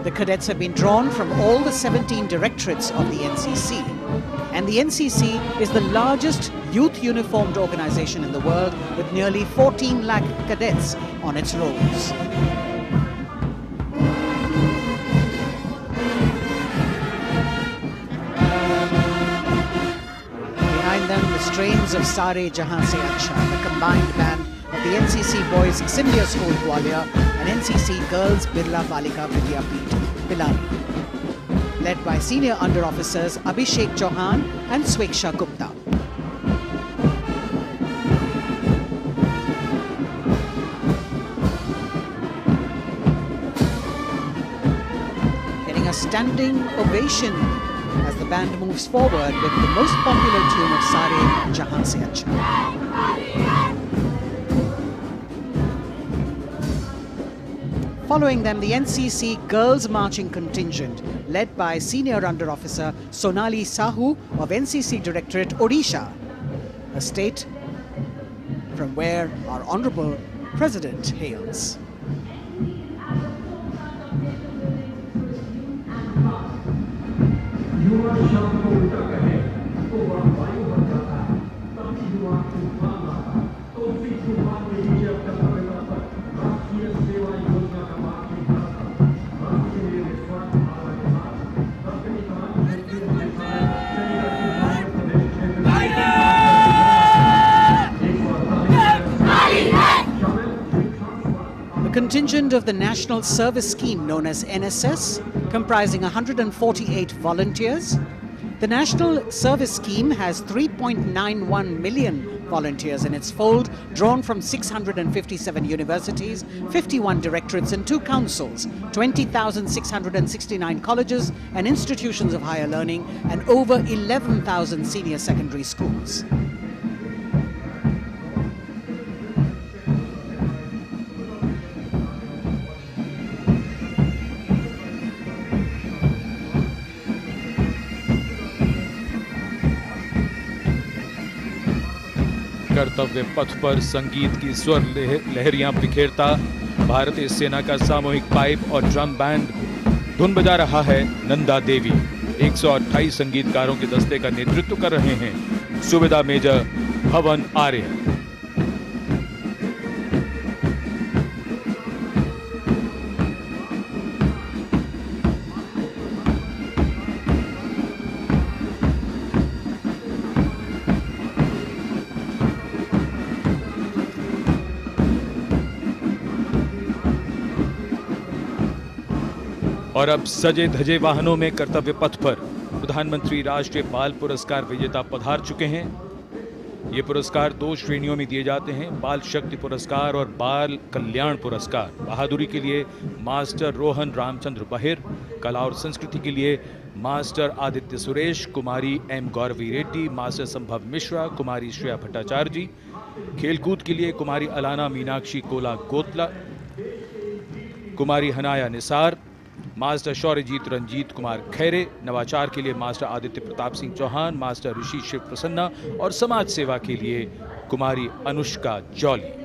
The cadets have been drawn from all the 17 directorates of the NCC. And the NCC is the largest youth uniformed organization in the world, with nearly 14 lakh cadets on its rolls. Behind them, the strains of Sare Jahan Se Acha, the combined band of the NCC Boys Scindia School Gwalior and NCC Girls Birla Balika Vidyapeeth Pilani, led by Senior Under Officers Abhishek Chauhan and Sweksha Gupta. Getting a standing ovation as the band moves forward with the most popular tune of Sare Jahan Se Acha. Following them, the NCC Girls Marching Contingent, led by Senior Under Officer Sonali Sahu of NCC Directorate, Odisha, a state from where our Honorable President hails. A contingent of the National Service Scheme known as NSS, comprising 148 volunteers. The National Service Scheme has 3.91 million volunteers in its fold, drawn from 657 universities, 51 directorates and 2 councils, 20,669 colleges and institutions of higher learning, and over 11,000 senior secondary schools. कर्तव्य पथ पर संगीत की स्वर लहरियां बिखेरता भारतीय सेना का सामूहिक पाइप और ड्रम बैंड धुन बजा रहा है। नंदा देवी 128 संगीतकारों के दस्ते का नेतृत्व कर रहे हैं। सुबेदार मेजर भवन आर्य। और अब सजे धजे वाहनों में कर्तव्य पथ पर प्रधानमंत्री राष्ट्रीय बाल पुरस्कार विजेता पधार चुके हैं। ये पुरस्कार 2 श्रेणियों में दिए जाते हैं, बाल शक्ति पुरस्कार और बाल कल्याण पुरस्कार। बहादुरी के लिए मास्टर रोहन रामचंद्र बहिर, कला और संस्कृति के लिए मास्टर आदित्य सुरेश, कुमारी एम गौरवी रेड्डी, मास्टर संभव मिश्रा, कुमारी श्रेया भट्टाचार्य जी, खेलकूद के लिए कुमारी अलाना मीनाक्षी कोला गोतला, कुमारी हनाया निसार, मास्टर शौर्यजीत रंजीत कुमार खैरे, नवाचार के लिए मास्टर आदित्य प्रताप सिंह चौहान, मास्टर ऋषि शिव प्रसन्ना और समाज सेवा के लिए कुमारी अनुष्का जौली।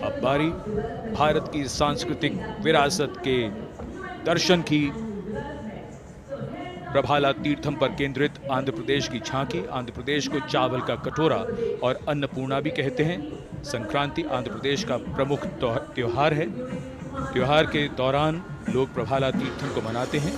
अब बारी भारत की सांस्कृतिक विरासत के दर्शन की। प्रभाला तीर्थम पर केंद्रित आंध्र प्रदेश की झांकी। आंध्र प्रदेश को चावल का कटोरा और अन्नपूर्णा भी कहते हैं। संक्रांति आंध्र प्रदेश का प्रमुख त्योहार है। त्योहार के दौरान लोग प्रभाला तीर्थम को मनाते हैं।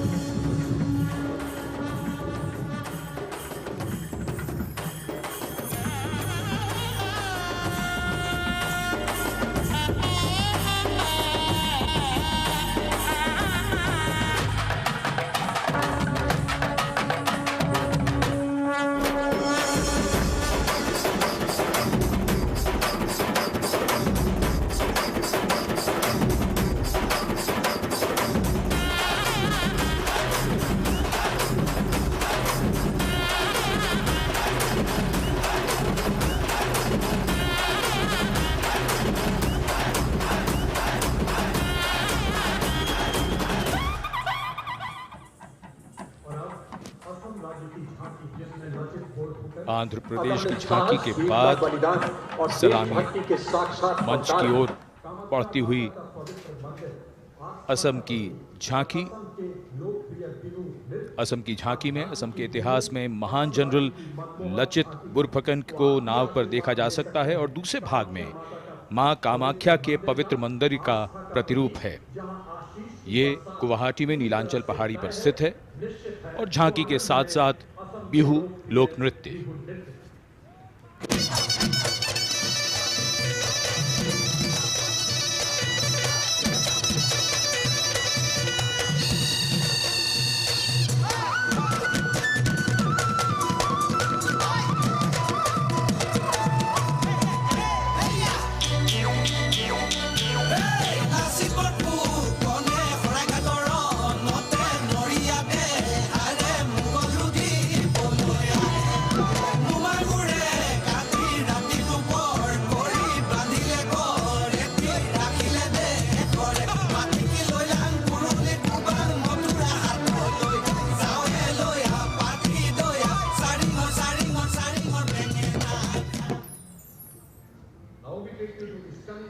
आंध्र प्रदेश की झांकी के बाद सलामी मंच की ओर बढ़ती हुई असम की झांकी। असम की झांकी में असम के इतिहास में महान जनरल लचित बुरफकन को नाव पर देखा जा सकता है और दूसरे भाग में मां कामाख्या के पवित्र मंदिर का प्रतिरूप है। ये गुवाहाटी में नीलांचल पहाड़ी पर स्थित है और झांकी के साथ साथ बिहू लोक नृत्य।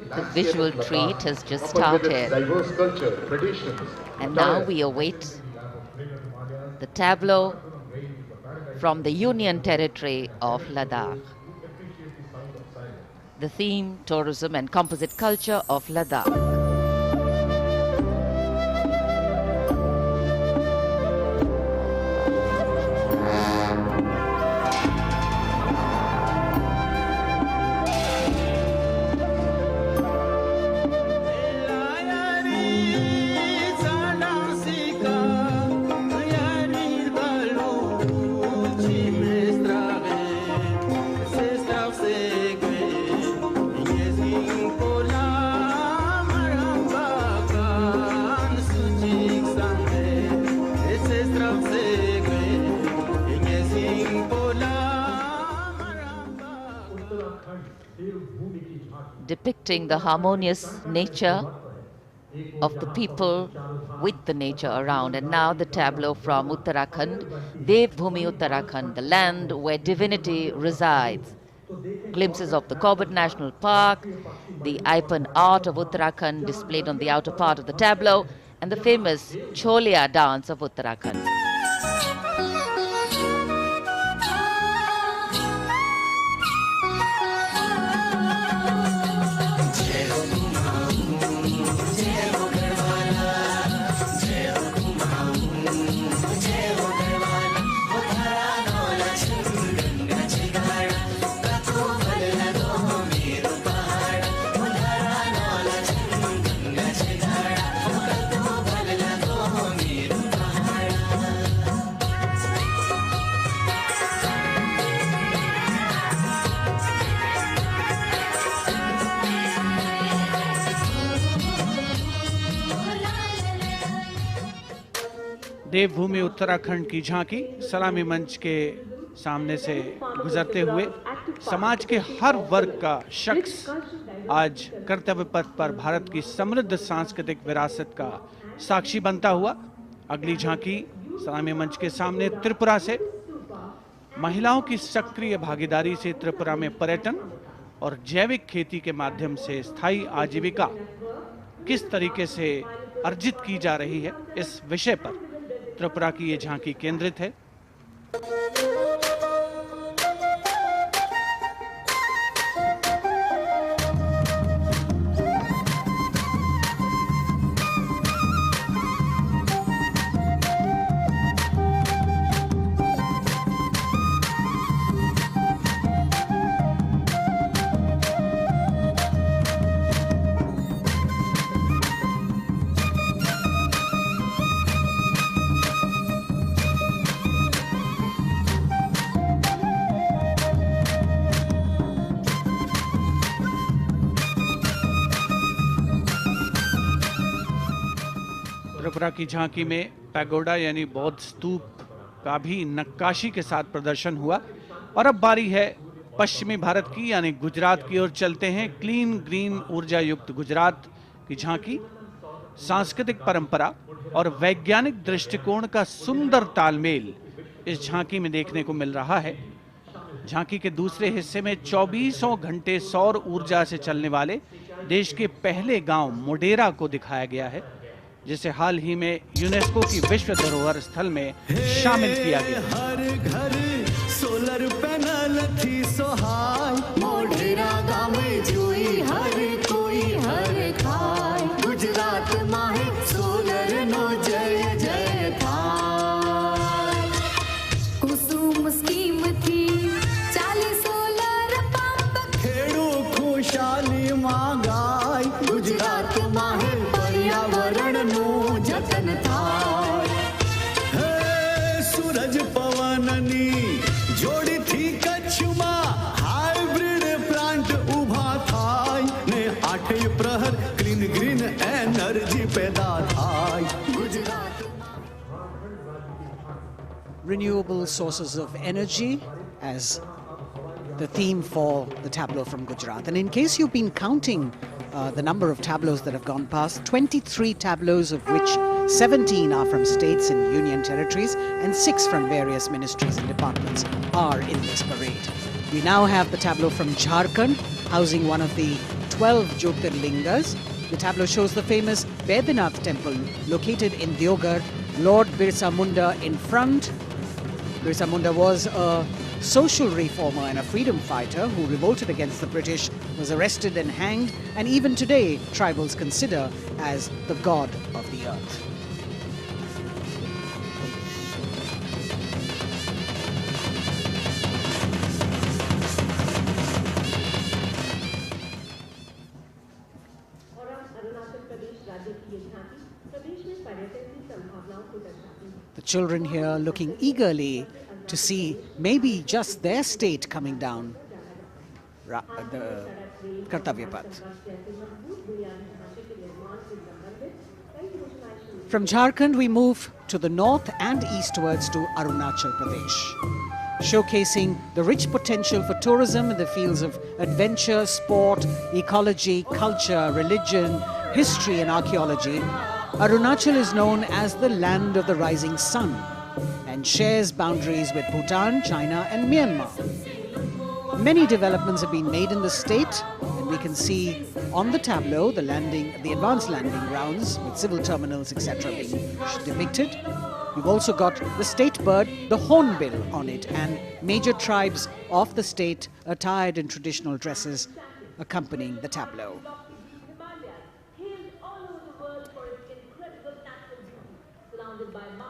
The visual treat has just started, diverse culture, traditions, and now we await the tableau from the Union Territory of Ladakh. The theme, tourism and composite culture of Ladakh. Depicting the harmonious nature of the people with the nature around. And now the tableau from Uttarakhand, Devbhoomi Uttarakhand, the land where divinity resides. Glimpses of the Corbett National Park, the Ipan art of Uttarakhand displayed on the outer part of the tableau, and the famous Cholia dance of Uttarakhand. देवभूमि उत्तराखंड की झांकी सलामी मंच के सामने से गुजरते हुए समाज के हर वर्ग का शख्स आज कर्तव्य पथ पर भारत की समृद्ध सांस्कृतिक विरासत का साक्षी बनता हुआ। अगली झांकी सलामी मंच के सामने त्रिपुरा से महिलाओं की सक्रिय भागीदारी से त्रिपुरा में पर्यटन और जैविक खेती के माध्यम से स्थायी आजीविका किस तरीके से अर्जित की जा रही है, इस विषय पर त्रिपुरा की ये झांकी केंद्रित है। त्रिपुरा की झांकी में पैगोडा यानी बौद्ध स्तूप का भी नक्काशी के साथ प्रदर्शन हुआ। और अब बारी है पश्चिमी भारत की यानी गुजरात की ओर चलते हैं। क्लीन ग्रीन ऊर्जा युक्त गुजरात की झांकी सांस्कृतिक परंपरा और वैज्ञानिक दृष्टिकोण का सुंदर तालमेल इस झांकी में देखने को मिल रहा है। झांकी के दूसरे हिस्से में 24 घंटे सौर ऊर्जा से चलने वाले देश के पहले गांव मोडेरा को दिखाया गया है, जिसे हाल ही में यूनेस्को की विश्व धरोहर स्थल में शामिल किया गया। हर घर सोलर पैनल थी सोहाय, मोढेरा गाँव में जोई हर कोई हर खाय, गुजरात माहे सोलर नो जय जय थाय। कुसुम स्कीम थी 40 सोलर पंप, खेड़ू खुशाली मांगाय, गुजरात माहे पर्यावरण नो जतन थाय। सूरज पवननी जोड़ी थी कच्छ में, हाइब्रिड प्लांट उभा थाय ने 8 प्रहर ग्रीन ग्रीन एनर्जी पैदा थाय। Gujarat renewable sources of energy as the theme for the tableau from Gujarat. And in case you've been counting the number of tableaus that have gone past, 23 tableaus, of which 17 are from states and union territories and 6 from various ministries and departments are in this parade. We now have the tableau from Jharkhand, housing one of the 12 Jyotirlingas. The tableau shows the famous Baidyanath temple located in Deoghar, Lord Birsa Munda in front. Birsa Munda was a social reformer and a freedom fighter who revolted against the British, was arrested and hanged, and even today tribals consider as the god of the earth. The children here looking eagerly to see maybe just their state coming down the Kartavya Path. From Jharkhand, we move to the north and eastwards to Arunachal Pradesh, showcasing the rich potential for tourism in the fields of adventure, sport, ecology, culture, religion, history and archaeology. Arunachal is known as the land of the rising sun and shares boundaries with Bhutan, China and Myanmar. Many developments have been made in the state, and we can see on the tableau the advanced landing grounds with civil terminals, etc. being depicted. We've also got the state bird, the hornbill, on it, and major tribes of the state attired in traditional dresses accompanying the tableau.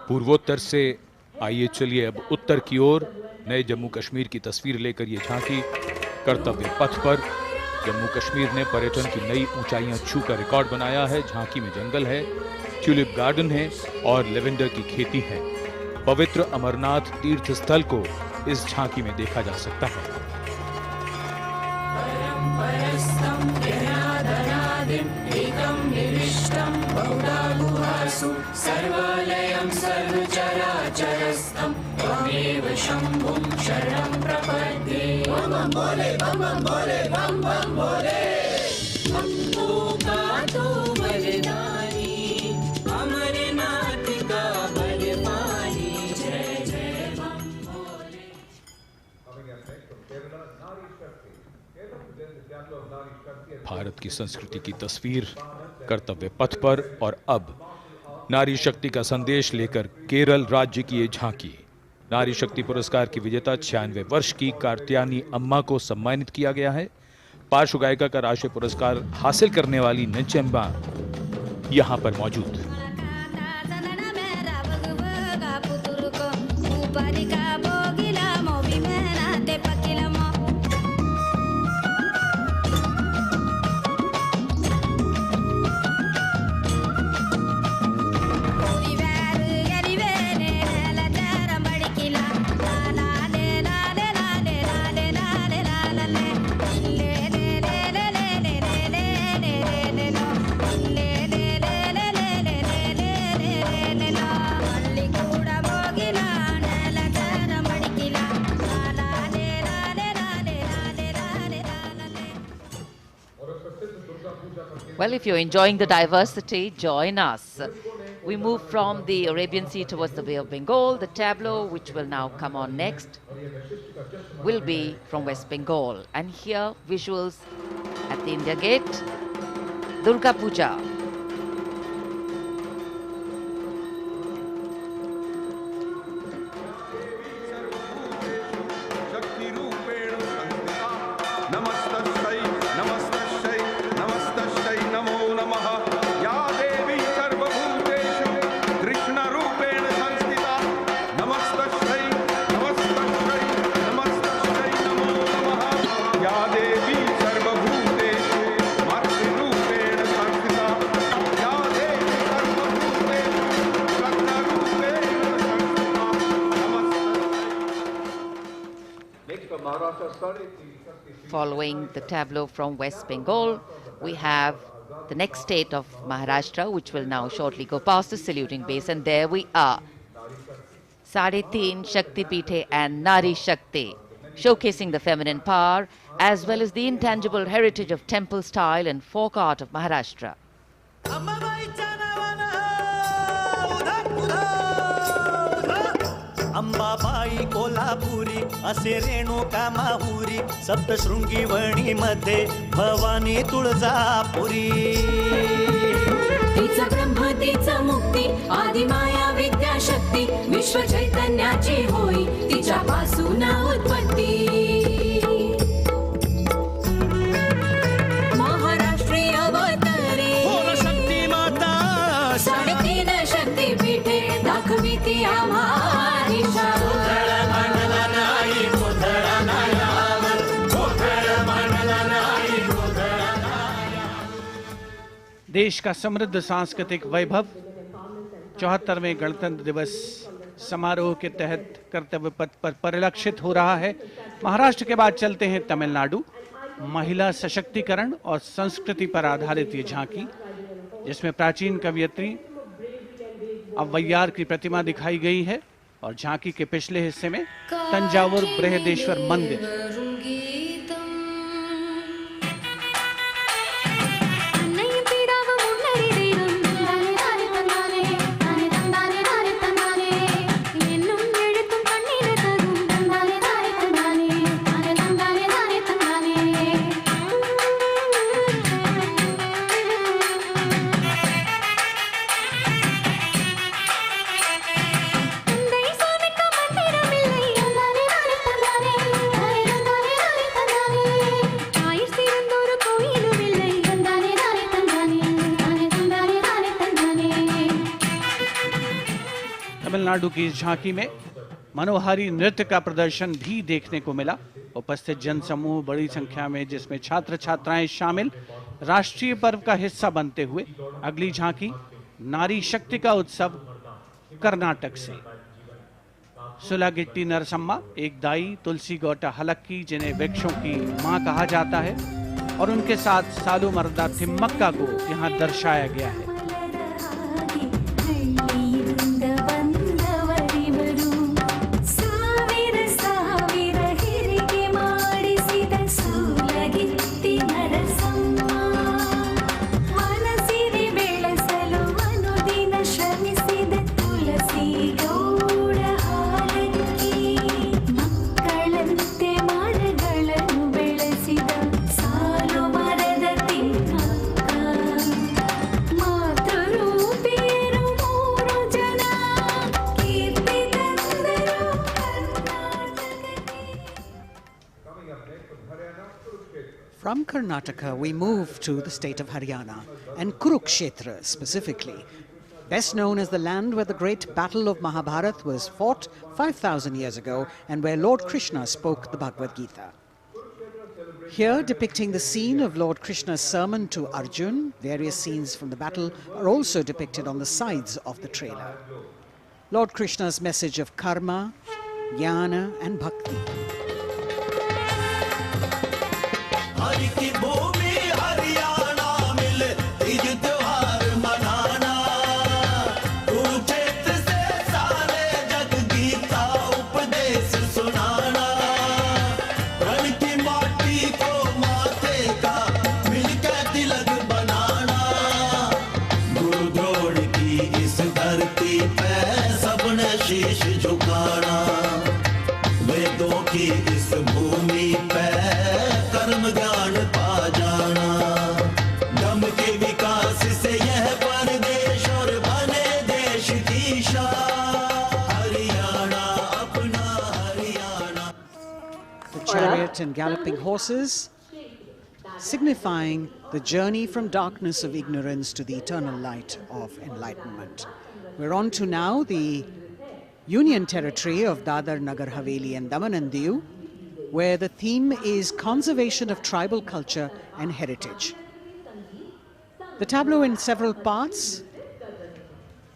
पूर्वोत्तर से आइए चलिए अब उत्तर की ओर नए जम्मू कश्मीर की तस्वीर लेकर ये झांकी कर्तव्य पथ पर। जम्मू कश्मीर ने पर्यटन की नई ऊंचाइयां छूकर रिकॉर्ड बनाया है। झांकी में जंगल है, ट्यूलिप गार्डन है और लेवेंडर की खेती है। पवित्र अमरनाथ तीर्थ स्थल को इस झांकी में देखा जा सकता है। सर्वालयं सर्वचराचरस्थं त्वमेव शम्भुं शरणं प्रपद्ये। बम बम बोले बम बम बोले बम बम बोले। हमको का तो वरदानी अमरनाथ का बलवानी जय जय बम बोले। भारत की संस्कृति की तस्वीर कर्तव्य पथ पर और अब नारी शक्ति का संदेश लेकर केरल राज्य की ये झांकी। नारी शक्ति पुरस्कार की विजेता 96 वर्ष की कार्त्यानी अम्मा को सम्मानित किया गया है। पार्श्व गायिका का राष्ट्रीय पुरस्कार हासिल करने वाली नंचम्मा यहां पर मौजूद। Well, if you're enjoying the diversity, join us. We move from the Arabian Sea towards the Bay of Bengal. The tableau, which will now come on next, will be from West Bengal. And here, visuals at the India Gate, Durga Puja. Following the tableau from West Bengal, we have the next state of Maharashtra, which will now shortly go past the saluting base, and there we are. Sade Teen Shakti Pithe and Nari Shakti, showcasing the feminine power as well as the intangible heritage of temple style and folk art of Maharashtra. Ambabai Kolhapuri असे रेणुका माहुरी सप्तशृंगी वणी मध्ये भवानी तुळजापुरी तिचा ब्रह्म तिचा मुक्ती आदि माया विद्याशक्ती विश्व चैतन्याची होई तिच्यापासून उत्पत्ती महाराष्ट्रीय अवतरे शक्ती माता साडेतीन शक्ती पीठे दाखवी ती आम्हा देश का समृद्ध सांस्कृतिक वैभव 74वें गणतंत्र दिवस समारोह के तहत कर्तव्य पथ पर परिलक्षित हो रहा है। महाराष्ट्र के बाद चलते हैं तमिलनाडु। महिला सशक्तिकरण और संस्कृति पर आधारित ये झांकी, जिसमें प्राचीन कवयित्री अव्वैयार की प्रतिमा दिखाई गई है और झांकी के पिछले हिस्से में तंजावुर बृहदेश्वर मंदिर। तमिलनाडु की इस झांकी में मनोहारी नृत्य का प्रदर्शन भी देखने को मिला। उपस्थित जनसमूह बड़ी संख्या में, जिसमें छात्र छात्राएं शामिल, राष्ट्रीय पर्व का हिस्सा बनते हुए। अगली झांकी नारी शक्ति का उत्सव कर्नाटक से। सुलागिट्टी नरसम्मा, एक दाई तुलसी गौटा हलक्की, जिन्हें वृक्षों की मां कहा जाता है, और उनके साथ सालू मर्दा थिम्मक्का को यहाँ दर्शाया गया है। From Karnataka, we move to the state of Haryana, and Kurukshetra specifically, best known as the land where the great battle of Mahabharata was fought 5,000 years ago and where Lord Krishna spoke the Bhagavad Gita. Here, depicting the scene of Lord Krishna's sermon to Arjun, various scenes from the battle are also depicted on the sides of the trailer. Lord Krishna's message of karma, jnana and bhakti. Hari की भूमि हरियाणा मिले तीज त्योहार मनाना कुरुक्षेत्र से सारे जग गीता उपदेश सुनाना रण की माटी को माथे का मिलकर तिलक बनाना गुरु द्रोण की इस झुकाना, वेदों की इस भूमि पे कर्म ज्ञान पा जाना, दम के विकास से यह परदेश और बने देश की शान, हरियाणा अपना Haryana. The chariot and galloping horses, signifying the journey from darkness of ignorance to the eternal light of enlightenment. We're on to now the Union Territory of Dadar, Nagar Haveli and Daman and Diu, where the theme is conservation of tribal culture and heritage. The tableau in several parts.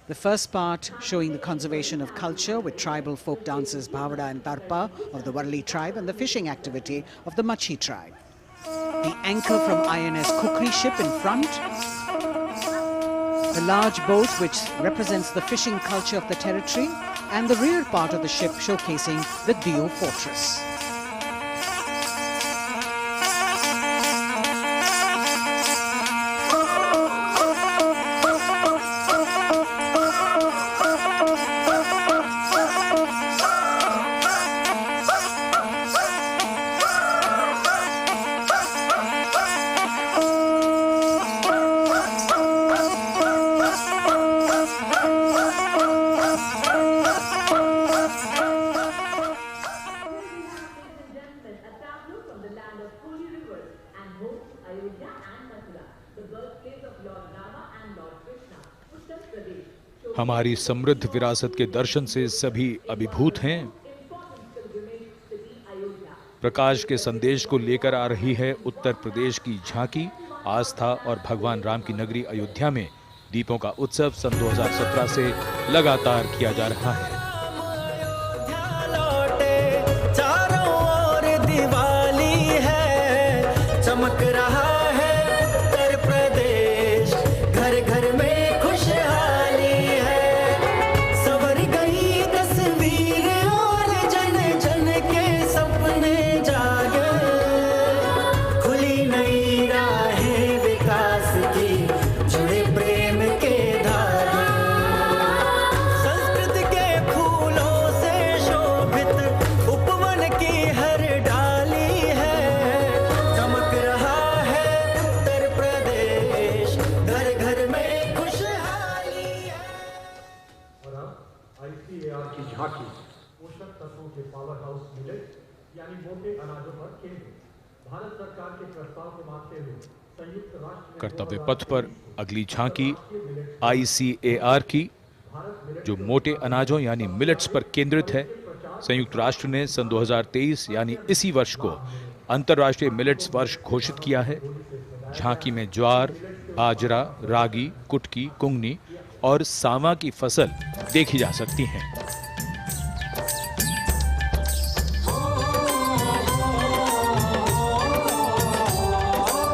The first part showing the conservation of culture with tribal folk dances Bhavada and Tarpa of the Warli tribe and the fishing activity of the Machi tribe. The anchor from INS Kukri ship in front. The large boat which represents the fishing culture of the territory, and the rear part of the ship showcasing the Diu fortress. हमारी समृद्ध विरासत के दर्शन से सभी अभिभूत हैं। प्रकाश के संदेश को लेकर आ रही है उत्तर प्रदेश की झांकी। आस्था और भगवान राम की नगरी अयोध्या में दीपों का उत्सव सन 2017 से लगातार किया जा रहा है। चारों ओर दिवाली है, चमक रहा है उत्तर प्रदेश, घर घर में खुशहाली है, सवर गई तस्वीर और जन जन के सपने जागे, खुली नई राहें विकास की, जुड़े प्रेम के धागे, संस्कृत के फूलों से शोभित उपवन की हर डाली है, चमक रहा है उत्तर प्रदेश, घर घर में खुशहाली है। और अब ICAR की झांकी पोषक तत्वों के पावर हाउस मिलेट यानी मोटे अनाजों पर केंद्रित भारत सरकार के प्रस्ताव को मानते हुए संयुक्त राष्ट्र कर्तव्य पथ पर अगली झांकी ICAR की, जो मोटे अनाजों यानी मिलेट्स पर केंद्रित है। संयुक्त राष्ट्र ने सन 2023 यानी इसी वर्ष को अंतर्राष्ट्रीय मिलेट्स वर्ष घोषित किया है। झांकी में ज्वार, बाजरा, रागी, कुटकी, कुंगनी और सांवा की फसल देखी जा सकती हैं।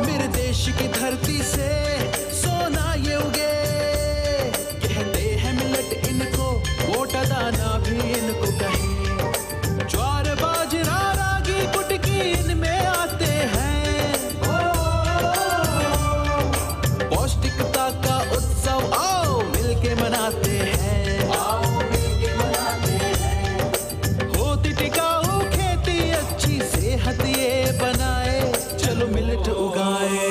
मेरे देश की धरती से सोना ये उगे, कहते हैं मिलट इनको, मोटा दाना भी इनको कहे, ज्वार बाजरा रागी कुटकी इनमें आते हैं, पौष्टिकता का उत्सव आओ मिलके मनाते हैं, आओ मिलके मनाते हैं, होती टिकाऊ खेती अच्छी सेहत ये बनाए, चलो मिलट उगाए,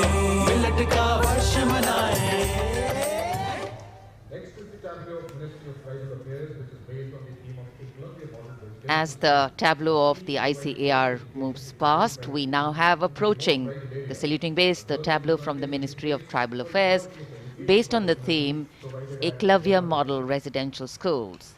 मिलट का वर्ष मनाए। Next is the tableau of Ministry of Tribal Affairs, which is based on the theme of Eklavya Model. As the tableau of the ICAR moves past, we now have approaching the saluting base, the tableau from the Ministry of Tribal Affairs, based on the theme Eklavya Model Residential Schools.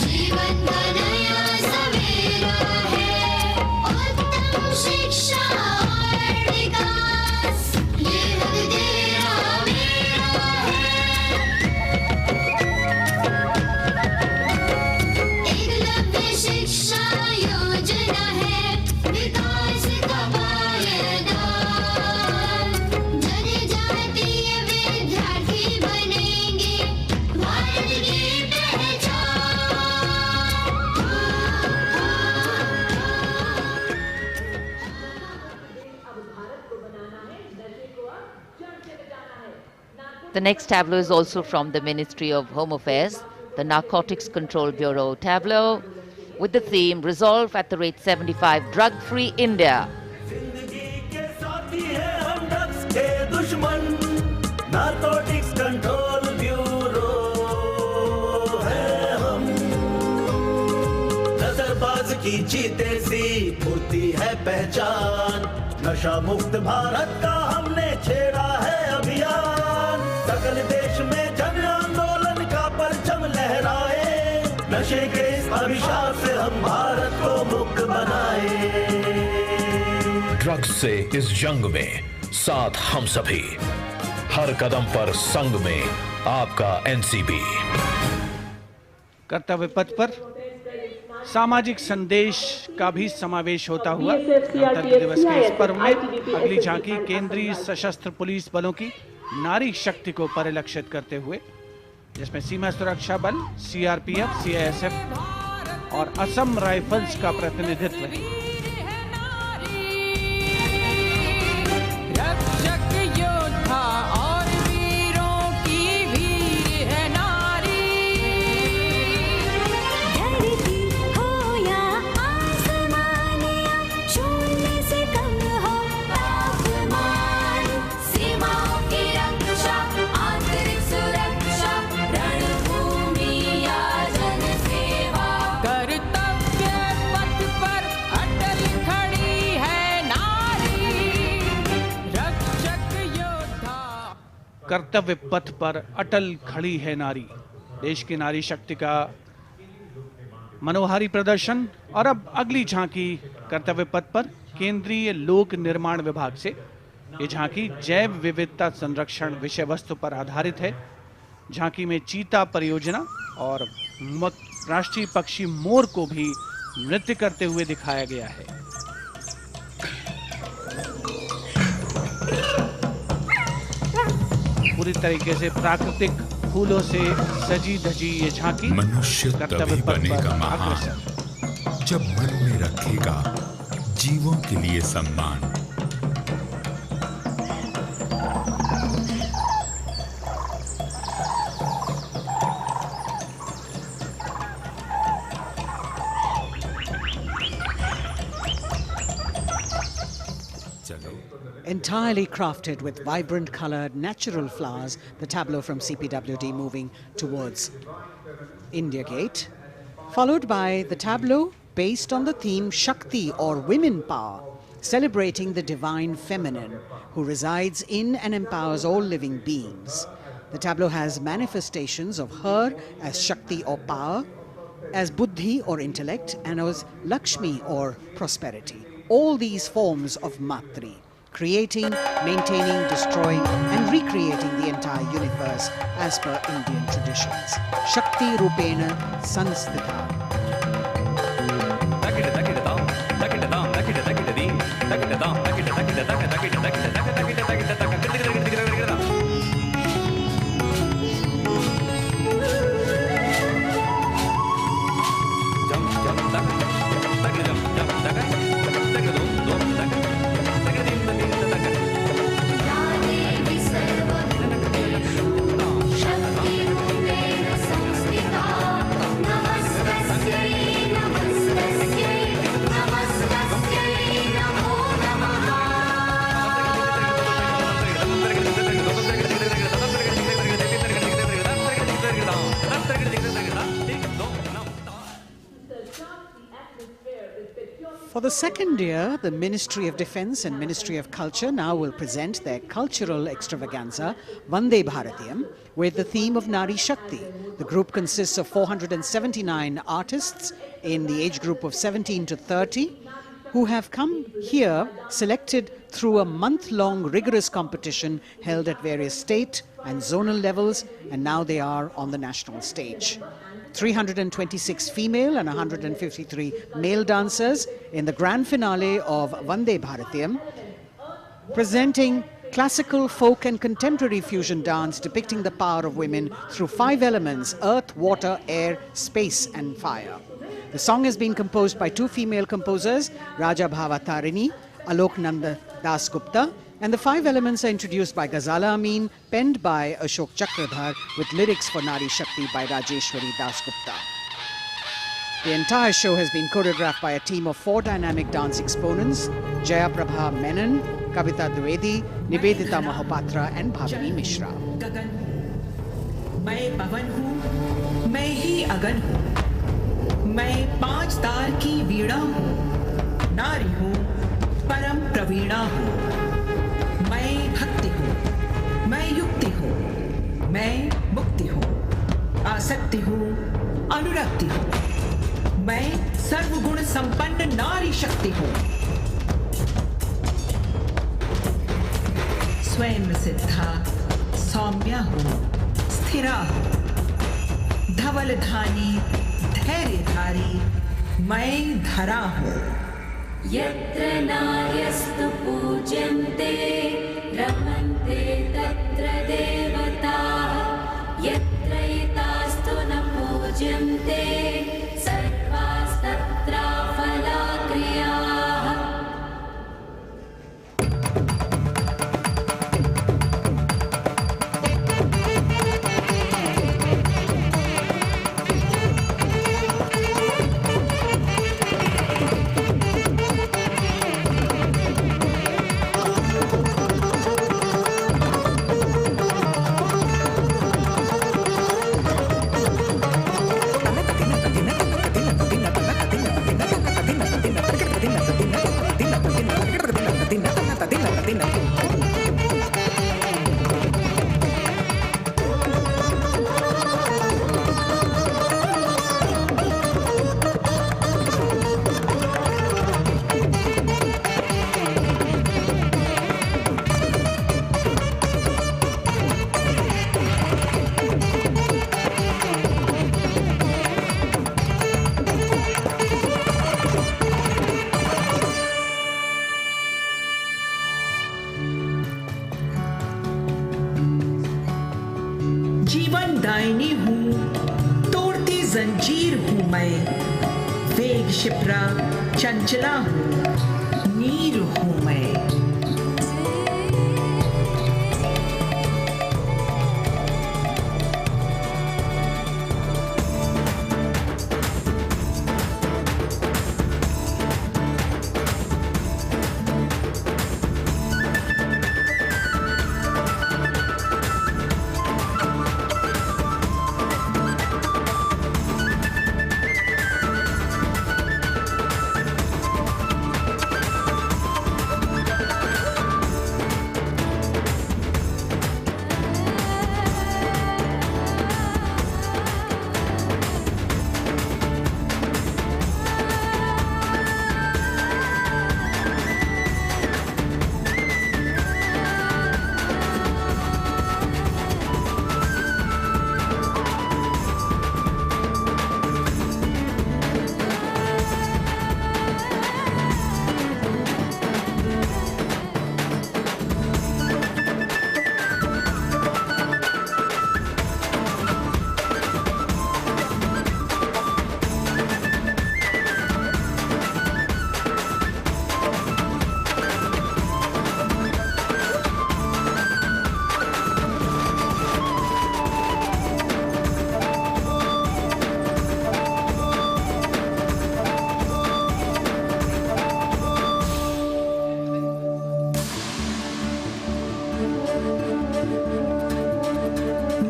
जीवन का नया सवेरा है, उत्तम शिक्षा और विकास, ये हक तेरा मेरा है। एकलव्य शिक्षा योजना है, विकास का पायदान, जनजातीय विद्यार्थी बनेंगे The next tableau is also from the Ministry of Home Affairs, the Narcotics Control Bureau tableau, with the theme Resolve at the rate 75 Drug-Free India. Narcotics control bureau है हम, नजरबाज की जीते सी होती है पहचान, नशा मुक्त भारत का हमने छेड़ा है अभियान, सकल देश में जन आंदोलन का परचम लहराए, नशे के इस अभिशाप से हम भारत को मुक्त बनाए। ड्रग्स से इस जंग में साथ हम सभी, हर कदम पर संग में आपका एनसीबी। कर्तव्य पथ पर सामाजिक संदेश का भी समावेश होता हुआ गणतंत्र दिवस के इस पर्व में अगली झांकी केंद्रीय सशस्त्र पुलिस बलों की नारी शक्ति को परिलक्षित करते हुए, जिसमें सीमा सुरक्षा बल, सीआरपीएफ, सीआईएसएफ और असम राइफल्स का प्रतिनिधित्व है। कर्तव्य पथ पर अटल खड़ी है नारी, देश की नारी शक्ति का मनोहारी प्रदर्शन। और अब अगली झांकी कर्तव्य पथ पर केंद्रीय लोक निर्माण विभाग से। ये झांकी जैव विविधता संरक्षण विषय वस्तु पर आधारित है। झांकी में चीता परियोजना और राष्ट्रीय पक्षी मोर को भी नृत्य करते हुए दिखाया गया है। पूरी तरीके से प्राकृतिक फूलों से सजी धजी ये झांकी मनुष्य तभी बनेगा महान जब मन में रखेगा जीवों के लिए सम्मान। Entirely crafted with vibrant colored natural flowers, the tableau from CPWD moving towards India Gate, followed by the tableau based on the theme Shakti or women power, celebrating the divine feminine who resides in and empowers all living beings. The tableau has manifestations of her as Shakti or power, as Buddhi or intellect, and as Lakshmi or prosperity. All these forms of Matri, creating, maintaining, destroying and recreating the entire universe as per Indian traditions. Shakti Rupena Sanstita. For the second year, the Ministry of Defence and Ministry of Culture now will present their cultural extravaganza, Vande Bharatiyam, with the theme of Nari Shakti. The group consists of 479 artists in the age group of 17 to 30 who have come here selected through a month-long rigorous competition held at various state and zonal levels, and now they are on the national stage. 326 female and 153 male dancers in the grand finale of Vande Bharatiyam, presenting classical, folk and contemporary fusion dance depicting the power of women through 5 elements: earth, water, air, space and fire. The song has been composed by 2 female composers, Raja Bhava Tarini, Alok Nanda Das Gupta, And the 5 elements are introduced by Ghazala Amin, penned by Ashok Chakradhar, with lyrics for Nari Shakti by Rajeshwari Dasgupta. The entire show has been choreographed by a team of 4 dynamic dance exponents: Jaya Prabha Menon, Kavita Dwivedi, Nivedita Mahapatra and Bhavini Mishra. मैं पवन हूँ, मैं ही अगन हूँ, मैं 5 तार की वीणा हूँ, नारी हूँ, परम प्रवीणा हूँ, मैं भक्ति हूँ, मैं युक्ति हूँ, मैं मुक्ति हूँ, आसक्ति हूँ, अनुरक्ति हूँ, मैं सर्वगुण संपन्न नारी शक्ति हूँ, स्वयं सिद्धा सौम्या हूँ, स्थिरा हूँ, धवलधानी धैर्यधारी मैं धरा हूँ। यत्र नार्यस्तु पूज्यन्ते रमन्ते तत्र देवताः यत्र एतास्तु न पूज्यन्ते सर्वास्तत्राफलाक्रियाः। जीवन दायिनी हूँ, तोड़ती जंजीर हूँ मैं, वेग शिप्रा चंचला हूँ, नीर हूँ मैं।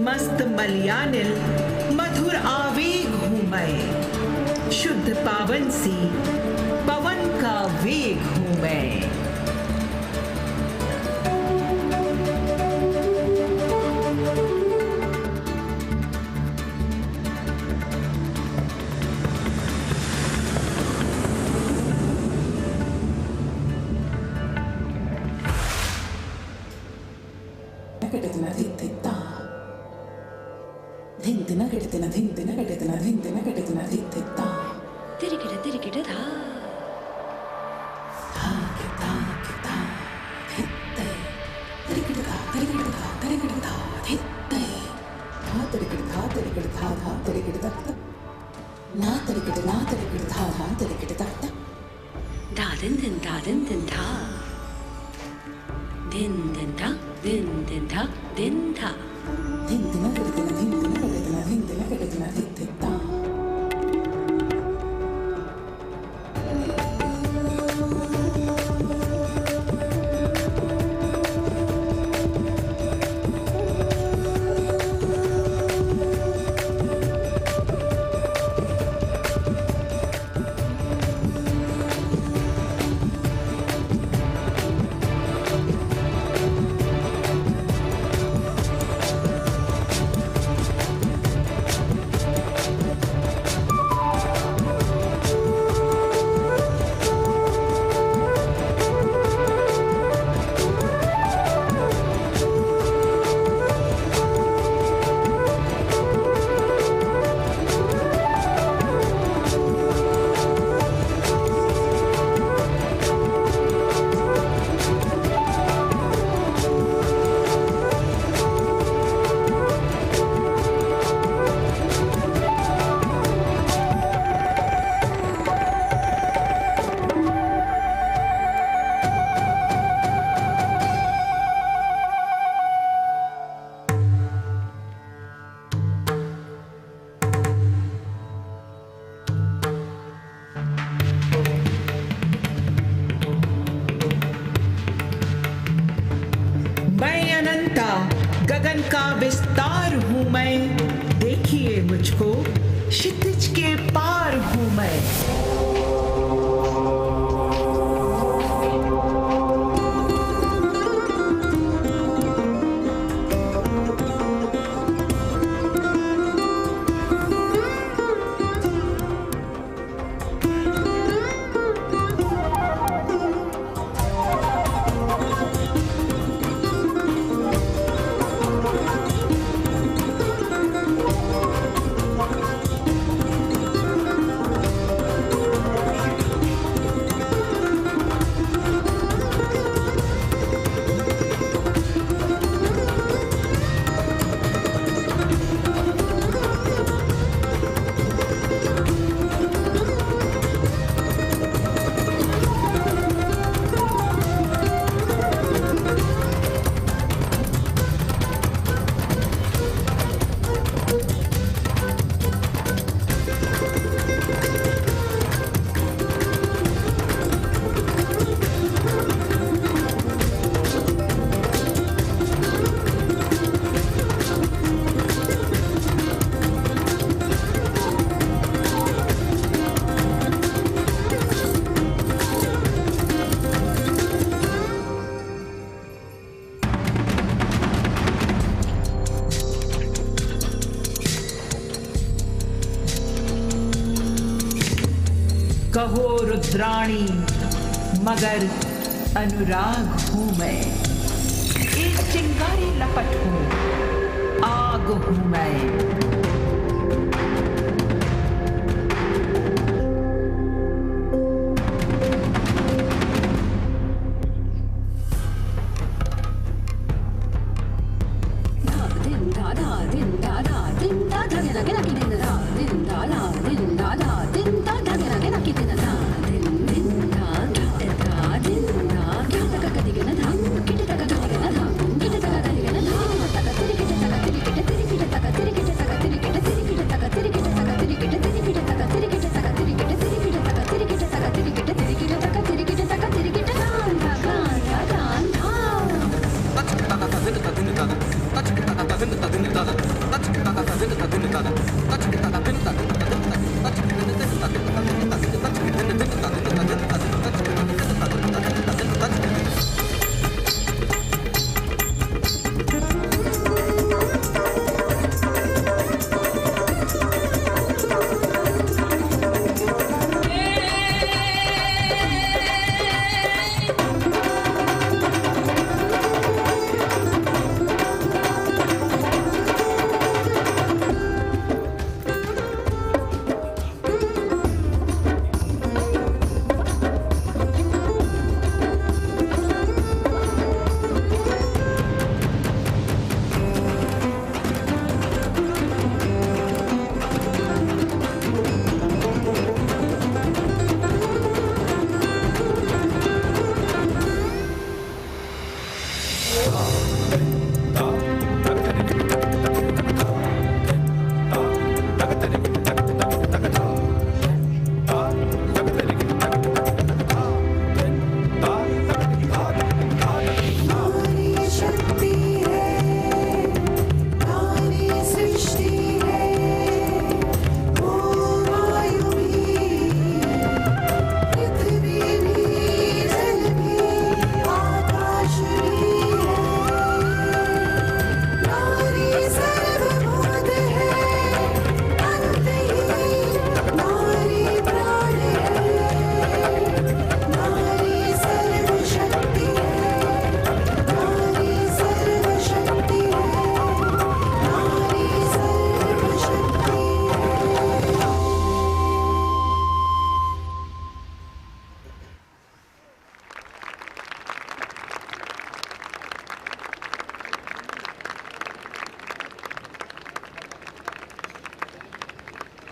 मस्त मलयानिल मधुर आवेग हूँ मैं, शुद्ध पावन सी पवन का वेग हूँ मैं। Din दिन था। गगन का विस्तार हूँ मैं, देखिए मुझको, क्षितिज के पार हूँ मैं। कहो रुद्राणी मगर अनुराग हूँ मैं, एक चिंगारी लपट हूँ, आग हूँ मैं। Touch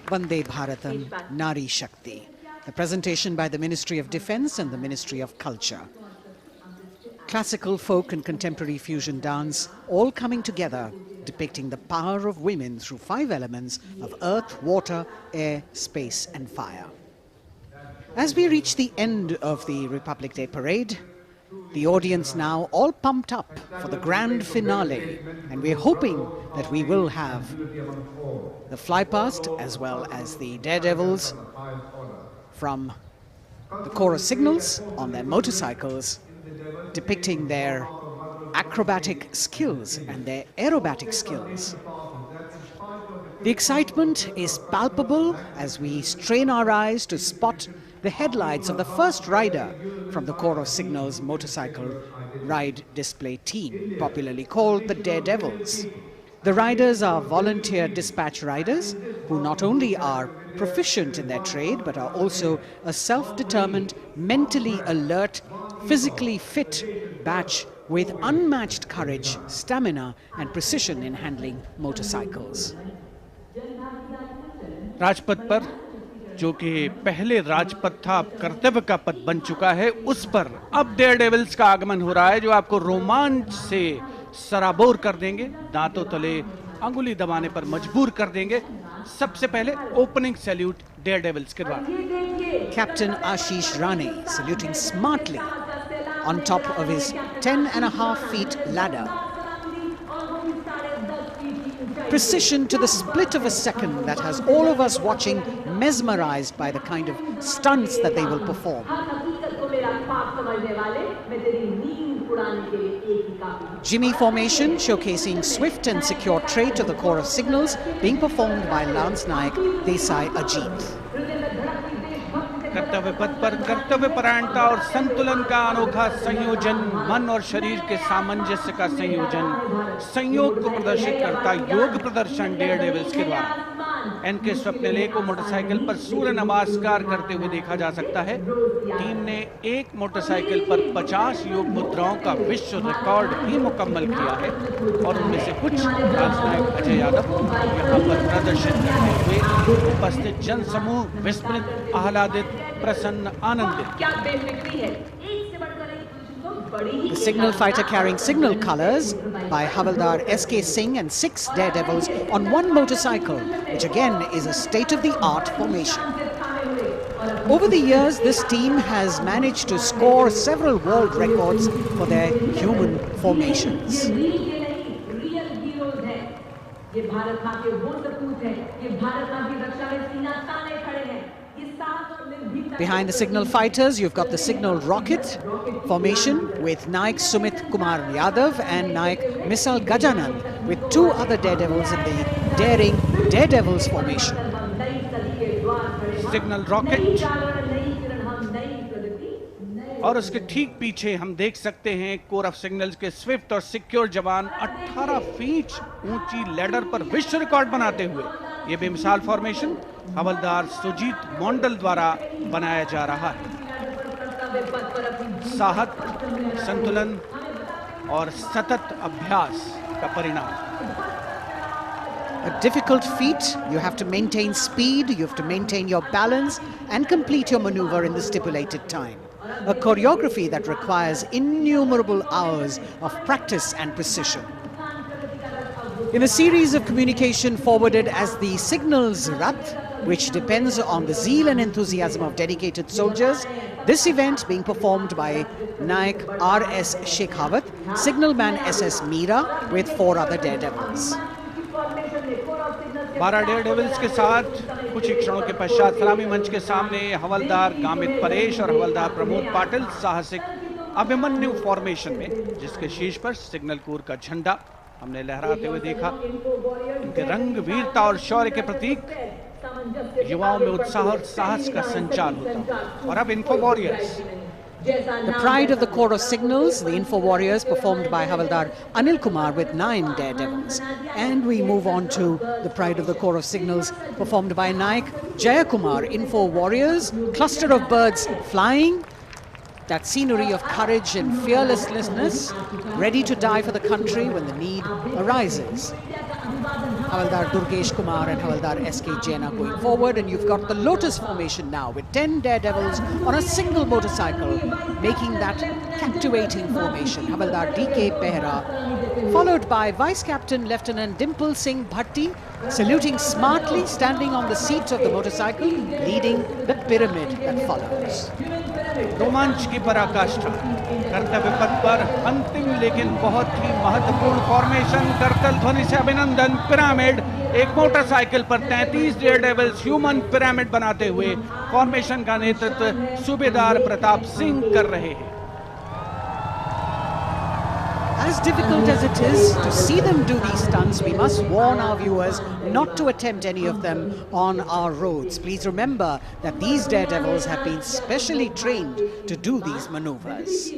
Vande Bharatam Nari Shakti. The presentation by the Ministry of Defence and the Ministry of Culture. Classical, folk and contemporary fusion dance all coming together, depicting the power of women through 5 elements of earth, water, air, space and fire. As we reach the end of the Republic Day parade, the audience now all pumped up for the grand finale, and we're hoping that we will have the flypast as well as the daredevils from the Corps of Signals on their motorcycles, depicting their acrobatic skills and their aerobatic skills. The excitement is palpable as we strain our eyes to spot the headlights of the first rider from the Corps of Signals motorcycle ride display team, popularly called the Daredevils. The riders are volunteer dispatch riders who not only are proficient in their trade but are also a self-determined, mentally alert, physically fit batch with unmatched courage, stamina and precision in handling motorcycles. Rajpath पर जो कि पहले राजपथ था अब कर्तव्य का पथ बन चुका है, उस पर अब डेयरडेविल्स का आगमन हो रहा है जो आपको रोमांच से सराबोर कर देंगे, दांतों तले अंगुली दबाने पर मजबूर कर देंगे। सबसे पहले ओपनिंग सैल्यूट डेयरडेविल्स के द्वारा। Captain Ashish Rane saluting smartly on top of his 10.5 feet ladder. Precision to the split of a second that has all of us watching mesmerized by the kind of stunts that they will perform. Jimmy formation showcasing swift and secure trade to the Corps of Signals being performed by Lance Naik Desai Ajit. कर्तव्य पथ पर कर्तव्य परायणता और संतुलन का अनोखा संयोजन, मन और शरीर के सामंजस्य का संयोजन, संयोग को प्रदर्शित करता योग प्रदर्शन डेयरडेविल्स के द्वारा। एनके स्वप्निल को मोटरसाइकिल पर सूर्य नमस्कार करते हुए देखा जा सकता है। टीम ने एक मोटरसाइकिल पर 50 योग मुद्राओं का विश्व रिकॉर्ड भी मुकम्मल किया है और उनमें से कुछ राजनायक अजय यादव यहाँ पर प्रदर्शित करते हुए उपस्थित जन समूह विस्मृत, आह्लादित, प्रसन्न, आनंदित। The signal fighter carrying signal colors by Havaldar S.K. Singh and 6 daredevils on one motorcycle, which again is a state-of-the-art formation. Over the years, this team has managed to score several world records for their human formations. Behind the signal fighters, you've got the signal rocket formation with Naik Sumit Kumar Yadav and Naik Misal Gajanand with 2 other daredevils in the daring daredevils formation. Signal rocket और उसके ठीक पीछे हम देख सकते हैं core of signals के Swift और सिक्योर जवान 18 फीट ऊंची लैडर पर विश्व रिकॉर्ड बनाते हुए ये बेमिसाल फॉर्मेशन हवलदार सुजीत मोंडल द्वारा बनाया जा रहा है। साहस, संतुलन और सतत अभ्यास का परिणाम। A difficult feat. You have to maintain speed, you have to maintain your balance and complete your maneuver in the stipulated time. A choreography that requires innumerable hours of practice and precision. In a series of communication forwarded as the Signals Rath, which depends on the zeal and enthusiasm of dedicated soldiers, this event being performed by Naik R.S. Shekhawat, Signalman S.S. Meera with 4 other daredevils. 12 Daredevils के साथ कुछ ही क्षणों के पश्चात सलामी मंच के सामने हवलदार गामित परेश और हवलदार प्रमोद पाटिल साहसिक अभिमन्यु फॉर्मेशन में, जिसके शीर्ष पर सिग्नल कोर का झंडा हमने लहराते हुए देखा। इनके रंग, वीरता और शौर्य के प्रतीक युवाओं में उत्साह और साहस का संचार होता है। और अब info warriors, The pride of the Corps of Signals, the Info Warriors, performed by Havaldar Anil Kumar with 9 daredevils. And we move on to the pride of the Corps of Signals, performed by Naik Jayakumar, Info Warriors, cluster of birds flying, that scenery of courage and fearlessness, ready to die for the country when the need arises. Havaldar Durgesh Kumar and Havaldar S.K. Jain are going forward, and you've got the Lotus formation now with 10 daredevils on a single motorcycle, making that captivating formation. Havaldar D.K. Behra, followed by Vice Captain Lieutenant Dimple Singh Bhatti, saluting smartly, standing on the seat of the motorcycle, leading the pyramid that follows. रोमांच की पराकाष्ठा, कर्तव्य पथ पर अंतिम लेकिन बहुत ही महत्वपूर्ण फॉर्मेशन, करतल ध्वनि से अभिनंदन। पिरामिड एक मोटरसाइकिल पर 33 डेयरडेविल्स ह्यूमन पिरामिड बनाते हुए फॉर्मेशन का नेतृत्व सूबेदार प्रताप सिंह कर रहे हैं। As difficult as it is to see them do these stunts, we must warn our viewers not to attempt any of them on our roads. Please remember that these daredevils have been specially trained to do these maneuvers.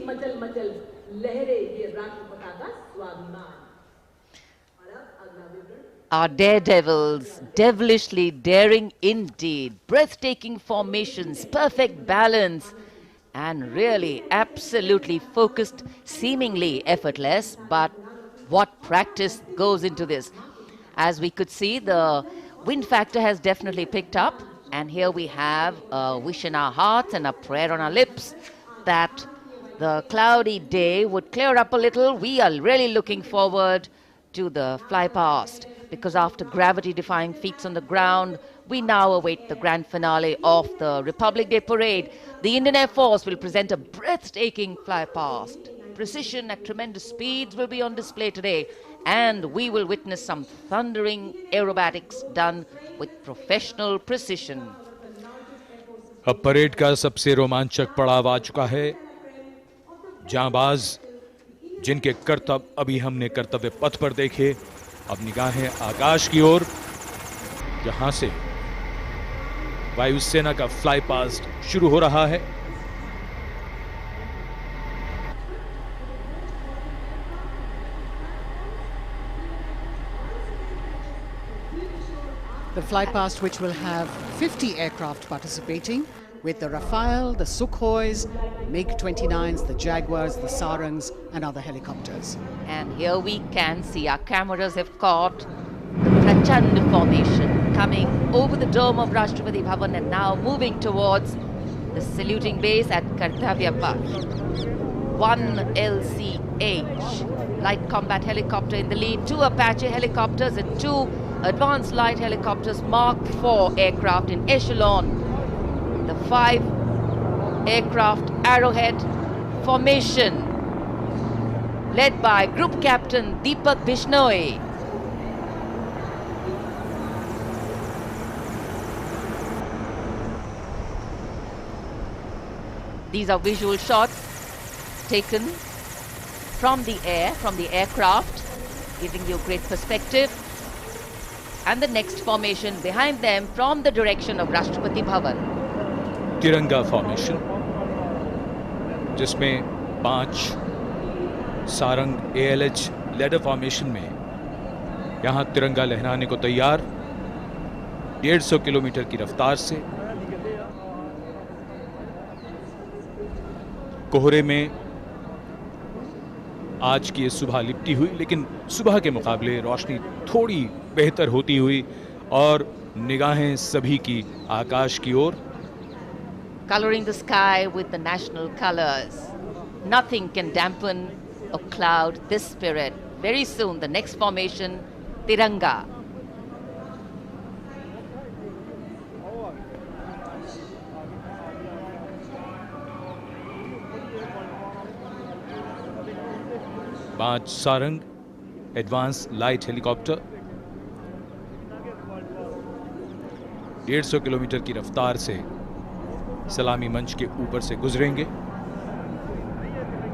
Our daredevils, devilishly daring indeed, breathtaking formations, perfect balance, and really absolutely focused, seemingly effortless, but what practice goes into this. As we could see, the wind factor has definitely picked up, and here we have a wish in our hearts and a prayer on our lips that the cloudy day would clear up a little. We are really looking forward to the fly past, because after gravity-defying feats on the ground, we now await the grand finale of the Republic Day Parade. The Indian Air Force will present a breathtaking fly past. Precision at tremendous speeds will be on display today, and we will witness some thundering aerobatics done with professional precision. अब parade का सबसे रोमांचक पड़ाव आ चुका है। जांबाज जिनके करतब अभी हमने कर्तव्य पथ पर देखे, अब निगाहें आकाश की ओर, जहां से वायुसेना का फ्लाई पास्ट शुरू हो रहा है। The fly past, which will have 50 aircraft participating, with the Rafale, the Sukhois, MiG-29s, the Jaguars, the Sarangs, and other helicopters. And here we can see our cameras have caught the Prachand formation coming over the dome of Rashtrapati Bhavan and now moving towards the saluting base at Kartavya Path. 1 LCH, light combat helicopter in the lead, 2 Apache helicopters and 2 advanced light helicopters, Mark IV aircraft in echelon. The 5 aircraft Arrowhead formation, led by Group Captain Deepak Bishnoi. These are visual shots taken from the air, from the aircraft, giving you great perspective. And the next formation behind them from the direction of Rashtrapati Bhavan. तिरंगा formation, जिसमें 5 Sarang ALH ladder formation में यहां तिरंगा लहराने को तैयार, 150 kilometre की रफ्तार से। कोहरे में आज की ये सुबह लिपटी हुई, लेकिन सुबह के मुकाबले रोशनी थोड़ी बेहतर होती हुई और निगाहें सभी की आकाश की ओर। Coloring the sky with the national colors. Nothing can dampen or cloud this spirit. Very soon, the next formation, Tiranga. पांच Sarang advance light helicopter 150 kilometre की रफ्तार से सलामी मंच के ऊपर से गुजरेंगे।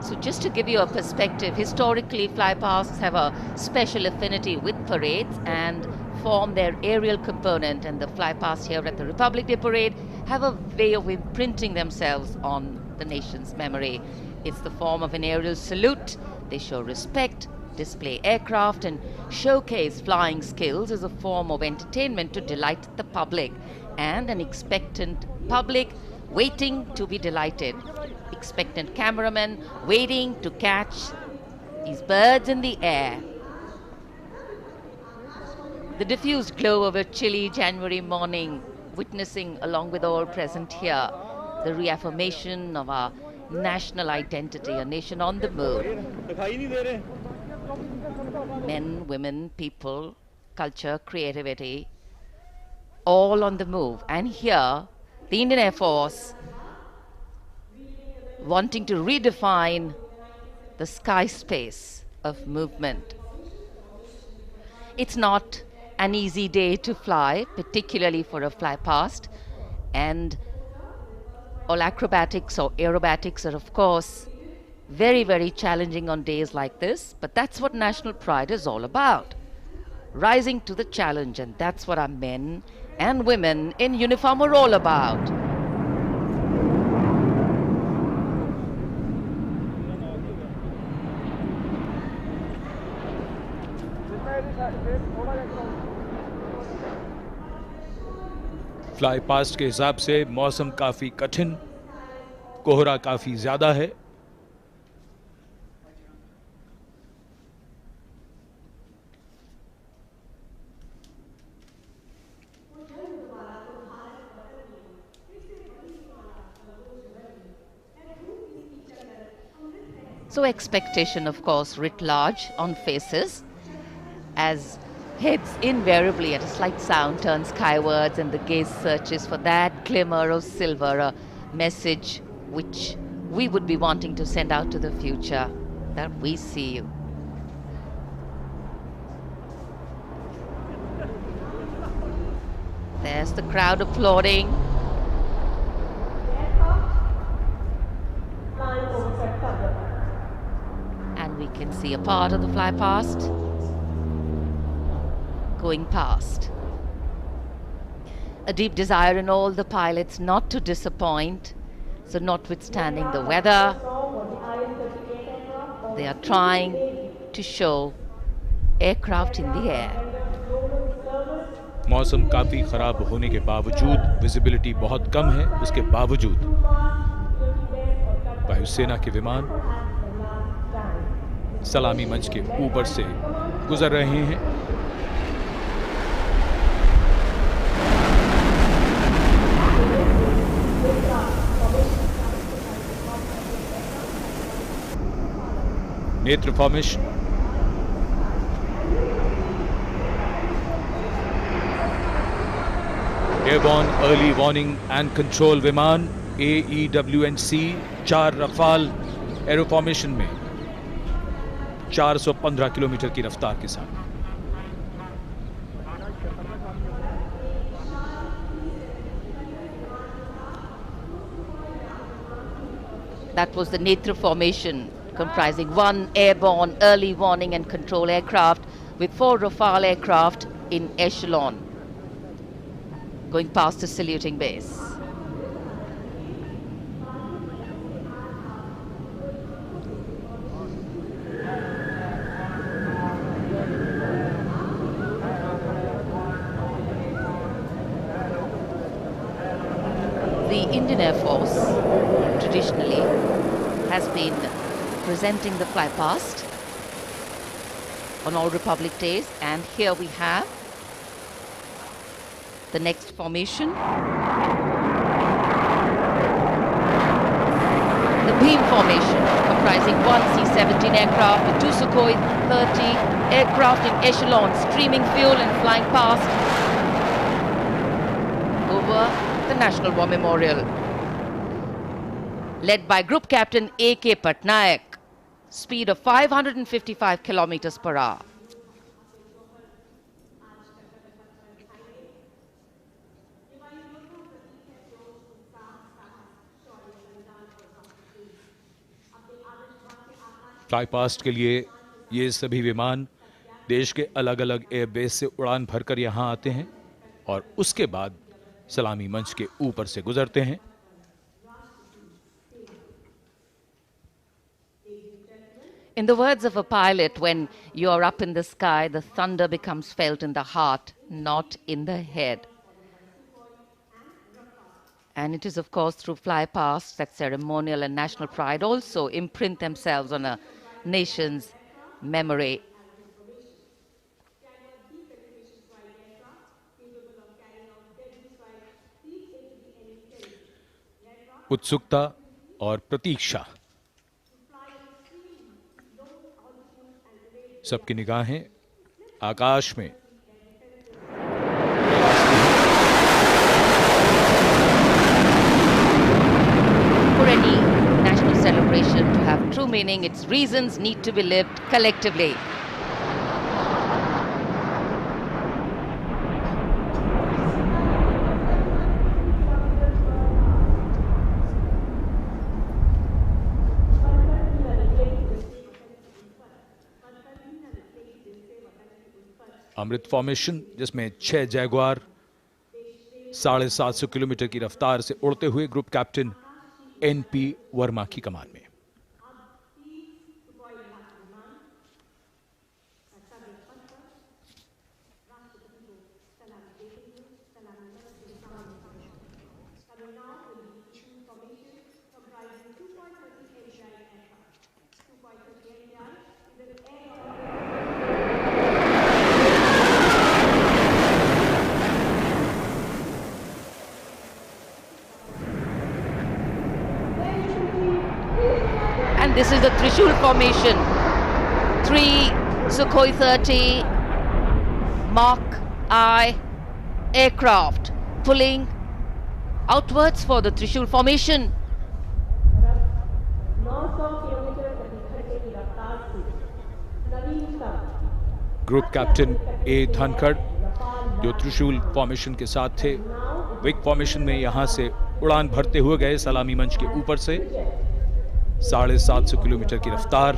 So just to give you a perspective, historically fly pasts have a special affinity with parades and form their aerial component, and the fly pasts here at the Republic Day Parade have a way of imprinting themselves on the nation's memory. It's the form of an aerial salute. They show respect, display aircraft and showcase flying skills as a form of entertainment to delight the public, and an expectant public waiting to be delighted. Expectant cameramen waiting to catch these birds in the air. The diffused glow of a chilly January morning, witnessing along with all present here, the reaffirmation of our national identity, a nation on the move. Men, women, people, culture, creativity, all on the move. And here, the Indian Air Force wanting to redefine the sky space of movement. It's not an easy day to fly, particularly for a fly past, and all acrobatics or aerobatics are of course very, very challenging on days like this, but that's what national pride is all about. Rising to the challenge, and that's what our men and women in uniform are all about. Fly past के हिसाब से मौसम काफी कठिन, कोहरा काफी ज्यादा है। So expectation, of course, writ large on faces as heads invariably at a slight sound turn skywards and the gaze searches for that glimmer of silver, a message which we would be wanting to send out to the future, that we see you. There's the crowd applauding. And we can see a part of the fly past going past. A deep desire in all the pilots not to disappoint. So notwithstanding the weather, they are trying to show aircraft in the air. मौसम काफी खराब होने के बावजूद, visibility बहुत कम है, उसके बावजूद वायुसेना के विमान सलामी मंच के ऊपर से गुजर रहे हैं। नेत्र formation, airborne early warning and control विमान AEWNC 4 रफाल एरो फॉर्मेशन में 415 किलोमीटर की रफ्तार के साथ। That was the Netra formation, comprising 1 airborne early warning and control aircraft with 4 Rafale aircraft in echelon going past the saluting base. The Indian Air Force traditionally has been presenting the fly past on all Republic Days, and here we have the next formation. The beam formation, comprising 1 C-17 aircraft with 2 Sukhoi 30 aircraft in echelon, streaming fuel and flying past over the National War Memorial. Led by Group Captain A.K. Patnaik, speed of 555 kilometers per hour. Fly past के लिए ये सभी विमान देश के अलग अलग airbase से उड़ान भरकर यहाँ आते हैं और उसके बाद सलामी मंच के ऊपर से गुजरते हैं। In the words of a pilot, when you are up in the sky, the thunder becomes felt in the heart, not in the head. And it is, of course, through fly past that ceremonial and national pride also imprint themselves on a nation's memory. उत्सुकता और प्रतीक्षा, सबकी निगाहें आकाश में। For any national celebration to have true meaning, its reasons need to be lived collectively. Amrit formation, जिसमें 6 Jaguar 750 kilometre की रफ्तार से उड़ते हुए ग्रुप कैप्टन NP वर्मा की कमान में। And this is the Trishul formation. 3 Sukhoi 30 Mark I aircraft pulling outwards for the Trishul formation. Group captain A Dhankhar, जो त्रिशूल फॉर्मेशन के साथ थे, विक फॉर्मेशन में यहां से उड़ान भरते हुए गए सलामी मंच के ऊपर से। 750 किलोमीटर की रफ्तार।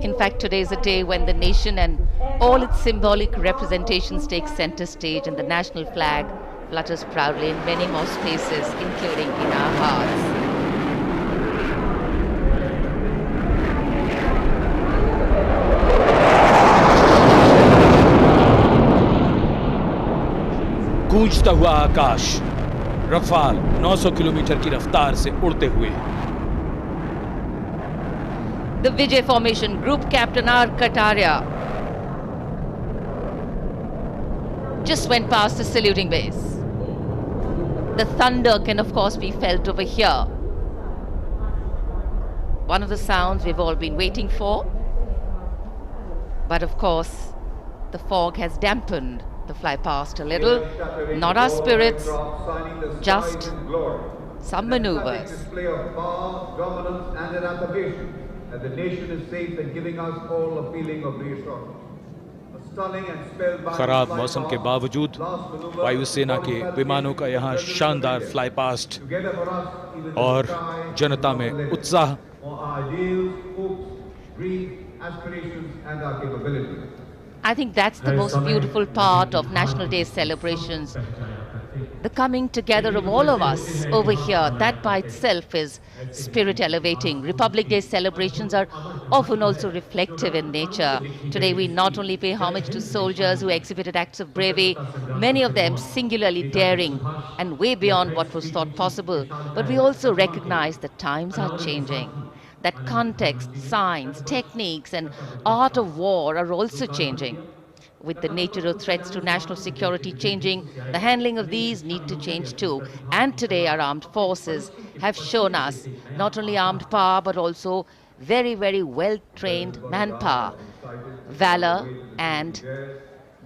In fact, today is a day when the nation and all its symbolic representations take center stage, and the national flag flutters proudly in many more spaces, including in our hearts. गूंजता हुआ आकाश, Rafale 900 kilometre की रफ्तार से उड़ते हुए। The Vijay formation, Group Captain R. Kataria just went past the saluting base. The thunder can of course be felt over here. One of the sounds we've all been waiting for. But of course, the fog has dampened the fly past a little. Not our spirits, just some maneuvers. Display of power, governance and an affirmation that the nation is safe and giving us all a feeling of reassurance. खराब मौसम के बावजूद वायुसेना के विमानों का यहाँ शानदार फ्लाई पास्ट और जनता में उत्साह। I think that's the most beautiful part of National Day celebrations. The coming together of all of us over here, that by itself is spirit elevating. Republic Day celebrations are often also reflective in nature. Today we not only pay homage to soldiers who exhibited acts of bravery, many of them singularly daring and way beyond what was thought possible, but we also recognize that times are changing. That context, science, techniques and art of war are also changing. With the nature of threats to national security changing, the handling of these need to change too. And today our armed forces have shown us not only armed power but also very, very well-trained manpower, valor and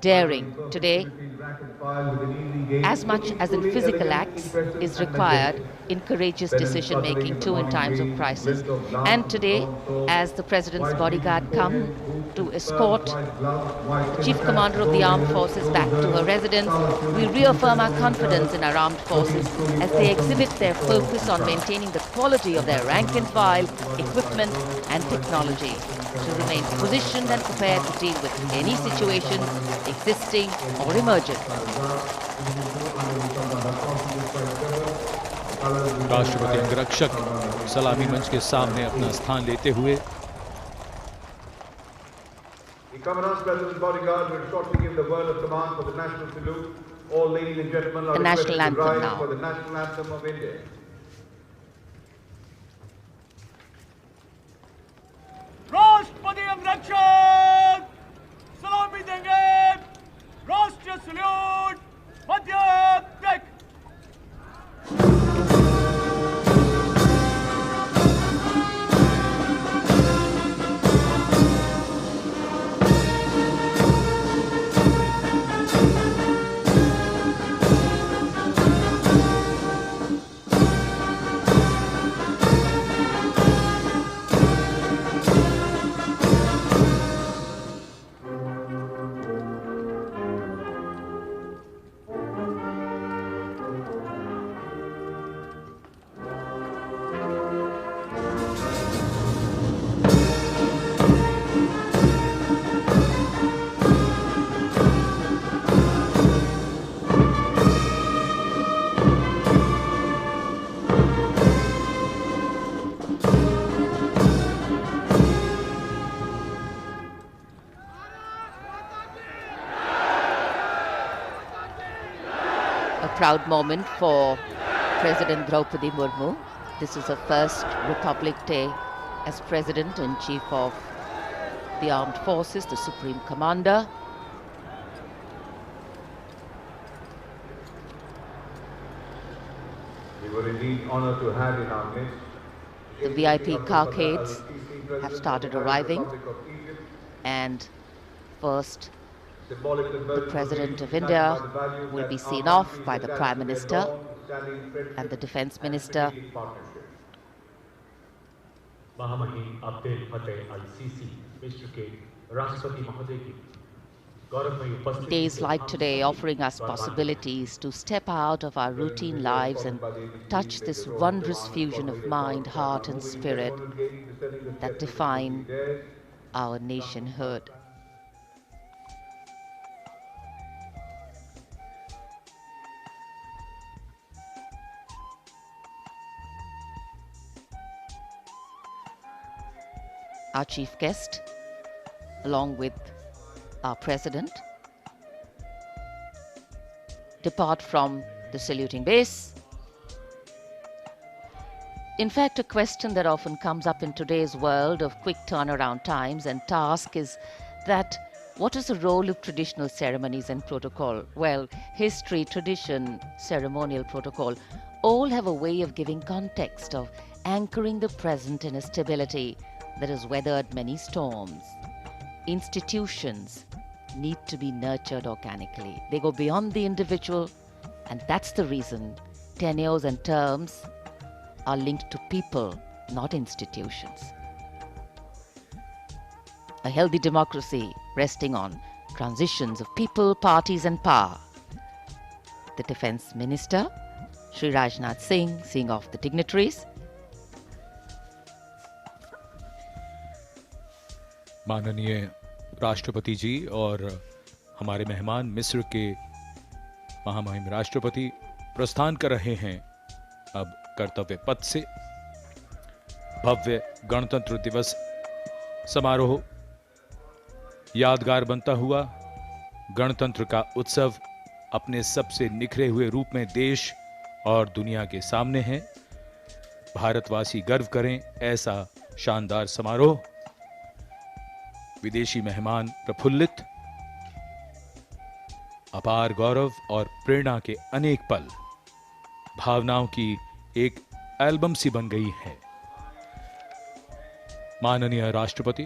daring. Today, as much as in physical acts is required in courageous decision-making too in times of crisis. And today, as the President's bodyguard come to escort the Chief Commander of the Armed Forces back to her residence, we reaffirm our confidence in our armed forces as they exhibit their focus on maintaining the quality of their rank and file, equipment and technology to remain positioned and prepared to deal with any situation existing or emerging. राष्ट्रपति अंगरक्षक सलामी मंच के सामने अपना स्थान लेते हुए The Commandant's President's bodyguard will shortly give the word of command for the national salute. All ladies and gentlemen are The national requested to anthem rise now. for the national anthem of India. Rise! राष्ट्रपति अंगरक्षक सलामी देंगे। राष्ट्रीय salute मध्य take. Proud moment for President Draupadi Murmu. This is her first Republic Day as President-in-Chief of the Armed Forces, the Supreme Commander. We were indeed honored to have in our midst The VIP carcades have started arriving, and first the President of India will be seen off by the Prime Minister and the Defence Minister. महामहिम अब्दुल फतेह अल-सीसी मिस्र के राष्ट्रपति महोदय की गौरवमयी उपस्थिति। Days like today offering us possibilities to step out of our routine lives and touch this wondrous fusion of mind, heart and spirit that define our nationhood. Our chief guest, along with our president, depart from the saluting base. In fact, a question that often comes up in today's world of quick turnaround times and task is that what is the role of traditional ceremonies and protocol? Well, history, tradition, ceremonial protocol all have a way of giving context, of anchoring the present in a stability that has weathered many storms. Institutions need to be nurtured organically. They go beyond the individual, and that's the reason tenures and terms are linked to people, not institutions. A healthy democracy resting on transitions of people, parties and power. The Defence Minister, Shri Rajnath Singh, seeing off the dignitaries. माननीय राष्ट्रपति जी और हमारे मेहमान मिस्र के महामहिम राष्ट्रपति प्रस्थान कर रहे हैं अब कर्तव्य पथ से। भव्य गणतंत्र दिवस समारोह यादगार बनता हुआ गणतंत्र का उत्सव अपने सबसे निखरे हुए रूप में देश और दुनिया के सामने है। भारतवासी गर्व करें ऐसा शानदार समारोह। विदेशी मेहमान प्रफुल्लित, अपार गौरव और प्रेरणा के अनेक पल भावनाओं की एक एल्बम सी बन गई है। माननीय राष्ट्रपति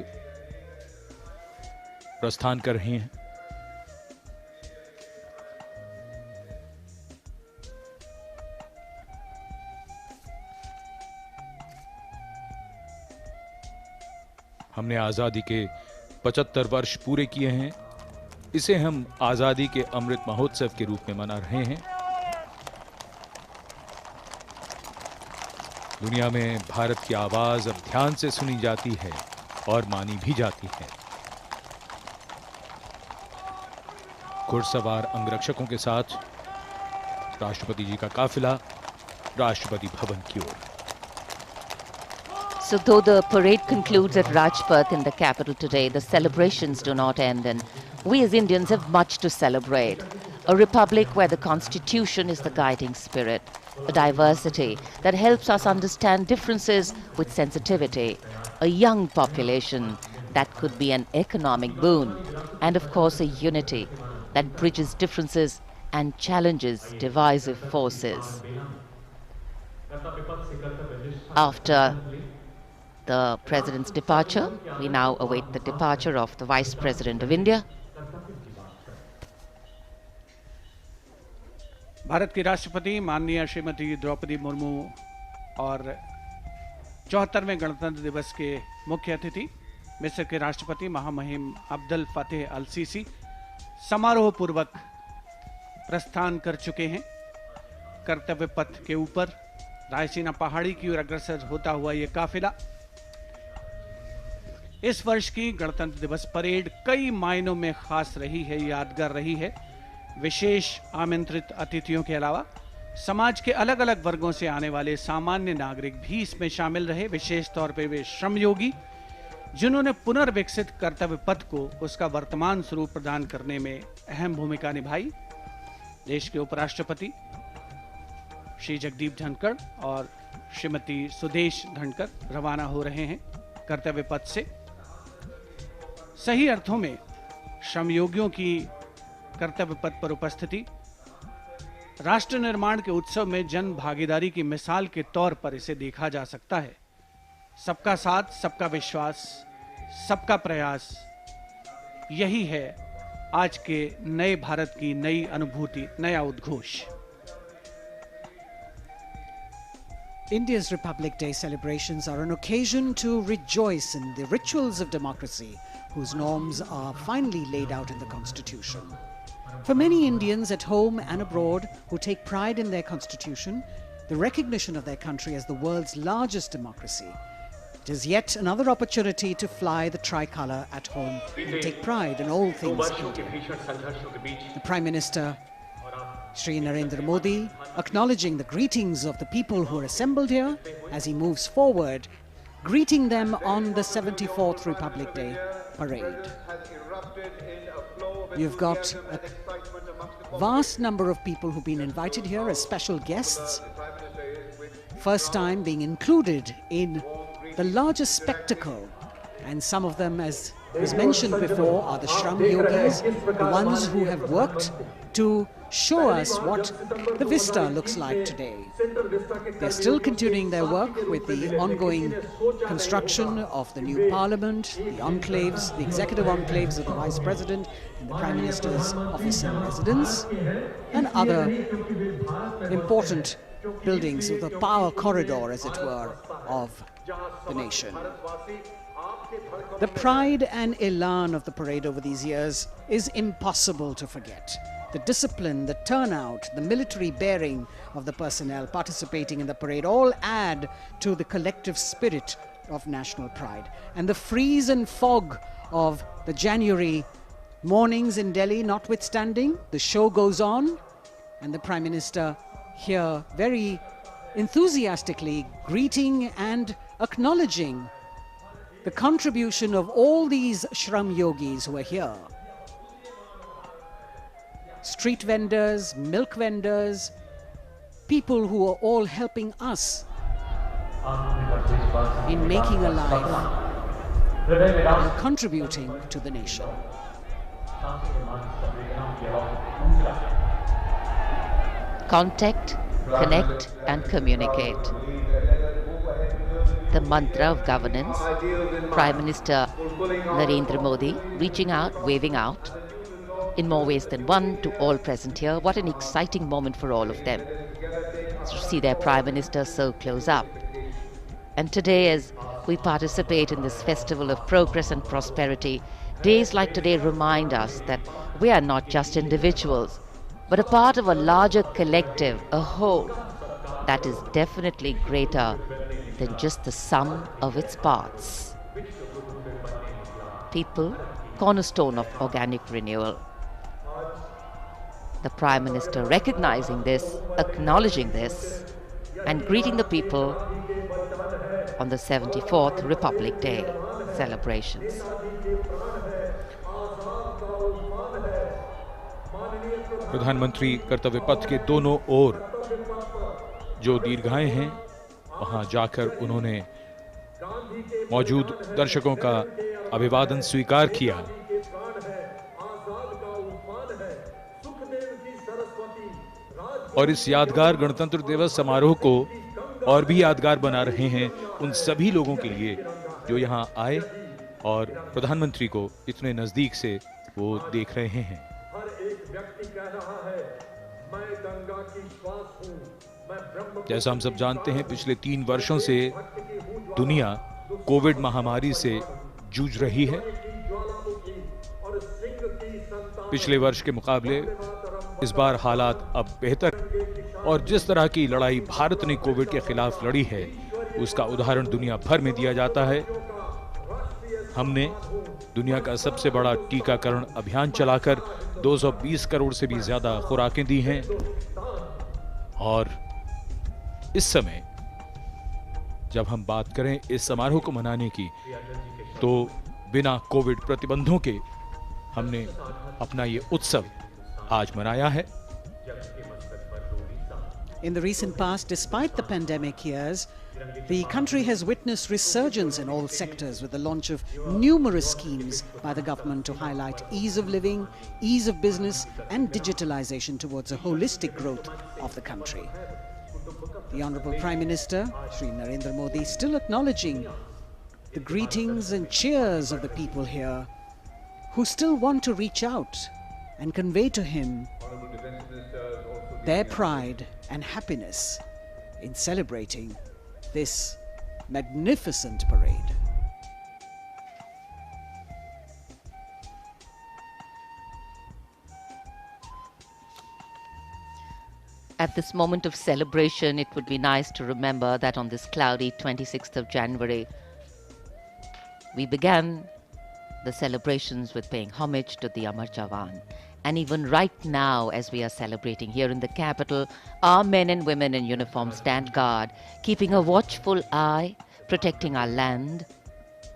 प्रस्थान कर रहे हैं। हमने आजादी के 75 वर्ष पूरे किए हैं। इसे हम आजादी के अमृत महोत्सव के रूप में मना रहे हैं। दुनिया में भारत की आवाज अब ध्यान से सुनी जाती है और मानी भी जाती है। घुड़सवार अंगरक्षकों के साथ राष्ट्रपति जी का काफिला राष्ट्रपति भवन की ओर। So though the parade concludes at Rajpath in the capital today, the celebrations do not end, and we as Indians have much to celebrate. A republic where the constitution is the guiding spirit, a diversity that helps us understand differences with sensitivity, a young population that could be an economic boon, and of course a unity that bridges differences and challenges divisive forces. After the President's departure, we now await the departure of the Vice President of India. Bharat की राष्ट्रपति माननीय श्रीमती द्रौपदी मुर्मू और 74वें गणतंत्र दिवस के मुख्य अतिथि मिस्र के राष्ट्रपति महामहिम अब्दुल फतेह अल सीसी समारोह पूर्वक प्रस्थान कर चुके हैं। कर्तव्य पथ के ऊपर रायसीना पहाड़ी की ओर अग्रसर होता हुआ यह काफिला इस वर्ष की गणतंत्र दिवस परेड कई मायनों में खास रही है, यादगार रही है। विशेष आमंत्रित अतिथियों के अलावा समाज के अलग अलग वर्गों से आने वाले सामान्य नागरिक भी इसमें शामिल रहे। विशेष तौर पे वे श्रमयोगी जिन्होंने पुनर्विकसित कर्तव्य पथ को उसका वर्तमान स्वरूप प्रदान करने में अहम भूमिका निभाई। देश के उपराष्ट्रपति श्री जगदीप धनखड़ और श्रीमती सुदेश धनखड़ रवाना हो रहे हैं कर्तव्य पथ से। सही अर्थों में श्रमयोगियों की कर्तव्य पथ पर उपस्थिति राष्ट्र निर्माण के उत्सव में जन भागीदारी की मिसाल के तौर पर इसे देखा जा सकता है। सबका साथ, सबका विश्वास, सबका प्रयास, यही है आज के नए भारत की नई अनुभूति, नया उद्घोष। India's Republic Day celebrations are an occasion to rejoice in the rituals of democracy, whose norms are finally laid out in the Constitution. For many Indians at home and abroad who take pride in their Constitution, the recognition of their country as the world's largest democracy, it is yet another opportunity to fly the tricolour at home and take pride in all things Indian. The Prime Minister, Shri Narendra Modi, acknowledging the greetings of the people who are assembled here as he moves forward, greeting them on the 74th Republic Day parade. You've got a vast number of people who've been invited here as special guests, first time being included in the largest spectacle, and some of them, as was mentioned before, are the Shram Yogis, the ones who have worked to show us what the vista looks like today. They're still continuing their work with the ongoing construction of the new parliament, the enclaves, the executive enclaves of the Vice President and the Prime Minister's office and residence, and other important buildings of the power corridor, as it were, of the nation. The pride and elan of the parade over these years is impossible to forget. The discipline, the turnout, the military bearing of the personnel participating in the parade all add to the collective spirit of national pride. And the freeze and fog of the January mornings in Delhi notwithstanding, the show goes on, and the Prime Minister here very enthusiastically greeting and acknowledging the contribution of all these Shram Yogis who are here. Street vendors, milk vendors, people who are all helping us in making a life and contributing to the nation. Contact, connect and communicate. The mantra of governance, Prime Minister Narendra Modi reaching out, waving out, in more ways than one to all present here. What an exciting moment for all of them to see their Prime Minister so close up. And today, as we participate in this festival of progress and prosperity, days like today remind us that we are not just individuals, but a part of a larger collective, a whole, that is definitely greater than just the sum of its parts. People, cornerstone of organic renewal. The Prime Minister recognizing this, acknowledging this, and greeting the people on the 74th Republic Day celebrations. प्रधानमंत्री कर्तव्य पथ के दोनों ओर जो दीर्घाएं हैं, वहां जाकर उन्होंने मौजूद दर्शकों का अभिवादन स्वीकार किया और इस यादगार गणतंत्र दिवस समारोह को और भी यादगार बना रहे हैं उन सभी लोगों के लिए जो यहाँ आए और प्रधानमंत्री को इतने नजदीक से वो देख रहे हैं। हर एक व्यक्ति कह रहा है, मैं गंगा की श्वास हूं, मैं ब्रह्म। जैसा हम सब जानते हैं, पिछले 3 वर्षों से दुनिया कोविड महामारी से जूझ रही है। पिछले वर्ष के मुकाबले इस बार हालात अब बेहतर, और जिस तरह की लड़ाई भारत ने कोविड के खिलाफ लड़ी है उसका उदाहरण दुनिया भर में दिया जाता है। हमने दुनिया का सबसे बड़ा टीकाकरण अभियान चलाकर 220 करोड़ से भी ज्यादा खुराकें दी हैं और इस समय जब हम बात करें इस समारोह को मनाने की, तो बिना कोविड प्रतिबंधों के हमने अपना ये उत्सव आज मनाया है। In the recent past, despite the pandemic years, the country has witnessed resurgence in all sectors with the launch of numerous schemes by the government to highlight ease of living, ease of business and digitalization towards a holistic growth of the country. The Honorable Prime Minister, Shri Narendra Modi, still acknowledging the greetings and cheers of the people here who still want to reach out and convey to him their pride and happiness in celebrating this magnificent parade. At this moment of celebration, it would be nice to remember that on this cloudy 26th of January, we began the celebrations with paying homage to the Amar Jawan. And even right now, as we are celebrating here in the capital, our men and women in uniform stand guard, keeping a watchful eye, protecting our land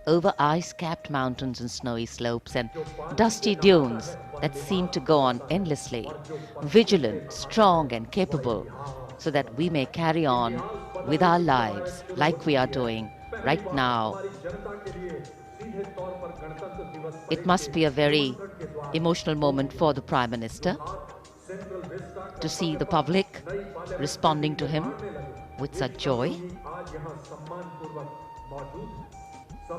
over ice-capped mountains and snowy slopes and dusty dunes that seem to go on endlessly, vigilant, strong and capable, so that we may carry on with our lives like we are doing right now. It must be a very emotional moment for the Prime Minister to see the public responding to him with such joy.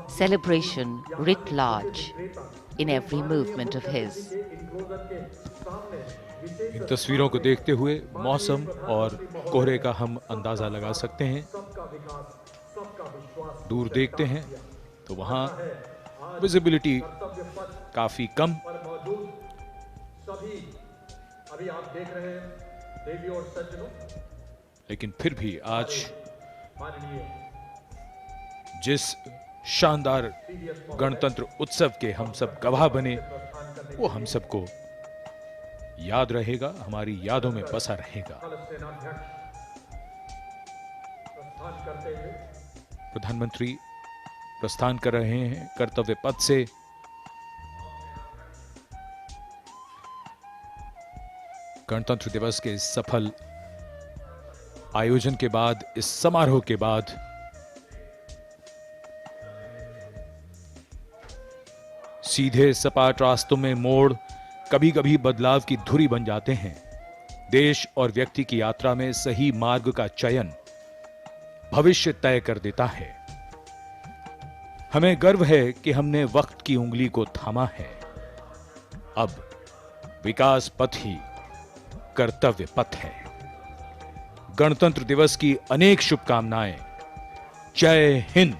Celebration writ large in every movement of his. इन तस्वीरों को देखते हुए मौसम और कोहरे का हम अंदाजा लगा सकते हैं। दूर देखते हैं तो वहां विजिबिलिटी काफी कम, लेकिन फिर भी आज जिस शानदार गणतंत्र उत्सव के हम सब गवाह बने, वो हम सबको याद रहेगा, हमारी यादों में बसा रहेगा। प्रधानमंत्री प्रस्थान कर रहे हैं कर्तव्य पथ से। गणतंत्र दिवस के सफल आयोजन के बाद, इस समारोह के बाद सीधे सपाट रास्तों में मोड़ कभी कभी बदलाव की धुरी बन जाते हैं। देश और व्यक्ति की यात्रा में सही मार्ग का चयन भविष्य तय कर देता है। हमें गर्व है कि हमने वक्त की उंगली को थामा है। अब विकास पथ ही कर्तव्य पथ है। गणतंत्र दिवस की अनेक शुभकामनाएं। जय हिंद।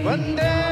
वंदे